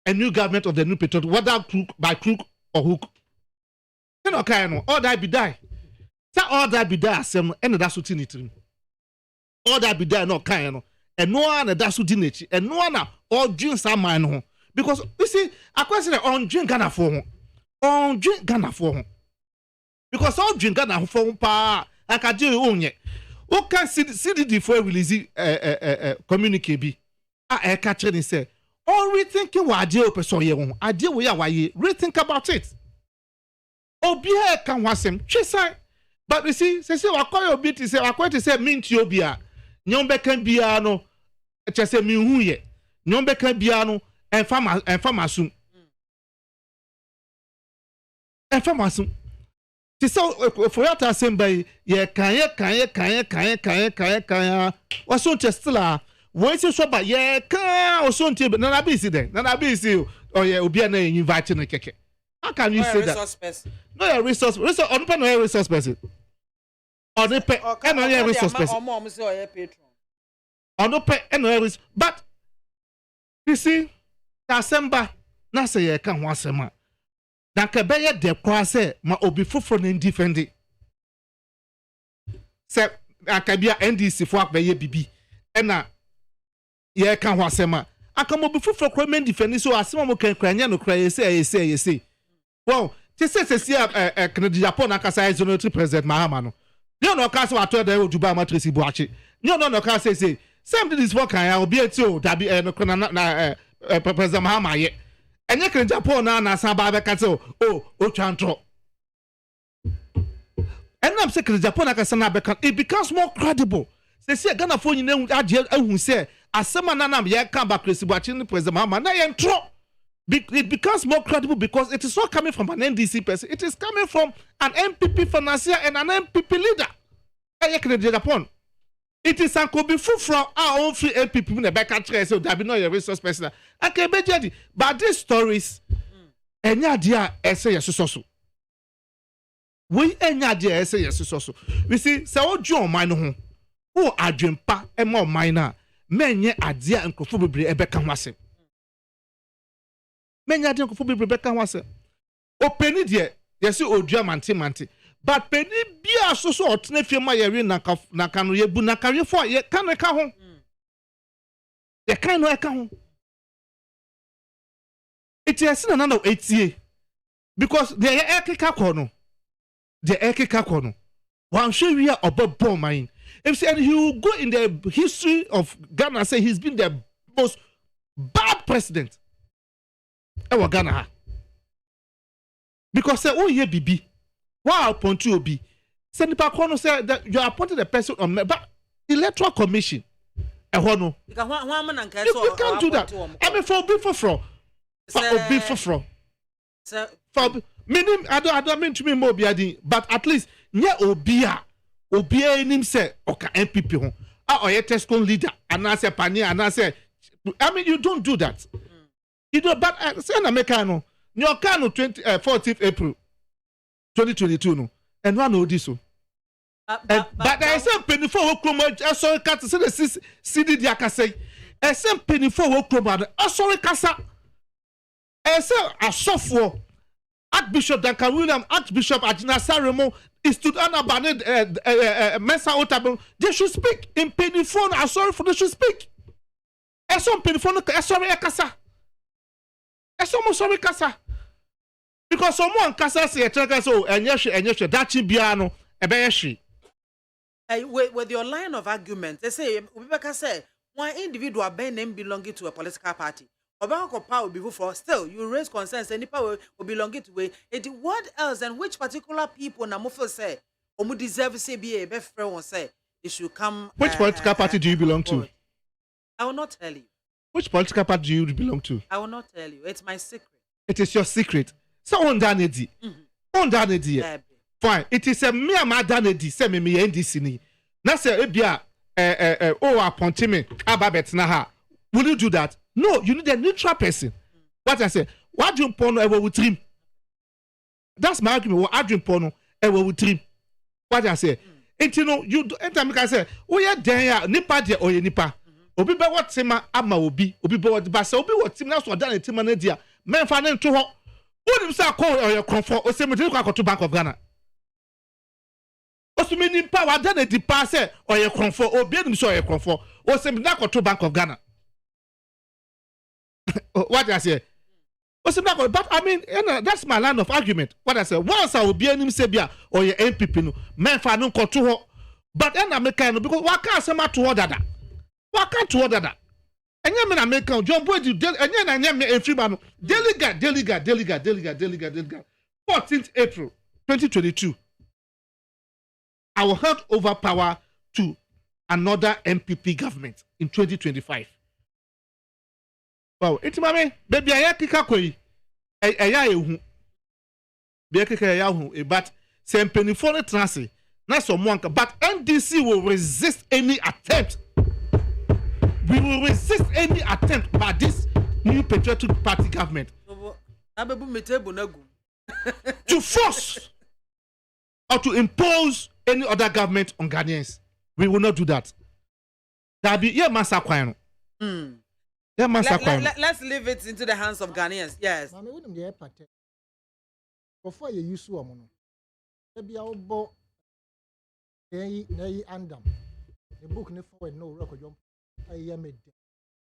a new government of the new patriotic, whether by crook or hook. You know, kind all that be die. So all that be die, some and that's what you need to. All that be there no kind and no one that's what dinechi and no one all drinks are mine home because you see a question on drink Ghana for because all drink Ghana for pa I can do your own yet. What can CDD for release communicate be I catch it and say all rethinking what deal person ye I deal with why rethink about it. Obia can was him chisa but you see say I call your bit say I quite to say mean to Obia Nyombe kan bia no chese mi hu ye nyombe kan bia no enfa masum ti so for your ta semba ye kan waso testla wo si so ba ye kan oso ntie na bi si den na bi si o ye obi na invite no keke. How can you say that? No, your resource on no your resource person. On the pay, and on your resource person. On the pay, and on your but you see, December, na say ye can one sema. Dan ke be ye de kwa say ma obi foforo na defend. Say akabia NDC fo akbe ye bibi. Na ye kan one sema. Aka mo obi foforo kwa men defend so asema mo kan kranya no kra ye say. Well, this is Japan akasa exonerate president Mahama no. You no can say ato dey Dubai matrisi buachi. You no can say same this work can obi eti o dabi no na president Mahama ye. And you can Japan na Saba Caso, Chantro. And I'm saying Japan it becomes more credible. They say Ghana phone you know who say as some man ya come back Chris watching the president Mama na entro. It becomes more credible because it is not coming from an NDC person. It is coming from an MPP financier and an MPP leader. And you can Japan. It is an Kobe from our own free MPP in the back country, so there be no resource person. Okay, but these stories, and idea essay yes so. We any idea essay yes so. We see, so John mine who are jumpa and more minor, men ye idea and probably a becker was it. Men idea and probably Rebecca was it. O penny dear, yes, you German manti. But penny be a so if my area na can ye bu na carry for ye can home. Ye can no account. It is another 8 years because the Ekeka Kono. The Ekeka Kono. One show we are above bomb mine. If and he will go in the history of Ghana, say he's been the most bad president. Ever Ghana. Because say, oh, yeah, BB. Wow, point you be. Senator Kono said that you appointed a person on but electoral commission. You can't do that. I mean, for meaning I don't mean to be more biading, but at least obia him say okay MPP hon. Or a Tesco leader and I say pioneer and I say I mean you don't do that. You do but say na mekano. Your kano 14th April 2022 no. And one know this one. But there is some penny for Oklahoma. I saw a cat to say the CD Diakase. I said penny for Oklahoma. I saw a casa. I said a software. Archbishop Duncan William, Archbishop Ajina Saremo, is to Anna Mesa Otabon. They should speak in penny phone. I'm sorry for they should speak. I saw penny phone. I saw a casa. I saw sorry casa. Because someone casa say a tracker so and yes, that chibiano a beashi. With your line of argument, they say, Rebecca said, one individual by name belonging to a political party. Obama power will be for still, you raise concerns, any power will belong to it. What else and which particular people Namufo say, or who deserve to say be a best friend say, it should come. Which political party do you belong to? I will not tell you. Which political party do you belong to? I will not tell you. It's my secret. It is your secret. So on Danedi. On Danedi. Fine. It is a mere Danedi. Say me NDC ni. Na say ebia appoint me ababet na ha. Will you do that? No, you need a neutral person. What I say, what do you porno ever with trim? That's my argument. What do you porno ever with trim? What I say, and you know, you enter me can say, oh yeah, there nipa dia or nipa. Obi be what tema ama obi be what basa obi what team na so dan e team na dia. Men fa na nto ho. Who nim say call or your comfort o say me dey go to Bank of Ghana. O so me nipa wa dan e di pass or your comfort obi nim so your comfort. O say me na go to Bank of Ghana. What I say? But I mean, that's my line of argument. What I say, once I will be an Sebia or your MPP, no, men for no control. But then I make because why can't some to order that? Why can't to order that? And you mean I make John Boy, and then I name a free man. Delegate. 14th April 2022. I will hand over power to another MPP government in 2025. Wow, it's mame, baby, I kika koi. Ehu. Be kika yahu, but same penny for the transit. Not someone, but NDC will resist any attempt. We will resist any attempt by this new patriotic party government to force or to impose any other government on Ghanaians. We will not do that. That be yeah, Master Kwano. Let's leave it into the hands of Ghanaians. Yes. Before you use one, maybe I'll bo andam. The book never forward no record. I am it.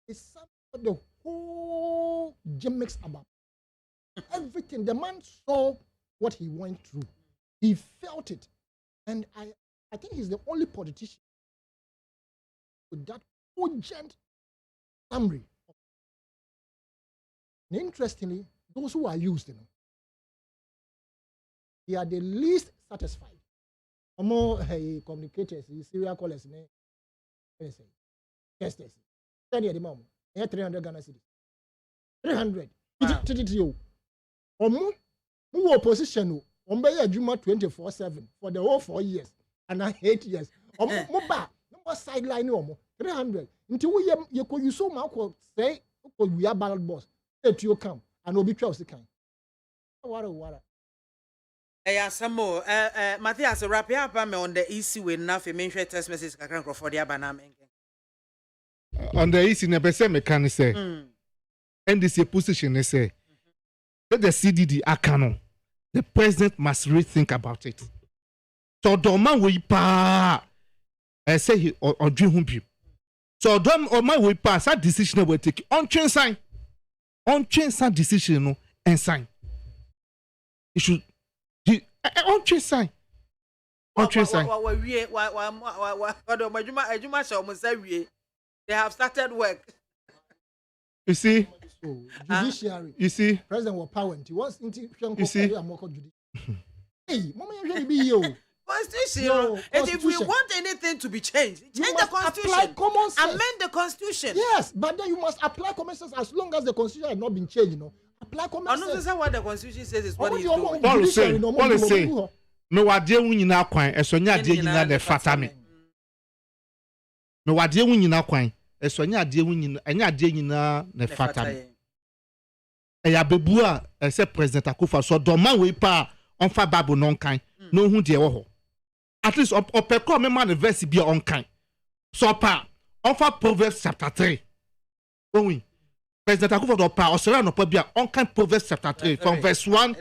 It's something the whole gym mix about everything. The man saw what he went through. He felt it, and I think he's the only politician with that urgent summary. Interestingly, those who are used, they are the least satisfied. More communicators, serial callers, testers. 10 years, the mom, 300 Ghana cedis. 300. Who opposition? Ombe Juma 24/7 for the whole 4 years and 8 years. Moba, no sideline no 300. Until you could use so much say we are ballot boss. Let you come and obi twa the kind. What? Some more. Matthias, wrap up on the easy way now. If you mention text message, I can go for the banana. On the easy, never say mechanic say. And this position say. Let the CDD akano. The president must rethink about it. So the man will pa. I say he or dream him. So the man will pass that decision will take on chain sign decision no and sign. It should. On chain sign. They have started work. You see? Judiciary. You see? President was power. You see? Hey, Mama, be you. Constitution. And if we want anything to be changed, change the constitution. Common sense. Amend the constitution. Yes, but then you must apply common sense as long as the constitution has not been changed, Apply common sense. That's what the constitution says is what he's doing. Paul is saying, no idea when you now quine, as when you are dealing in the fatame. No idea when you now quine, as when you are dealing in the fatame. Eya bebua except President Akufa so do man we pa on fa babu non kan no hu de wo ho at least opeko me man verse bi on kan so pa on fa Proverbs chapter 3 oui President Akufa do pa osera no pa bia on kan Proverbs chapter 3 from verse 1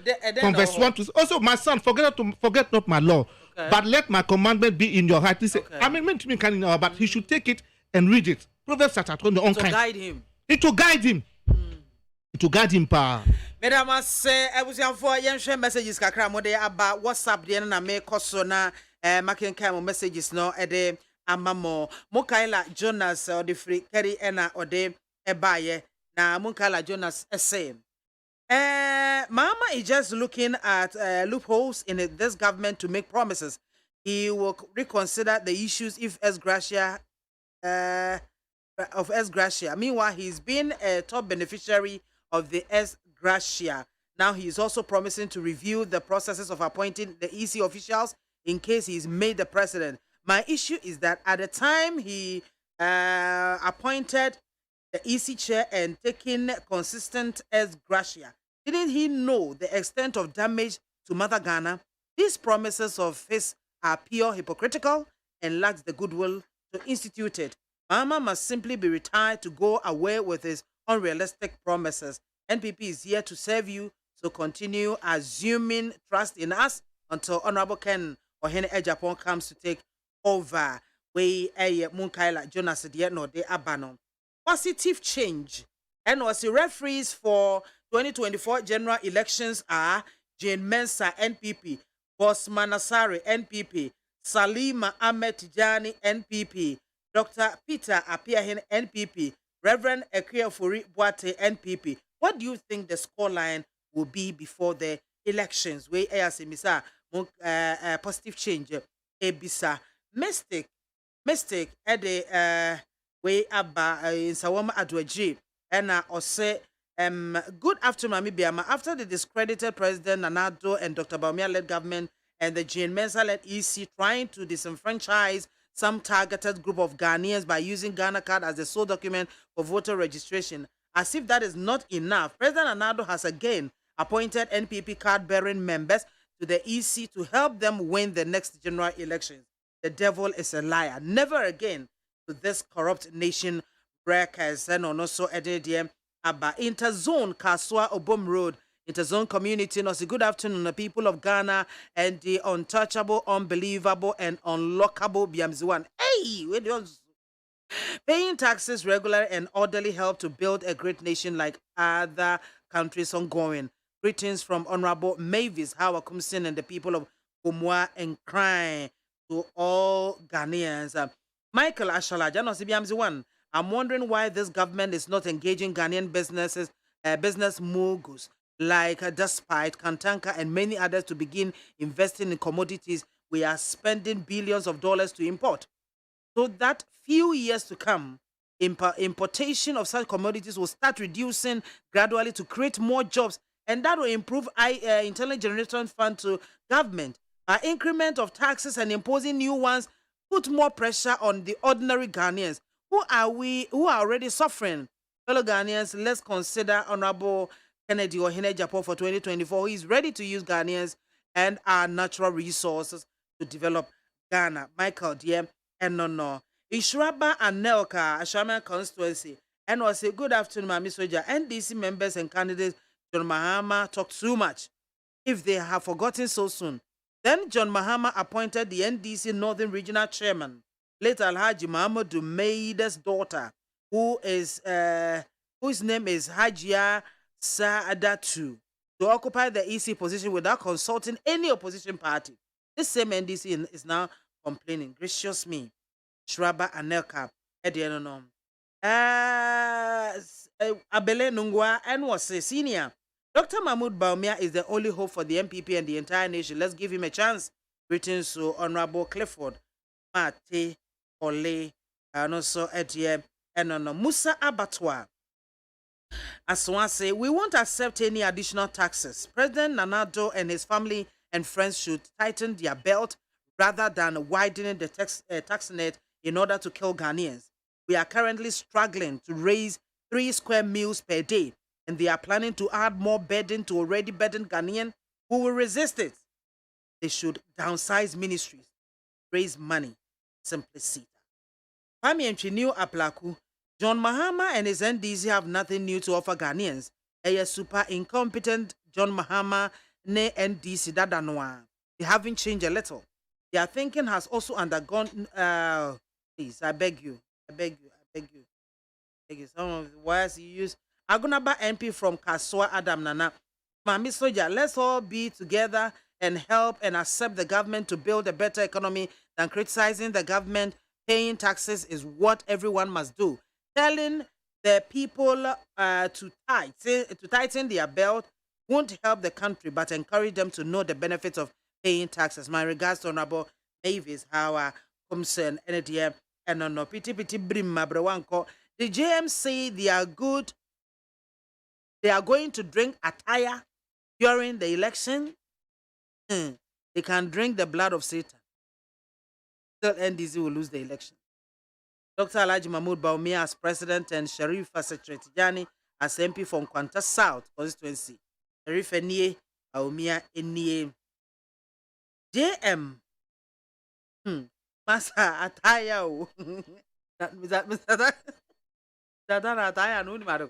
to also my son forget not my law but let my commandment be in your heart. He say I mean to me can know but he should take it and read it. Proverbs chapter 3 on kan to guide him to guide him pa. Madam say I was young for young share messages kakra mo dey about WhatsApp dey na me koso na making kind of messages no e dey amamo Mukaila Jonas or the free carry ena or dey ebaye na Mukaila Jonas say Mama is just looking at loopholes in this government to make promises. He will reconsider the issues if S Gracia Meanwhile, he's been a top beneficiary of the S Gracia. Now he is also promising to review the processes of appointing the EC officials in case he is made the president. My issue is that at the time he appointed the EC chair and taking consistent S Gracia, didn't he know the extent of damage to Mother Ghana? These promises of his are pure hypocritical and lacks the goodwill to institute it. Mama must simply be retired to go away with his unrealistic promises. NPP is here to serve you, so continue assuming trust in us until Honorable Ken Ohene Ejapon comes to take over. We Munkaila Jonas de no de abano. Positive change. And was the referees for 2024 general elections are Jane Mensah NPP, Bosman Nasari NPP, Salima Ahmed Tijani NPP, Dr. Peter Apiahin NPP, Reverend Ekiafuri Boate NPP. What do you think the scoreline will be before the elections? We misa positive change. Ebisa mistake ede we aba in Sawama Adwaji and ose good afternoon BIAMAH. After the discredited President Nanado and Dr. Baumia led government and the Jane Mensah led EC trying to disenfranchise some targeted group of Ghanaians by using Ghana card as the sole document for voter registration. As if that is not enough, President Anado has again appointed NPP card-bearing members to the EC to help them win the next general elections. The devil is a liar. Never again to this corrupt nation breakers and also edidiem aba interzone Kaswa Obom Road. Interzone community, no, good afternoon, the people of Ghana and the untouchable, unbelievable, and unlockable BMZ1. Hey, we don't paying taxes regular and orderly help to build a great nation like other countries ongoing. Greetings from Honorable Mavis Hawa Kumsin and the people of Umwa and crying to all Ghanaians. Michael Ashala, Janos BMZ1. I'm wondering why this government is not engaging Ghanaian businesses business moguls like Despite, Kantanka, and many others to begin investing in commodities we are spending billions of dollars to import. So that few years to come, importation of such commodities will start reducing gradually to create more jobs, and that will improve internal generation fund to government. Increment of taxes and imposing new ones put more pressure on the ordinary Ghanaians. Who are already suffering? Fellow Ghanaians, let's consider Honorable Kennedy Ohene Japo for 2024. He is ready to use Ghanaians and our natural resources to develop Ghana. Michael Diem and no. Ishraba and Nelka, Ashama constituency. And was a good afternoon, Mami Soja. NDC members and candidates, John Mahama talk too much. If they have forgotten so soon. Then John Mahama appointed the NDC Northern Regional Chairman, late Alhaji Mahamudu Maida's daughter, whose name is Hajia Saadatu, to occupy the EC position without consulting any opposition party. This same NDC is now complaining. Gracious me. Shraba Anelka, Ediano. Abele Nungwa and was a senior. Dr. Mahmoud Baumia is the only hope for the MPP and the entire nation. Let's give him a chance. Written to Honorable Clifford Mate Ole and also Edie and Musa Abattoir. As one say, we won't accept any additional taxes. President Nanado and his family and friends should tighten their belt rather than widening the tax net in order to kill Ghanaians. We are currently struggling to raise 3 square meals per day, and they are planning to add more burden to already burdened Ghanaians who will resist it. They should downsize ministries, raise money, simply see. Kwame Nchiniu Aplaku, John Mahama and his NDC have nothing new to offer Ghanaians. A super incompetent John Mahama ne NDC Dadanoa. They haven't changed a little. Their thinking has also undergone. Please, I beg you. Some of the words you use. Agunaba MP from Kaswa Adam Nana. Mami Soja, let's all be together and help and accept the government to build a better economy than criticizing the government. Paying taxes is what everyone must do. Telling the people to tighten their belt won't help the country, but encourage them to know the benefits of paying taxes. My regards to Honorable Mavis Hawa Kumsen NDM and no piti brim mabrewanko. The JM say they are good. They are going to drink attire during the election. They can drink the blood of Satan. Still NDC will lose the election. Dr. Alhaji Mahmoud Baumia as president and Sharif Secretary as MP from Kwanta South constituency. Sharif Enie Baumia Enie. JM. Master Ataya. That Mr. Ataya no matter.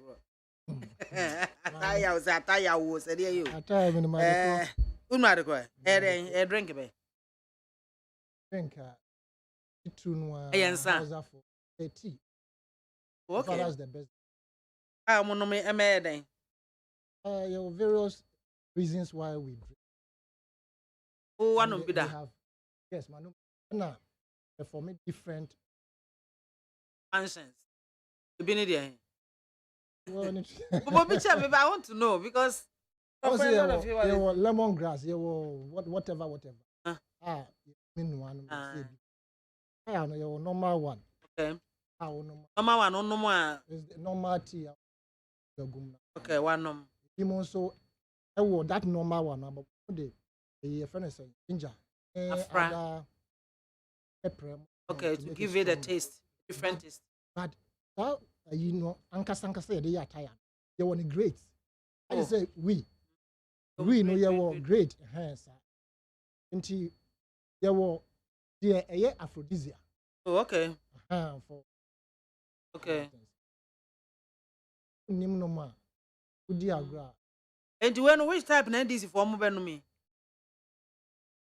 Ataya was Ataya was a you. Ataya in my Unmatter. Drink me. Drink. Ayansa. Tea. Okay. That's the best. I'm on me. There are various reasons why we drink. Oh, one of them. Yes, man. Now, for me, different answers. You been there? Well, but I want to know because you were lemongrass, you were whatever. I know normal one. Okay. Normal one, no more. Is the normal tea. Okay, one number. Him also, I wore that normal one. But the friend is ginger. Okay, to give it a taste, different taste. But that Anka said they are tired. They want great. I say we know you were great. Until you were the aphrodisiac. Oh, okay. Okay. And you know which type of NDC for me?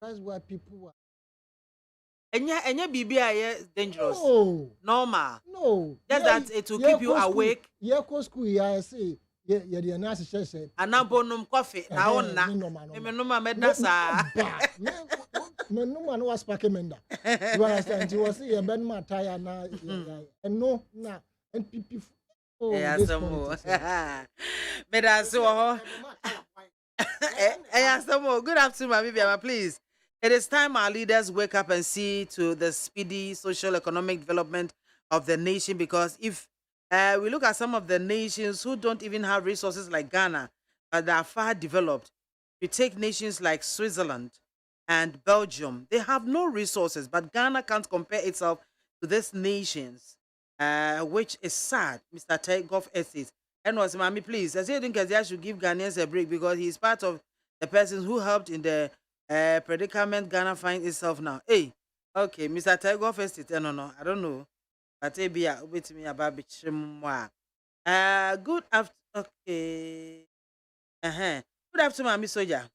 That's why people are. And your BBI is dangerous. No. Normal. No. Just that it will keep you awake. Yeah, go school. Yeah, I say. Yeah, the nurse said. And now bonum coffee. Now on na. Me no ma medasa. Me no man was packing menda. You understand? You was say ben ma tire na. And no na. And people Oh, Yeah, this some more. politics. May I so some more. Good afternoon, Bibiama, please. It is time our leaders wake up and see to the speedy social economic development of the nation, because if we look at some of the nations who don't even have resources like Ghana, but they are far developed. You take nations like Switzerland and Belgium, they have no resources, but Ghana can't compare itself to these nations, which is sad. Mr. Takeoff essays. And was Mami, please, I say think I should give Ghanaians a break, because he's part of the persons who helped in the predicament Ghana finds itself now. Hey, okay, Mr. Takeoff essays. No, I don't know. But maybe wait me about good after. Okay. Good afternoon, Mami Soja.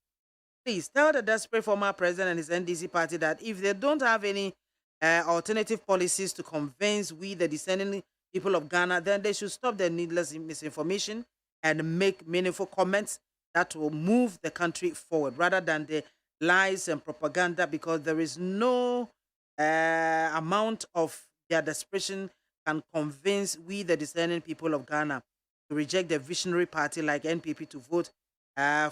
Please tell the desperate former president and his NDC party that if they don't have any alternative policies to convince we, the descending people of Ghana, then they should stop their needless misinformation and make meaningful comments that will move the country forward, rather than the lies and propaganda, because there is no amount of their desperation can convince we, the descending people of Ghana, to reject the visionary party like NPP to vote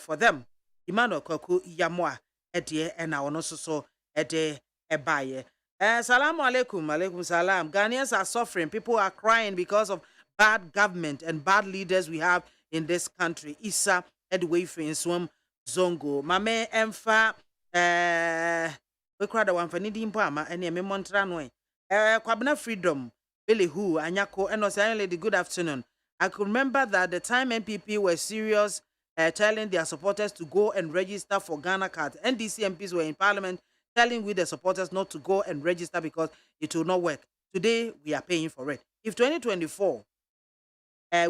for them. Emmanuel Kwaku Yamwa Edie and our so Ede Ebaye. Salamu alaikum, alaikum salam. Ghanaians are suffering. People are crying because of bad government and bad leaders we have in this country. Isa Edway Swam Zongo. Mame Emfa we cried one for needing Pama and Yemi Montranwe. Kwabna Freedom, Billy Hu, Anyako, and Ocean Lady, good afternoon. I could remember that the time NPP were serious telling their supporters to go and register for Ghana cards. NDC MPs were in parliament telling we the supporters not to go and register because it will not work. Today, we are paying for it. If 2024,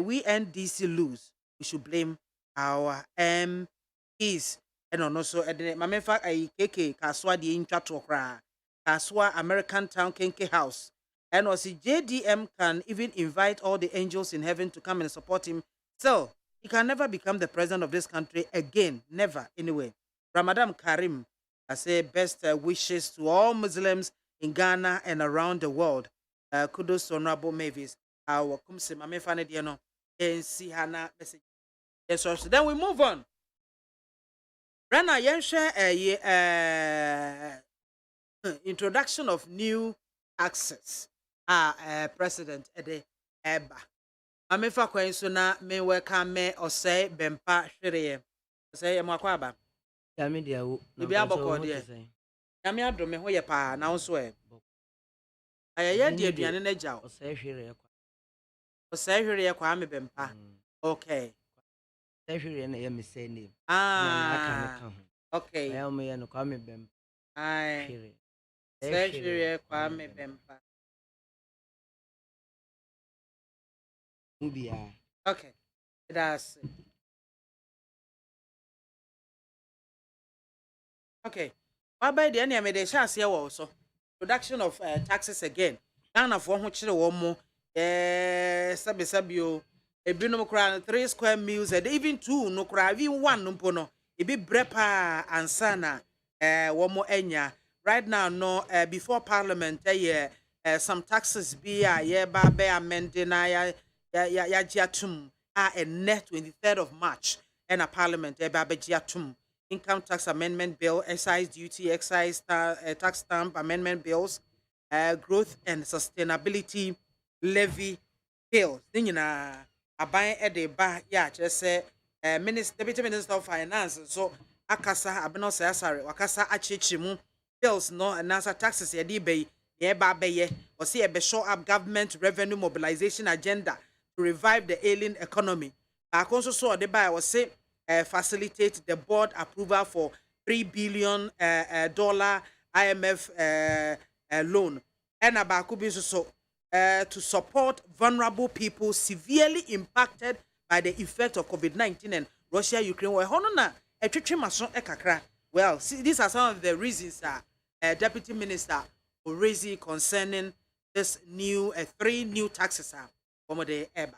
we NDC lose, we should blame our MPs. And also, my fact, I KK, Kaswa di Inchatokra, Kaswa American Town Kenke House. And also, JDM can even invite all the angels in heaven to come and support him. So, he can never become the president of this country again. Never, anyway. Ramadan Karim, I say best wishes to all Muslims in Ghana and around the world. Kudos to Honorable Mavis. Our kumse mame fane diano and see hana message. Yes, then we move on. Rana yensha introduction of new access. President Ede Eba. Amefa kwen so na me welcome me osei bempa hwere osei emakwaba ya me dia wo na bi aboko de ya me adome ho ye pa na so e ayaya de aduane na gya osei hwere ye kwa me bempa okay osei hwere na ye me say name okay ya me ye no kwa me bempa ai osei hwere kwa me bempa. Okay, that's okay. What by the end, I made a chance here also. Production of taxes again. Ghana for which the one more, sabio, a binum crown, 3 square meals, and even 2, no cry, even 1 numpono, a bit brepa and sana, one more enya. Right now, no, before Parliament, some taxes be a babe amending. Ya jiatum and net 23rd of March and a parliament jiatum income tax amendment bill, excise duty, excise tax stamp amendment bills, growth and sustainability levy bills. Then aban ede ba ya just say Deputy Minister of Finance so akasa abeno say sorry wakasa achichimu bills no and answer taxes ya di be ye ba be ye or see a show up government revenue mobilization agenda to revive the ailing economy. I also saw the buy was say facilitate the board approval for $3 billion IMF loan. And about so to support vulnerable people severely impacted by the effect of COVID-19 and Russia-Ukraine. Well, see, these are some of the reasons Deputy Minister raising concerning this new 3 new taxes. Omode eba.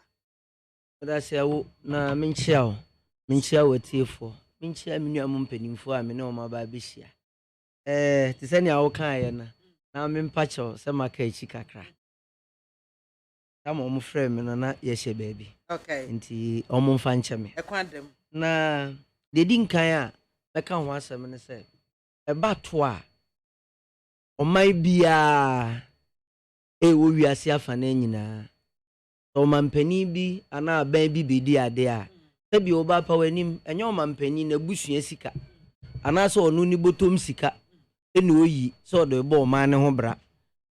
That's ya na minchia wetifo. Minchia minua mumpenimfo a me no ma ba bihia. Te se nia wo kan ye na mempacho se maka echi kakra. Some of my friend na yeshe baby. Okay. Nti omo mfa nche me. Ekwandem. Na de din kan a beka ho asem ne se eba to a omai bia wo wiase afa na nyina. O mampani bi ana aban bi bedi ade a. Sebi oba pa wanim enye o mampani na busua sika. Ana so onu ni botom sika. Ene oyi so do bo ma ne ho bra.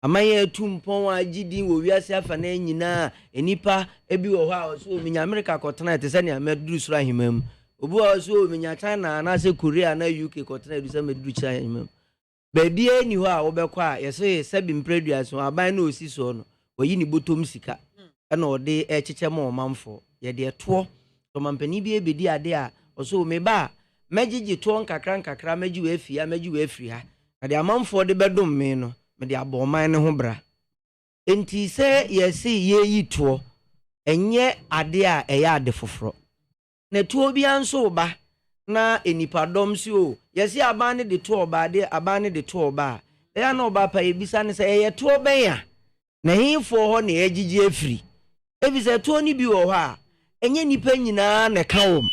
Amaye tumpon agidi wo wiase afa na nyina enipa ebi wo ha so minya America kotena te se ne ameduru sura himam obi wo so minya China na se Korea na UK kotena edu se meduru China himam bedi eni ho a wo bekọ a yese sebi mpreduas so aban na osi so no oyi ni botom sika na ode echeche ma omamfo ye de to to mampani bi ebedi ade a oso me ba megigi to nkakra megi we afia megi we afri ha na de amamfo de bedom me no me de aboman ne ho bra enti se yesi ye yito enye ade a eya ade foforo na tuo bi anso ba na enipadom si o yesi aban ne de to oba ade aban ne de to oba eya na oba pa ebisa ne se eye to ben ya na hinfo ho na egigi afri ebisa to ni bi wo ho a enye nipa nyina na kawom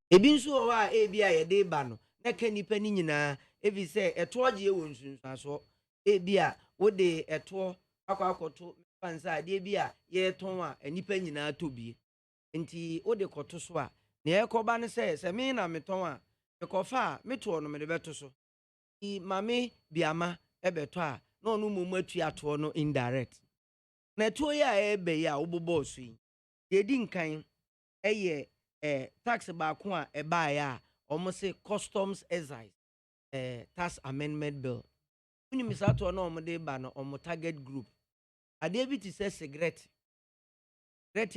ebi nso wo a ebi a ye de ba no na ka nipa ni nyina ebisa eto oje wo nsunsuaso ebia wo de eto akwakoto fansa de bia ye ton a enipa nyina tobi nti wo de koto so a na ye koba ne se me na meton a me kofa me to no me de beto so I mame BIAMAH ebeto a na onu mumu atu ato no indirect na to ya ebe ya wo bobo so yi de di nkan eye tax ba ko a eba ya omo se customs excise tax amendment bill uni misato na omo de ba no omo target group ade bi ti se cigarette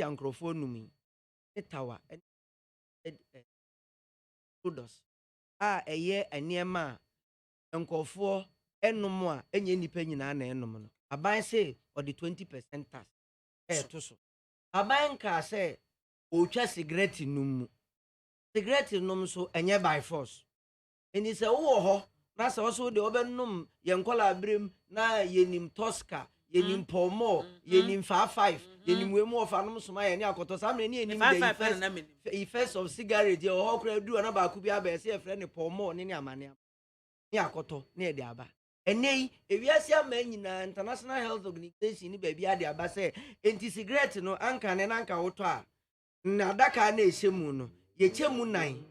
ankrofo numi etawa products eye eniema nkofo enum a enye nipa nyina na enum no aban se or the 20% tax to so aban ka se otwa cigarette num so enye by force eni se wo ho na se so de obenum ye nkola brem na yenim Tosca yenim Pomo yenim 55 yenim wemu of anum soma ye ni akoto sa me ni enim the first of cigarette ye ho kra du na ba ku bi aba se e fre ne Pomo ni amane ni akoto na e de aba enei ewiase ama nyina International Health Organization ni ba bi ade aba se enti cigarette no anka ne nanka woto a na daka na ehemu no ye chemu nan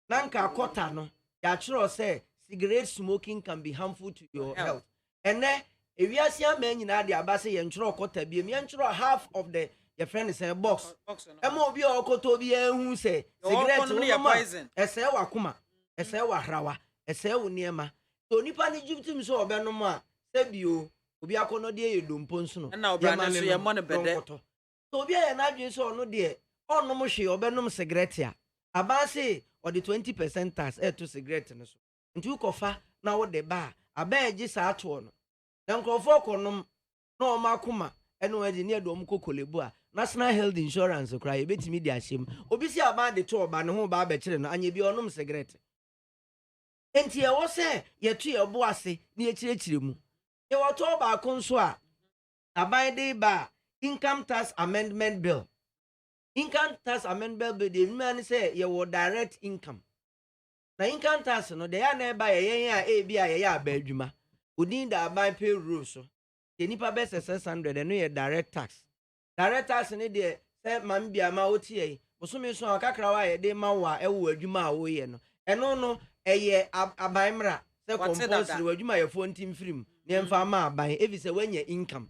nanka akota no ya chiro se cigarette smoking can be harmful to your health ene ewiase ama nyina de aba se ye nchiro kota bi me nchiro half of the your friend is a box ema obi okoto bi ehu se cigarette no poison ese wakuma ese wahrawa ese woniema to nipa ni juptim so obenom a se bio obi akono de yedompo nso no na obra so ye mo ne bede to obi aye na adwen so no de onom hwe obenom cigarette a aba se or the 20% tax to cigarette no so nti ukofa na wo de ba aba eji sa ato no na nkrofo konom na o makoma eno edi ne edom kokolebu a National Health Insurance kra ye betimi di ahyem obi si aba de to oba ne ho ba ba kire no anye bi onom cigarette enti e wo se ye tu ye bo ase ne ye kire mu ye wo to ba konso a aban de ba income tax amendment bill de man say ye wo direct income na income tax no de ya na ba ye yen a e bi a ye ya ba adwuma odin da aban pay rule so de nipa be 600 no ye direct tax ne de say man BIAMAH otie bosome so akakra wa ye de ma wa e wo adwuma a wo ye no eno no eye aban mra say compulsory adwuma ye fo ntim firim ne mfa ma aban evi say wanya income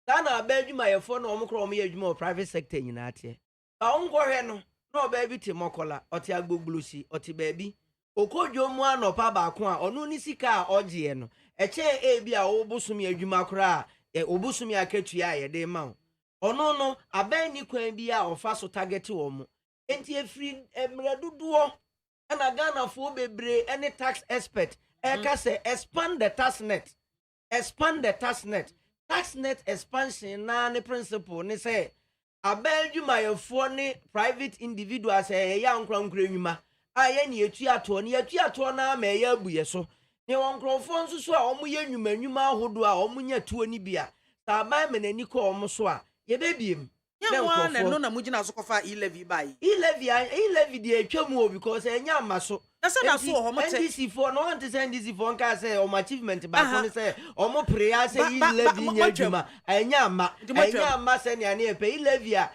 na ba adwuma ye fo no omkro om ye adwuma private sector nyina ate ba onkohwe no na oba bi timokola oti agboglusi oti baabi okodwo mu anopa ba ko a onu ni sika a ogye no eche ebi a obusumi adwuma kora a obusumi akatua ye de ma onu no aban ni kwan bi a ofa so target wo mu enti efri emreduduo na Ghana fo bebre any tax expert ka say expand the tax net expansion na ne principle ni say abedwuma yefo ne private individuals ya nkwankura nwuma aye ne yetuato na ma ya abuye so ne wonkrofo nso so a omo ye nwuma ahodo a omo nya tuo ni bia ta ba menani ko omo so a ye baby Yeah, one and none of Mujina Sokofa e-levy by e-levy the HMO because enya maso. That's what I saw. NDC for no one to send this phone car say or achievement back say or more prayer say e-levy nyajuma enya ma send ya ne pay e-levy a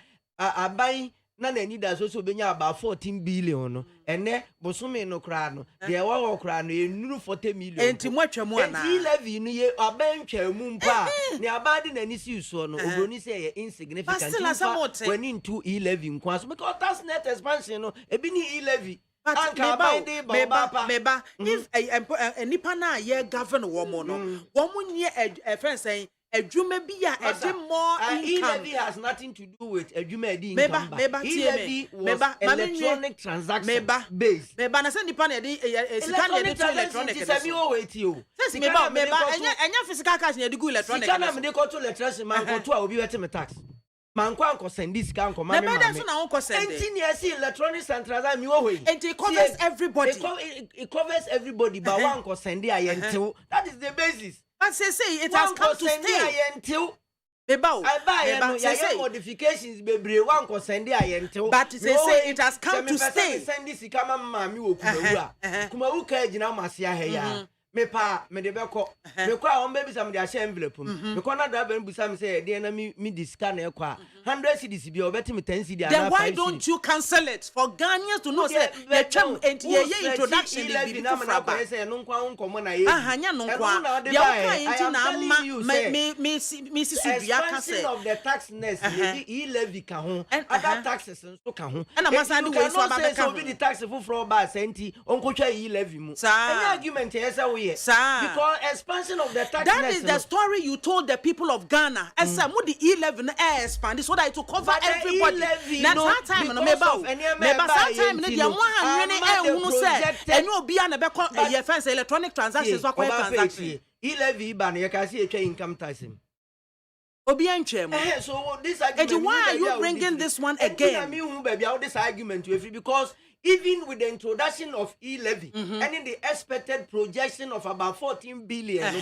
buy na na need also benya about 14 billion no ene bosome no kra no de wa kra no enuru 40 million enti mwatwa mu ana e-levy no ye abantwa mu mpa ne abade na ni si so no obroni say ye insignificant when into e-levy nkwa so because that's net expansion no ebi ni e-levy meba if a nipa na ye govern woman no woman ye a friend saying adwuma bi a ede more income e-levy has nothing to do with adwuma edi income e-levy was electronic transaction based na say nipa na ede sika na ede to electronic semi o wait o meba enya physical cash na ede go electronic sika na me dey go to electricity man go to a obi wet me tax man kwa nko send this can come me mama so na nko send enti ne see electronic transaction mi wo hoyi enti it covers everybody it covers everybody but one nko send ayentew that is the basis. But say it has come to stay. Say modifications bebre one ko send ayentew. But say it has come to stay. Send this kama mama mi wo kumawu ka gina mase ahe ya. Me pa me de beko me kwa on baby sam de a envelope me kwa na da be busa me say de na mi disca na ekwa 100 cedis bi obeti me 10 cedis. Then why don't you cancel it for Ghanaians to know say ye twem enti ye introduction dey be na na say no nkwa nkomo na ye nya no nkwa de ka enti na ma me si dua ka say of the tax nest e-levy ka ho other taxes nso ka ho na masandi we so aba ka ho the tax for ba senti onkotwa e-levy mu any argument yes because expansion of the tax that is the story you told the people of Ghana as some the e-levy expand so that it will cover everybody. That time no meba time no dia mo hanwene ehunu say enyo obi a na be ko ye fence electronic transactions wa transaction e-levy ba na ye ka see etwa income tax obi antwem so this argument why are you bringing this one again? Me hu baby how this argument you free because even with the introduction of e-levy and in the expected projection of about 14 billion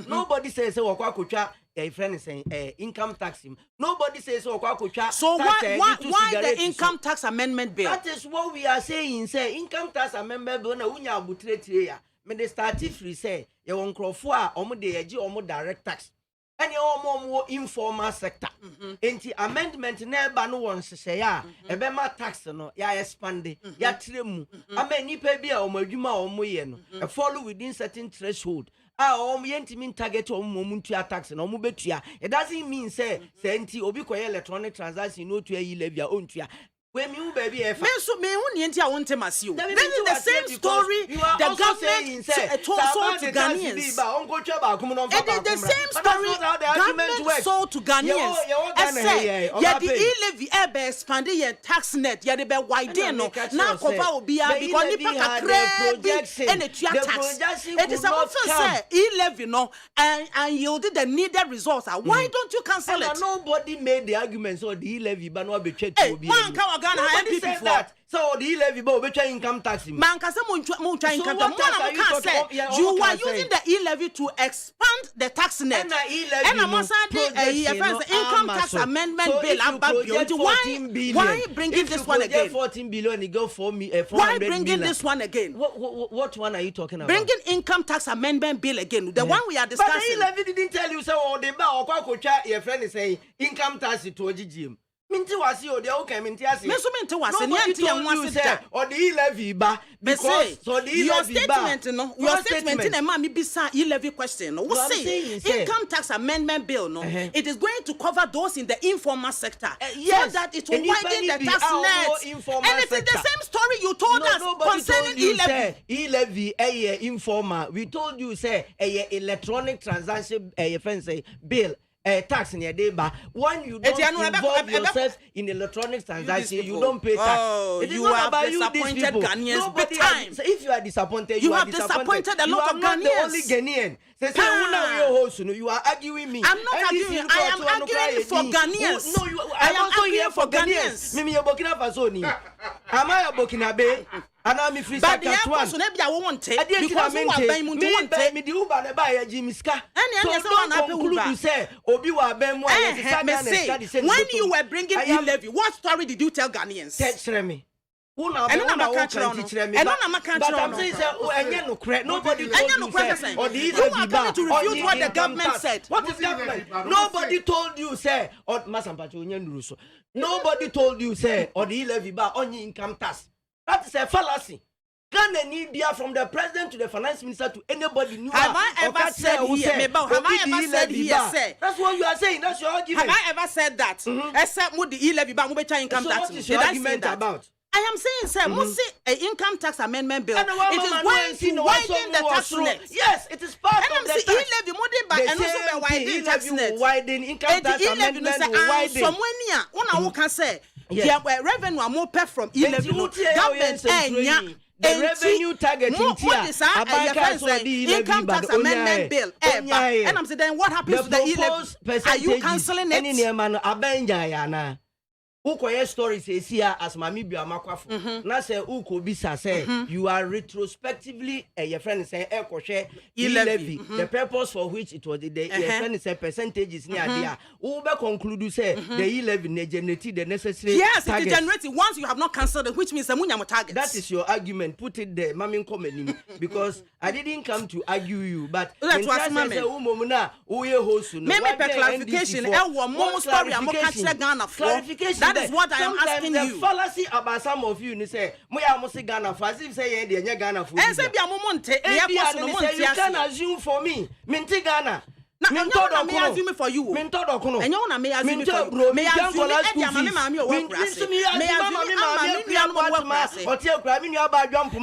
nobody says wakwa a friend is saying income tax nobody says wakwa so why the income tax amendment bill? That is what we are saying say income tax amendment bill na unya abutre ya me dey start free say ye won krofo a omo dey agi omo direct tax any omo informal sector enti amendment na eba no won hye ya ebe ma tax no ya expand ya tremu ama nipa bi a omo adwuma omo ye no follow within certain threshold omo yentimi target omo ntua tax na omo betua it doesn't mean say enti obi koye electronic transaction no tua e-levy a ontua. When you baby me so me hu ni enti a wonte masio. This is the same story the government sold to Ghanaians. It is the same story government sold to Ghanaians. Yeah, the e-levy ebe expanded your tax net. Yeah, they be widen no. Now cover obia because nipa kakra and it tax. It is about say e-levy no and yielded the needed results. Why don't you cancel it? Nobody made the argument so the e-levy but no be checked to obia. Nobody said that. So the e-levy bo be income tax. Man kase mo twa income tax. You are using the e-levy to expand the tax net. And income tax amendment bill why bringing this one again? 14 billion you go for me why bringing this one again? What one are you talking about? Bringing income tax amendment bill again. The one we are discussing. But the e-levy didn't tell you say the ba okwa your friend is saying income tax to OGGM. Minti wasi o de o kan minti ase. Me so minti wasi ni anti en wasi da. O de e-levy ba because so the e-levy ba. Your statement na ma me bisa e-levy question no. We say income tax amendment bill no. It is going to cover those in the informal sector so that it will widen the tax net. And it is the same story you told us concerning e-levy. E-levy informal. We told you say electronic transaction bill. Tax in your day, but when you don't involve yourself in electronic transaction, you don't pay tax. It is not about you, these people. Nobody. If you are disappointed, you have disappointed a lot of Ghanaians. You are not the only Ghanaian. Say you host, you are arguing me. I'm not arguing. I am arguing for Ghanaians. No, I am also here for Ghanaians. Mimi Burkina Faso ni. Am I a Burkina Bay? And I'm free. But the airport so nebi I won't take because we are buying muntu won't take. Me the Uber na buy a Jimiska. So don't conclude say Obi wa ben mo when you were bringing e-levy, what story did you tell Ghanaians? Tell me. But I'm saying nobody told you say, or the coming to refute what the government said. What is government? Nobody told you say or nobody told you say or the e-levy bar on income tax. That is a fallacy. Ghana need from the president to the finance minister to anybody new. Have I ever said here? Have I ever said here? Say that's what you are saying. That's your argument. Have I ever said that? Except with the e-levy bar, income tax. What is your argument about? I am saying, sir, must see an income tax amendment bill. It is going to widen the tax net. Yes, it is part of the tax. E-levy money by and also widen tax net. Widen income tax amendment will widen. Somewhere near, one can say, the revenue are more paid from e-levy. Government, the revenue target income tax amendment bill. And I'm saying, then what happens to the e-levy? Are you cancelling it? Ukoye stories is here as Mami BIAMAH na say uko bisa say you are retrospectively your friend say ekoshe e-levy the purpose for which it was the your friend say percentages near there we be conclude say the e-levy ne generate the necessary it generates once you have not cancelled it, which means the munya target. That is your argument. Put it there, Mami Komeni, because I didn't come to argue you, but that's what Mami per clarification more story I'm catch Ghana for clarification. That is what I am asking you. The fallacy about some of you, say, "Moya must Ghana for." As if say, "Yenye Ghana for." And say, "Be a moment." You can assume for me. Minti Ghana. Minto may assume for you. Minto dokuno. And you na may assume for you. May assume Mami o work class. May assume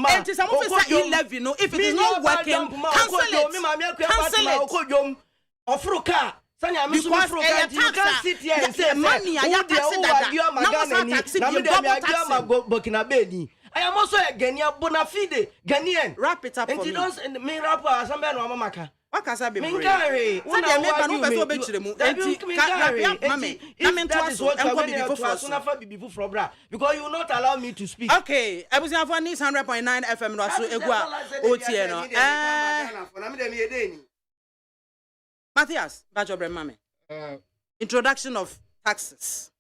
and to some of say e-levy, no. If it is not working, cancel it. Cancel it. Ofruka. Because you can't sit here and say money I am taxing that. I am also a Ghanaian bona fide Ghanaian. Wrap it up for me. And me wrap up some no amaka. What can I be? Mingari. Una wa no be so be chire mu. That is what I want to be for bra because you will not allow me to speak. Okay, Abusia for News 100.9 FM no so egua otie no. Matthias, Mame. Introduction of taxes.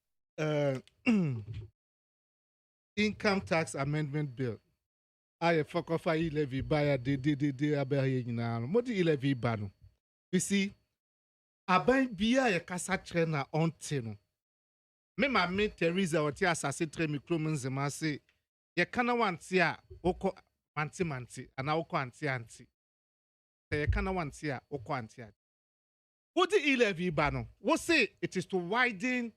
Income tax amendment bill. I fuck off e-levy buyer de abehe nyina. Modi e-levy bano. You see, aban bia ye kasa trena onte no. Me mame Teresa oti asase tre mikromen zema se ye kana wanti a oko manti ana oko anti. Ye kana wanti a oko anti. What the e-levy bano? What say it is to widen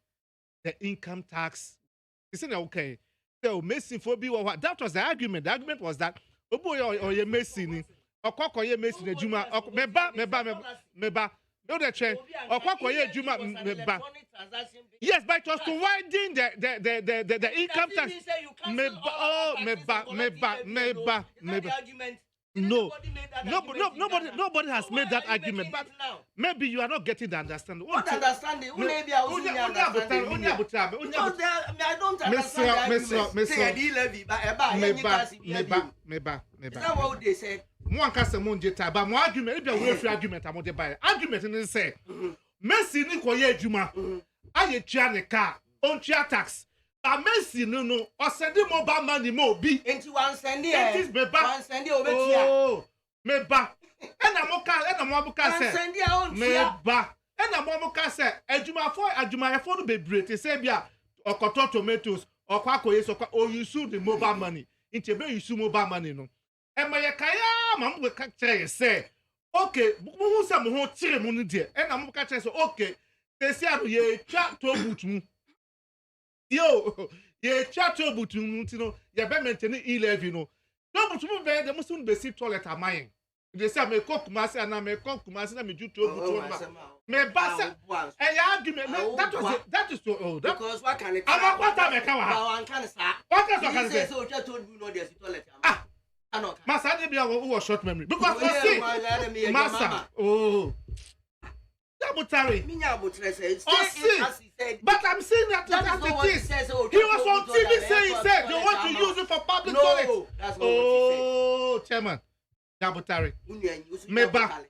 the income tax? Isn't it okay? So Mason for be what that was the argument. The argument was that Obo or ye Mason or Kwako ye Mason the Juma or meba no the chain or Kwako ye Juma meba. Yes, but it was to widen the income tax. Meba. No, nobody has made that argument. But maybe you are not getting the understanding. What understanding? Maybe I don't understand. Is that what they said? One custom on jeta, but my argument, if you are free argument, I'm on the buy. Argument and say, Messi ni koye juma, aye chiane car, on chia tax. A Messi no, or send him mobile money more be. Into one send it. It is meba. One send it over here. Oh, meba. And I'm okay, send it on meba. And I'm okay, say, Ajuma for be bread, say, bia, or cotton tomatoes, or quaco yes, or you sue the mobile money. Into be you sue mobile money, no. And my kaya, mam will catch say, okay, who's some whole ceremony dear. And I'm okay, so okay. They say, ye chat to boot me. Yo, ye chat to boot you know, ye be maintain e-levy, no. No, but you be the Muslim be sit toilet am mine. They say me cook kumasi and I me cook kumasi na me do to boot me basa. And argument that is so old. Because what can it? I'm what time I can What can say? so told you no there's toilet. Master, I didn't be a short memory because see, Master, oh. Dabutari. But I'm saying that it is. He was on TV saying he said they want to use it for public toilets. Oh, Chairman. Dabutari. Meba.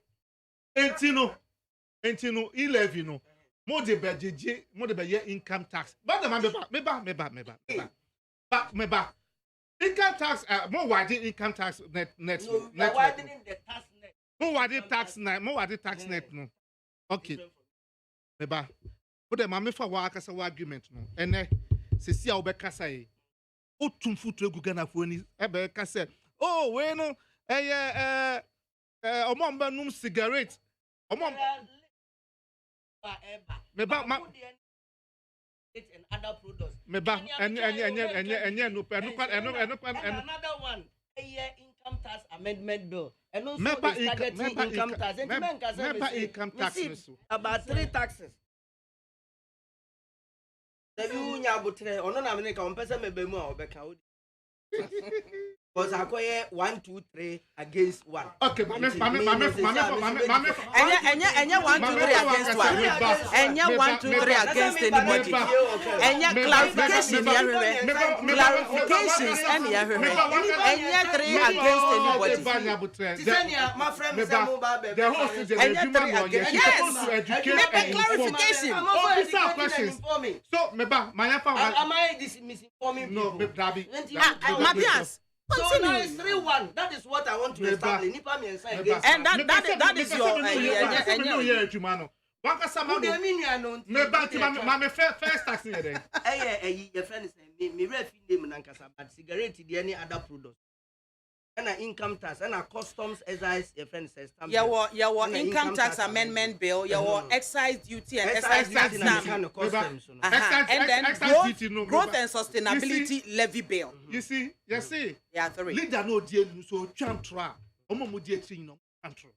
Entino, 11, more de beje income tax. But the meba. But meba. Income tax, more wide income tax net. More wide tax net, no. Okay. Meba. But the mammy for Wakasa argument, no. And Cecilia Obekasa, oh, Tumfu Gugana for any Ebeka said, oh, bueno, a mamba num cigarette. A mom. Meba, and other products. Meba, and another one, a year income tax amendment bill. And also income tax. And income tax. About 3 taxes. The you or no, I'm going to compare me more. Because I acquire 1, 2, 3 against 1. Okay, and 1, 2, 3 against 1. And 1, 2, 3 against anybody. And clarification, clarifications, and 3 against anybody. My friend, the host is clarification. So, am I misinforming? No, Baby. Matthias. So now it's 3-1. That is what I want to establish. And that is your first tax your friend is me cigarette any other product. And an income tax and a customs excise your friend says your income tax amendment bill, your excise duty and excise tax kind of customs. And then growth and sustainability levy bill. You see? Yeah, 3. Leader no deal so chantra. Omo deal no chantra.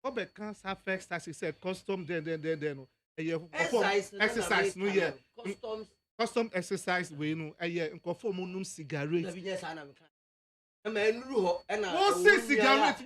Obe can have first tax said custom then exercise no yeah. Custom exercise we no nkofo mo num cigarette. Wọ́n ṣe cigarette.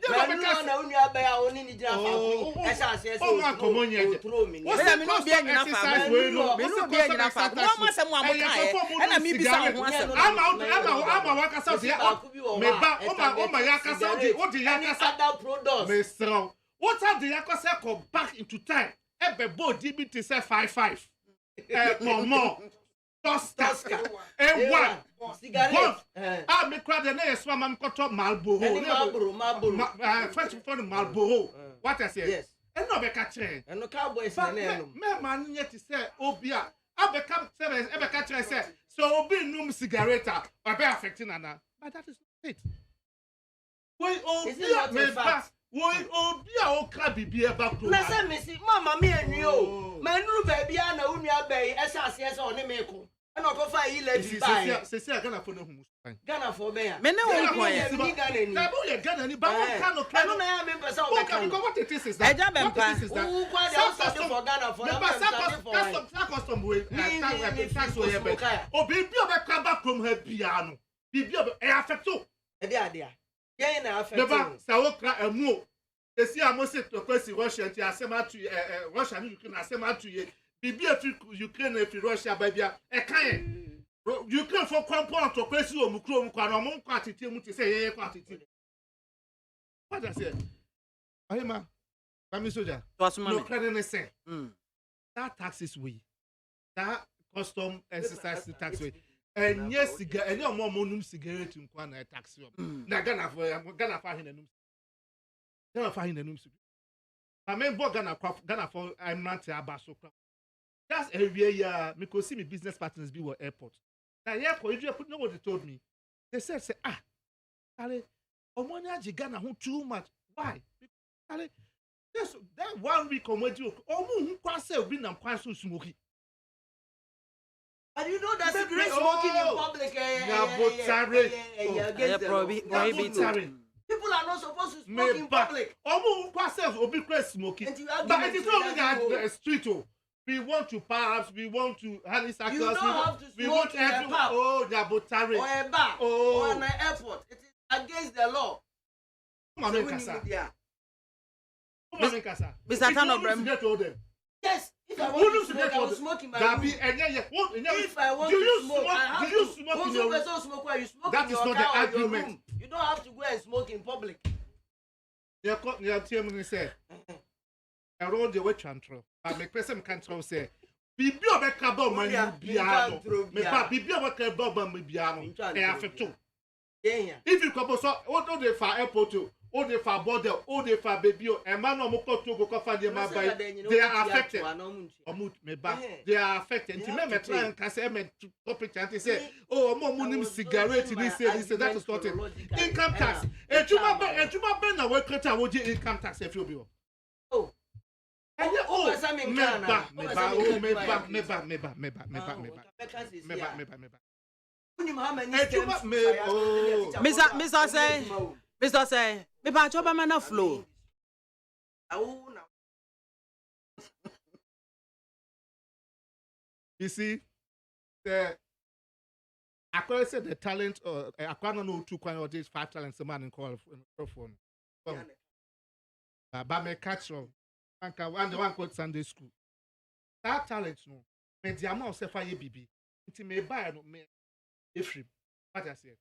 What are the yakasa come back into time? Ebe bo DBT say 5. More. Tosca. One. Cigarette. Me crowd the name swam am cut up Marlboro. French for the Marlboro. What I say? Yes. And no be catch. And no cowboys na no. Me man yet say obia. Abeka say ebeka catch say so obi num cigarette or be affecting ana. But that is not it. Why obia me pass. Why obia o ka bibi e back to. Na say me see mama me enu o. Ma nuru baby na unua bai esase ese oni me ko. And I go for a lady. C'est Ghana for no Ghana for bear. Men no one quiet. Ghana ni ba Kano. I don't know member so what it is that. Who for Ghana for custom way. Tax way. Oh baby come back from her piano. Bibi e affect so. E dia. Ye na affect. Neba sa wo kra emu. Esi amose to kwesi Russia ti asema tu Russia ni Ukraine asema tu ye. Bibi Ukraine if Russia baby e kan Ukraine for compound to kwesi o mukro mu kwa no mo kwa tete mu te say ye kwa tete. What I say? Ahima, Kami Soja. No credit say. That taxes we. That custom exercise tax way. And yes, cigar and your mom num cigarette in Kwana tax you. Na Ghana for hin num. Ghana for hin num. I mean Ghana for I'm not abaso. That's every year me see me business partners be at airport. Now airport you know what they told me. They said Ale omoni aji Ghana who too much. Why? Ale that 1 week omoji omu hu kwa say obi na kwa so smoky. And you know that cigarette smoking in public people are not supposed to smoke in public. Omu kwa say obi kwa smoking. But it is not only that street. We want to perhaps, we want to have this access. You don't have to smoke in a pub. Oh, they are botary. Or a bar. Or an airport. It is against the law. Mr. Tano Brem. Yes, if I want to smoke, I will smoke in my room. If I want to smoke, I have to smoke in your room. That is not the argument. You don't have to go and smoke in public. You say, I roll the way chantro. I make person control say, Bibi obeka do man biano. Me pa bibi obeka do man biano. E afeto. If you couple so what do they for airport to? All the for border, all the for baby, and man no more to go for the man by they are affected. They are affected. And me try and say me topic and say, oh, more money cigarette this say that is not it. Income tax. And you be na work cut out income tax if you be. Oh. And oh, Mr. Say, me pa choba man na flow. You see, I said the talent or I can't know 2 or 5 talents a man in call phone. But me catch on. One called Sunday school. That talent no. Me the amount of fire BB. It may buy no me. If what I said.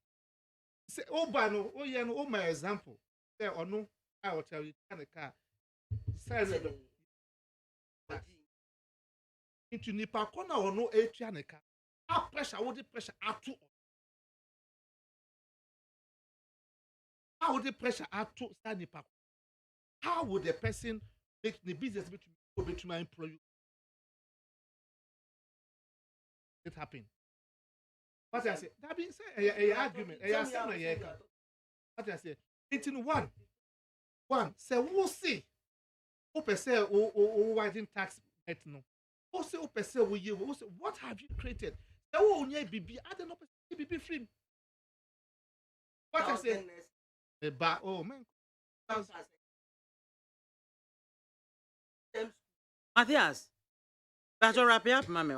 Say, oh, no, oh, yeah, no, oh, my example. Say, or no, I will tell you, kind of car. Say, into Nipa corner or no, a car. Our pressure, what the pressure are to. How would the pressure are to stand Nipa? How would the person make the business between my employee? It happened. What I say, that being said, a argument, what I say, it's in one. Say, we'll see. Open say, widen tax, no. Also, open say, what have you created? Say, oh, yeah, BB, I don't know, BB free. What I say, oh, man. Matthias, that's all wrap up, mammy.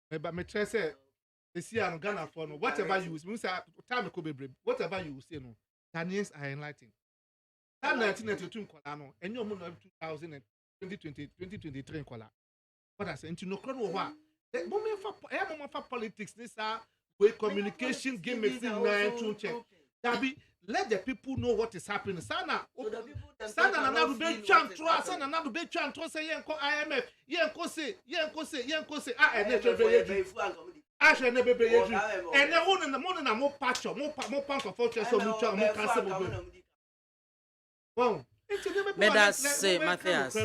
But me try say. See, I'm Ghana for no. Whatever you say, time could be brave. Whatever you say, no. Ghanaians are enlightened. That 1992 no, and you're more 2023 kola. What I say, into no crown over. Moment for politics, this way communication game is in check. Dabi, let the people know what is happening. Sana another be chantro, sana another be chantro say yenko IMF, yenko say. I shall never be able to. And the one in the morning, I'm more patch, more punk of fortress, so much more possible. Well, let us say, Matthias,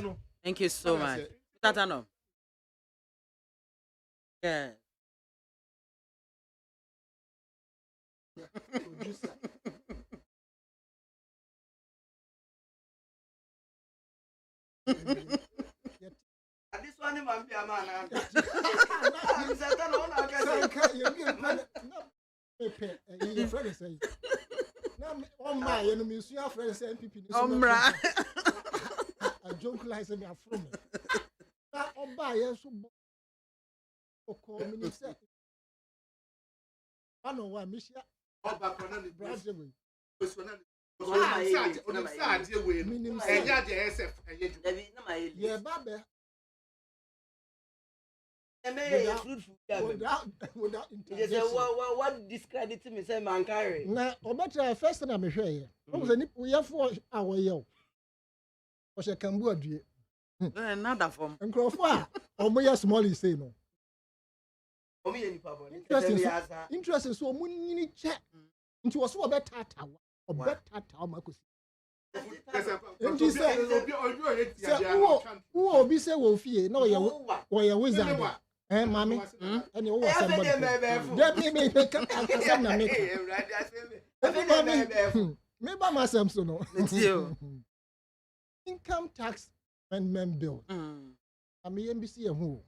thank you so much. Tatano. Yeah. This one is my BIAMAH. Your friend say, "Oh my, you know, Miss your friend say NPP." I joke like say me a from. That Oba yes so call minister. I know why Miss Oba Konani Brazil. Yeah, Baba. Without interjection. What discredit me say man carry? Now, Obatra first time I'm here. We have 4 hours here. Or she can do it. Another form. And Crawford, or my small is say no. Interesting. So, we check into a so better tower or better tower. And he said, who will be say, Wolfie? No, you're wizard. Eh, mammy? And you was somebody. That may make a maybe myself so no. Income tax amendment bill. I mean, NBC and who?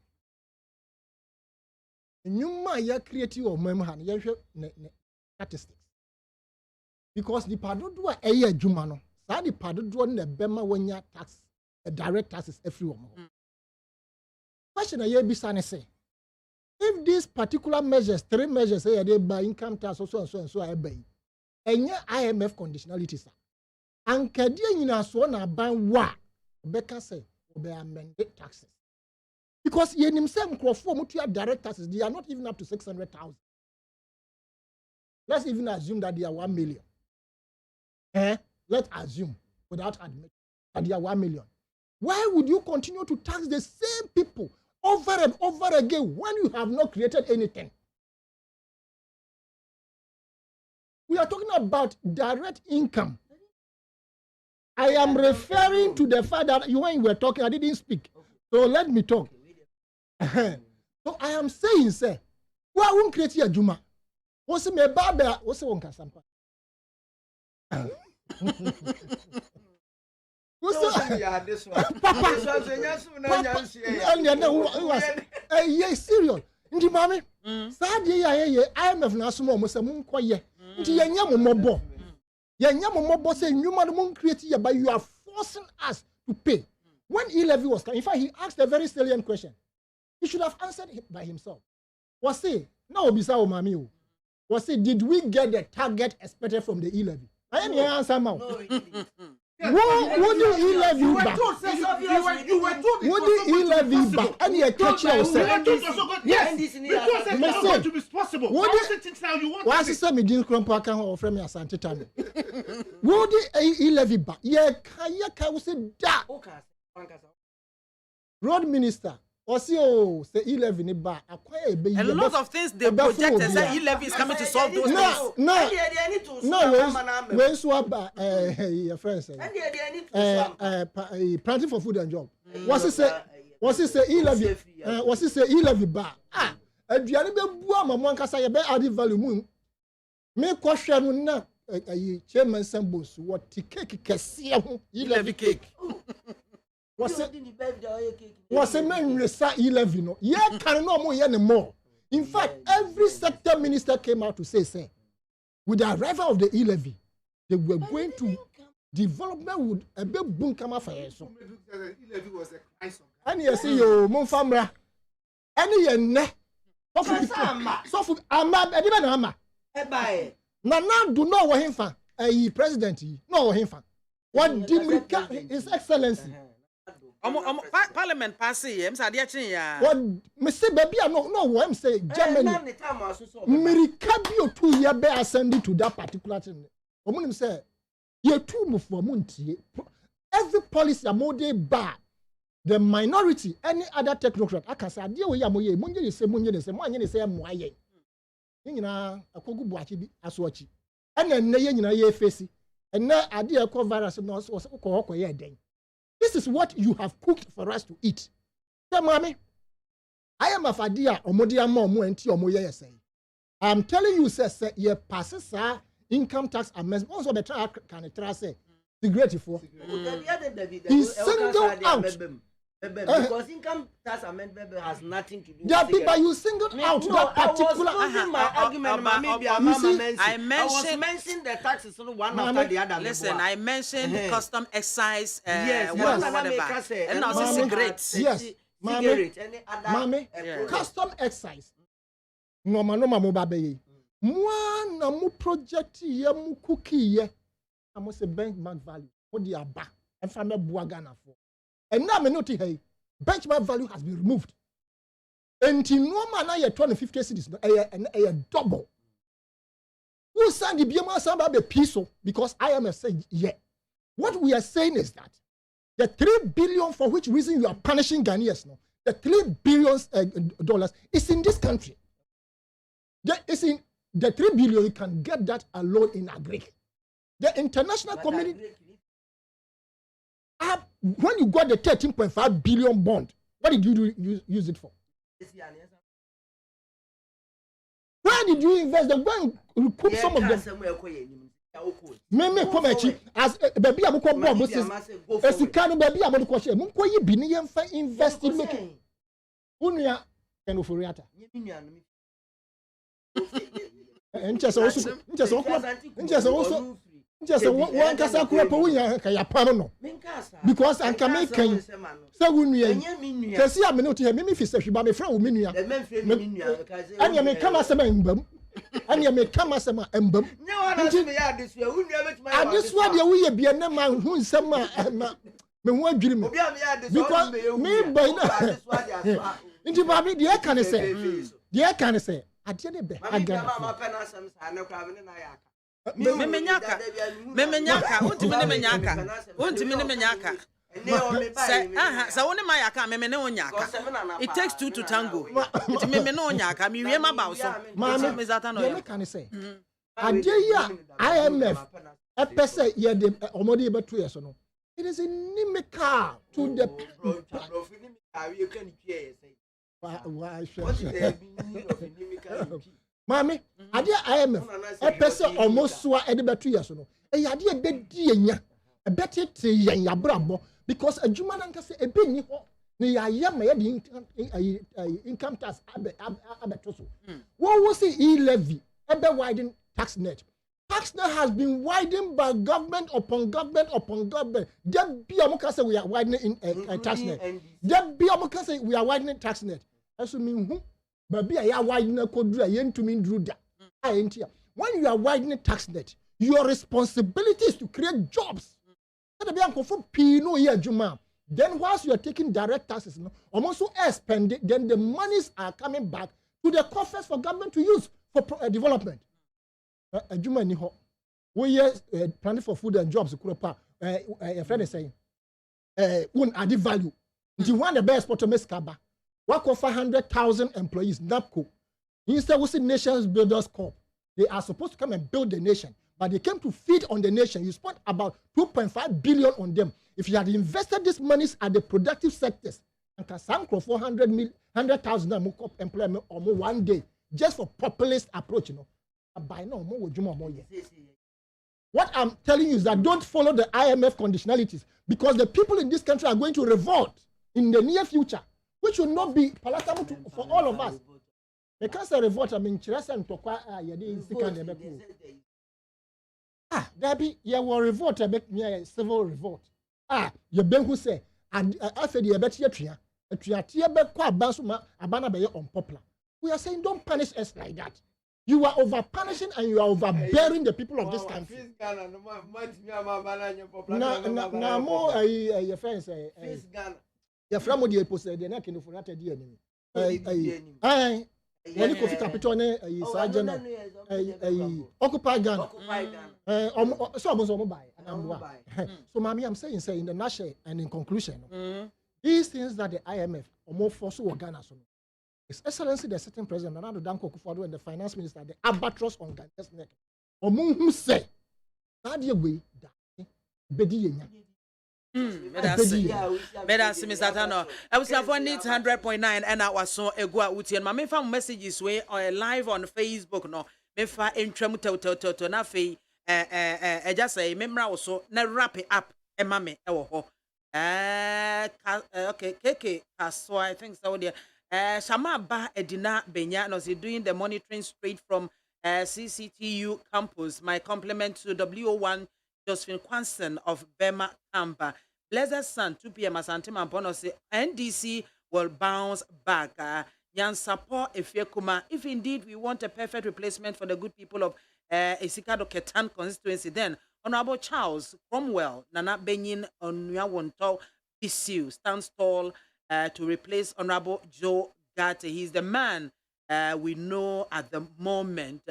And you might create your memory, statistics. Because the pardon do a year Jumano. So the pardon do the Bema when your tax, a direct taxes everyone. Question a year be say. If these particular measures, 3 measures, say they by income tax, so and so I buy. Enya IMF conditionalities. Ankadie nyina so na ban wa obeka say obe amend taxes. Because ye nimsem nkrofo mutua direct taxes, they are not even up to 600,000. Let's even assume that they are 1 million. Let's assume, without admitting, that they are 1 million. Why would you continue to tax the same people over and over again when you have not created anything? We are talking about direct income. I am referring to the fact that when you were talking, I didn't speak. So let me talk. So I am saying, sir, why won't create a Juma? What's me baba? What's the one Kasampa? This one. Papa. Yes, serious. Ndi mami. Sadie ya IMF na sumo mo se mun koye. Ndi yenya mo mobo. Yenya mo mobo say nyuma mun create ya, but you are forcing us to pay. When E-levy was coming, in fact, he asked a very salient question. He should have answered it by himself. Was he? No, Bisao Mami. Was he? Did we get the target expected from the E-levy? I am your answer now. No, we didn't. What do E-levy back? You were told what do E-levy back? And you catch yourself. Yes. Because to be possible. What do you think now you want? Why is it me didn't come back and offer me a Santa Tano? What do E-levy back? Yeah, can say that. Road minister, also say E-levy ni ba acquire a lot of things they project and say E-levy is coming to solve those things. No. When swap your friends planting for food and job. What's it say E-levy? What's it say E-levy ba? Aduane be bua mamwan kasa ye be add value mu. Me question na chairman Sambos what cake kese ho E-levy cake. Was a man resa 11 no ye can no more anymore. In fact, every sector minister came out to say with the arrival of the E-levy they were going to development would a big boom come for so E-levy was a crisis and you see yo mon famra any ye ne so ama e be na ama e ba na do no wo himfa president no wo himfa what dimrika his excellency Parliament passing, I'm sorry, what Mr. Baby, no, what I'm saying, Germany, America, you 2 years be ascending to that particular thing. Omunim say, you too move for Munti. Every policy amode bar the minority, any other technocrat. I can say, dear, we are moye, munye say, moye say, moye. You know, a kogu buachi aswachi. And then ye face, and now idea call virus was then. This is what you have cooked for us to eat. Tell mommy, I am a fadia omodia momu enti omoye say. I am telling you, sir, ye passes income tax amendment. Also, the can say the great for. He singled out because income tax amendment has nothing to do. Yeah, but you singled out that particular. My argument, I mentioned the taxes one after the other. Listen, I mentioned custom excise. Whatever. And also cigarettes. Yes, Mame, custom excise. No mama baby. One na mu project ye mu cookie ye. I must say benchmark value. What the aba? And from the Buagana for. And now me notice hey, benchmark value has been removed. And in no man na 250 cities a double. Who send the BIAMAH samba be piso because IMF said yeah. What we are saying is that the 3 billion for which reason you are punishing Ghanaians no, the $3 billion dollars is in this country. It's in the 3 billion you can get that alone in agri. The international community. When you got the 13.5 billion bond, what did you use it for? Where did you invest them? Go and recoup some of them. Me come here as baby am ko bomb sis. Esika baby am ko share. Mun ko yi bi ni yem fa invest in making. Unia enoforiata. Just one kasa kura po wunya ka ya pa no because an ka make kan say wunya kasi am no to me fi se hwiba me fra wo menua anya me kama se mbam And you may come as a embem. And this one, you will be a man who is some me won't dream. Because me by now. Into Baby, the air can say, the air can say, I tell you, I got Memenyaka, unti sa woni mayaka memene onyaka. It takes two to tango. It memene onyaka mi wie maba so. Me zata no. You can say. Adeya IMF a person ye de omodi be 2 years no. It is inimical to the Mami, adeya IMF a person almost so e de be 2 years no. E adeya be di enya. E beti te yen ya brabo because adwuma na nkase e be ni ho na ya ya ma ya di income tax abeto so. What was the e-levy? Ebe widen tax net. Tax net has been widened by government upon government upon government. There be a say we are widening in tax net. There be a say we are widening tax net. Eso mean who? But be a widening kodru yen to mean drew da. When you are widening tax net, your responsibility is to create jobs. Then whilst you are taking direct taxes, almost so spending, then the monies are coming back to the coffers for government to use for development. We are planning for food and jobs. A friend is saying, "One added value. The one the best for to make Kaba. Work of 500,000 employees. NAPCO. Instead, we see Nations Builders Corp. They are supposed to come and build the nation, but they came to feed on the nation. You spent about 2.5 billion on them. If you had invested these monies at the productive sectors, and can sank for 100,000 employment or more one day, just for populist approach, by now more. What I'm telling you is that don't follow the IMF conditionalities because the people in this country are going to revolt in the near future, which will not be palatable for all of us. Because the revolt, I mean, there be your revolt, I make me a civil revolt. Your Ben who say, and I said, you bet your a triatia bet qua basuma, abana bay unpopular. We are saying, don't punish us like that. You are over punishing and you are overbearing the people of this country. Now, more your friends say, your friend would be posted, they're not going to forget the enemy. When you coffee capital, sergeant, occupy Ghana. So I was on mobile. So, Mammy, I'm saying, in the nutshell and in conclusion, these things that the IMF or more force or Ghana. His Excellency, the sitting president, Nana Danko Kufuor, and the finance minister, the albatross on Ghana's neck. Or who say, that you way, Bedi. Medasi Misatano. I was have 100.9 and I was so a go with you. And my family messages way or live on Facebook. No, me fa intram to na fe just say memra also na wrap it up e mame e wo ho. Okay, KK so I think so there. Shama ba edina benya no say doing the monitoring straight from CCTU campus. My compliment to WO1 Josephine Kwanson of Bema Kamba. Blessed Sun, 2 p.m. Asantima Bono say NDC will bounce back. Yan support Efiekuma. If indeed we want a perfect replacement for the good people of Esikado Ketan constituency, then Honorable Charles Cromwell, Nana Benyin Onuawonto Pisiu stands tall to replace Honorable Joe Gate. He's the man we know at the moment.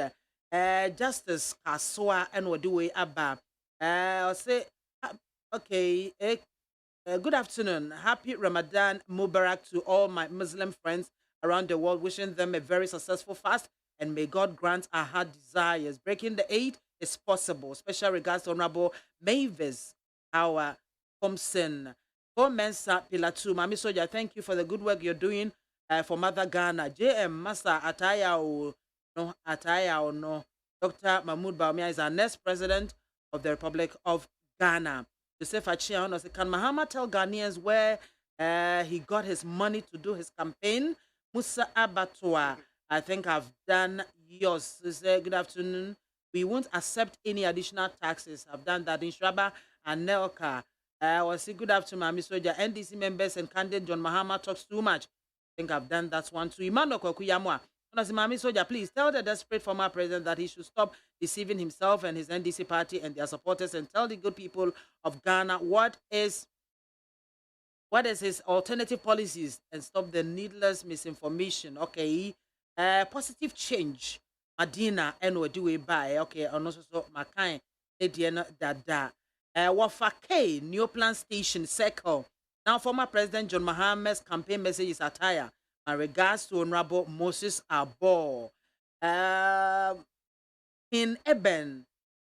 Justice Kaswa and Wadiwe Abba. I'll say, okay, good afternoon. Happy Ramadan Mubarak to all my Muslim friends around the world, wishing them a very successful fast and may God grant our heart desires. Breaking the 8 is possible. Special regards to Honorable Mavis, our Thompson. Mensa Pilatu, Mami Soja, thank you for the good work you're doing for Mother Ghana. JM Masa Ataya or no. Dr. Mahmoud Baumia is our next president of the Republic of Ghana. Joseph Achiano said, can Mahama tell Ghanaians where he got his money to do his campaign? Musa Abatwa, I think I've done yours. Good afternoon. We won't accept any additional taxes. I've done that in Shraba and Nelka. I say good afternoon, Mr. Soja. NDC members and candidate John Mahama talks too much. I think I've done that one too. Emmanuel Kokuyamwa. Mami Soja, please tell the desperate former president that he should stop deceiving himself and his NDC party and their supporters and tell the good people of Ghana what is his alternative policies and stop the needless misinformation. Okay. Positive change. Madina and we do it by okay, and also so Makai Ediana Dada. Wafake New Plan Station Circle. Now, former President John Mahama's campaign message is attire. My regards to Honorable Moses Abo. In Eben,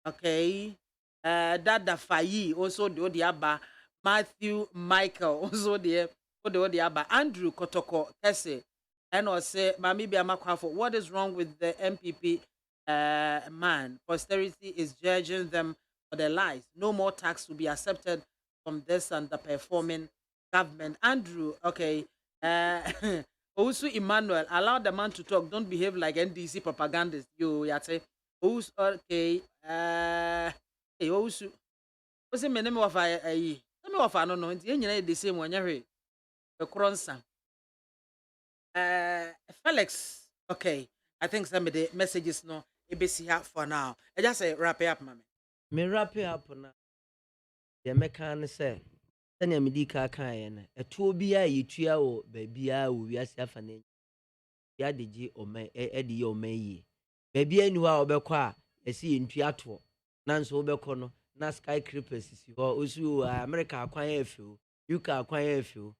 okay. Dada Fayi, also the Odiaba. Matthew Michael, also the Odiaba. Andrew Kotoko Kese. And also, Mami AKWAFO, what is wrong with the MPP man? Posterity is judging them for their lies. No more tax will be accepted from this underperforming government. Andrew, okay. Also, Emmanuel, allow the man to talk. Don't behave like NDC propagandists. You, yate. Also, okay. Hey, also, what's the name of I don't know. It's the same one. The Kronsa. Felix, okay. I think some of the messages no ABC here for now. I just say wrap it up, mommy. Me wrap it up now. The mechanic say, "Send me di kakan a tobia yitua o babia o wiase afane ya deji o me edi o me yi babia enu a obekọ a esi ntua to na nso obekọ no na skyscrapers si ho osu America akwan efu UK akwan efu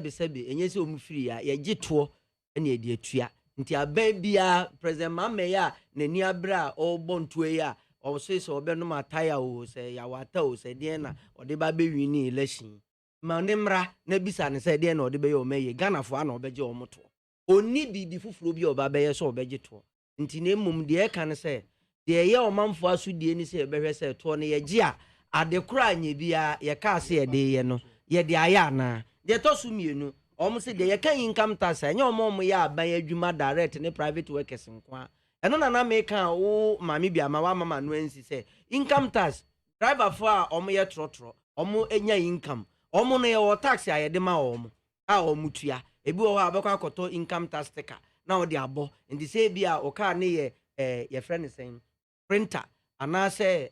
sebi enye se omfiri ya ye gito ene edi atua nti aban bia president MAAME ya nani abra o bontoe ya o se obenom ataya o se ya wata o se de na o de ba be wini election ma ne mra na bisa ne se de na o de be yo meye Ghana fo ana obeje o moto oni bibi fufuro bi o ba be ye so obeje to nti na emum de e kan se de ye o manfo aso die ni se behwe se to ne ye gi a ade kura anya bia ye ka se ye de ye no ye de aya na de to su mienu omo se de ye kan income tax anya omo ya aban adwuma direct ne private workers nko eno na me kan wo mami BIAMAH wa mama no ansi se income tax driver for omo ye trotro omo enya income omo no ye wo tax ayede ma omo a omo tua ebi wo ha abekwa akoto income tax sticker na wo de abo ndi se bia o ka ne ye friend sen printer ana se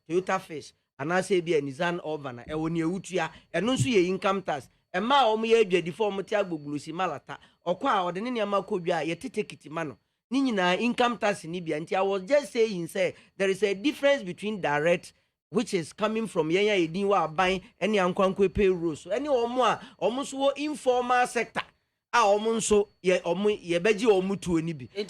Toyota Fish ana se bia Nissan oven e wo ne ewutua eno nso ye income tax ema omo ye adwadi for omo ti agbogbulosi malata okwa a ode ne ne makodwa ye titekiti ma no ni nyina income tax ni bia nti I was just saying say there is a difference between direct which is coming from yenya edin wa aban ene ankwankwe payroll so ene omo so informal sector a omo nso ye beji omo tuo ni bi and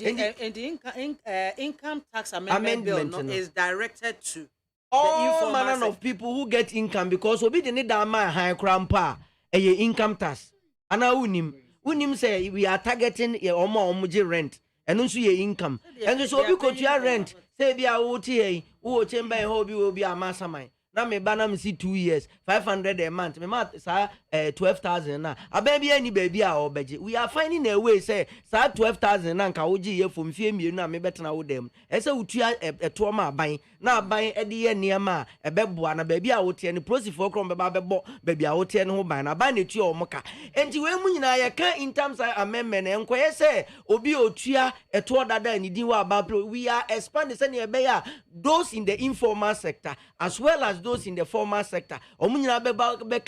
the income tax amendment bill no, is directed to all manner of people who get income because obi de ne da ma high crampa income tax ana unim say we are targeting omo je rent and nso ye income and so obi kotua rent say bia wo tie wo chamber ho bi obi amasaman na me ba na me see 2 years 500 a month me ma sa 12,000 na aba bia ni ba bia obeje we are finding a way say sa 12,000 na nka wo gi ye fom fie mienu na me betena wo dem ese utua eto ma aban na aban ede ye niam a ebeboa na ba bia wo tie ni prosifo krom be ba bebo ba bia wo tie ne ho ban na ban na tua o moka enti we mu nyina ye kan in terms of amendment enko ye say obi otua eto dada ni din wa aba we are expanding say ne be ya those in the informal sector as well as those in the formal sector omunyina be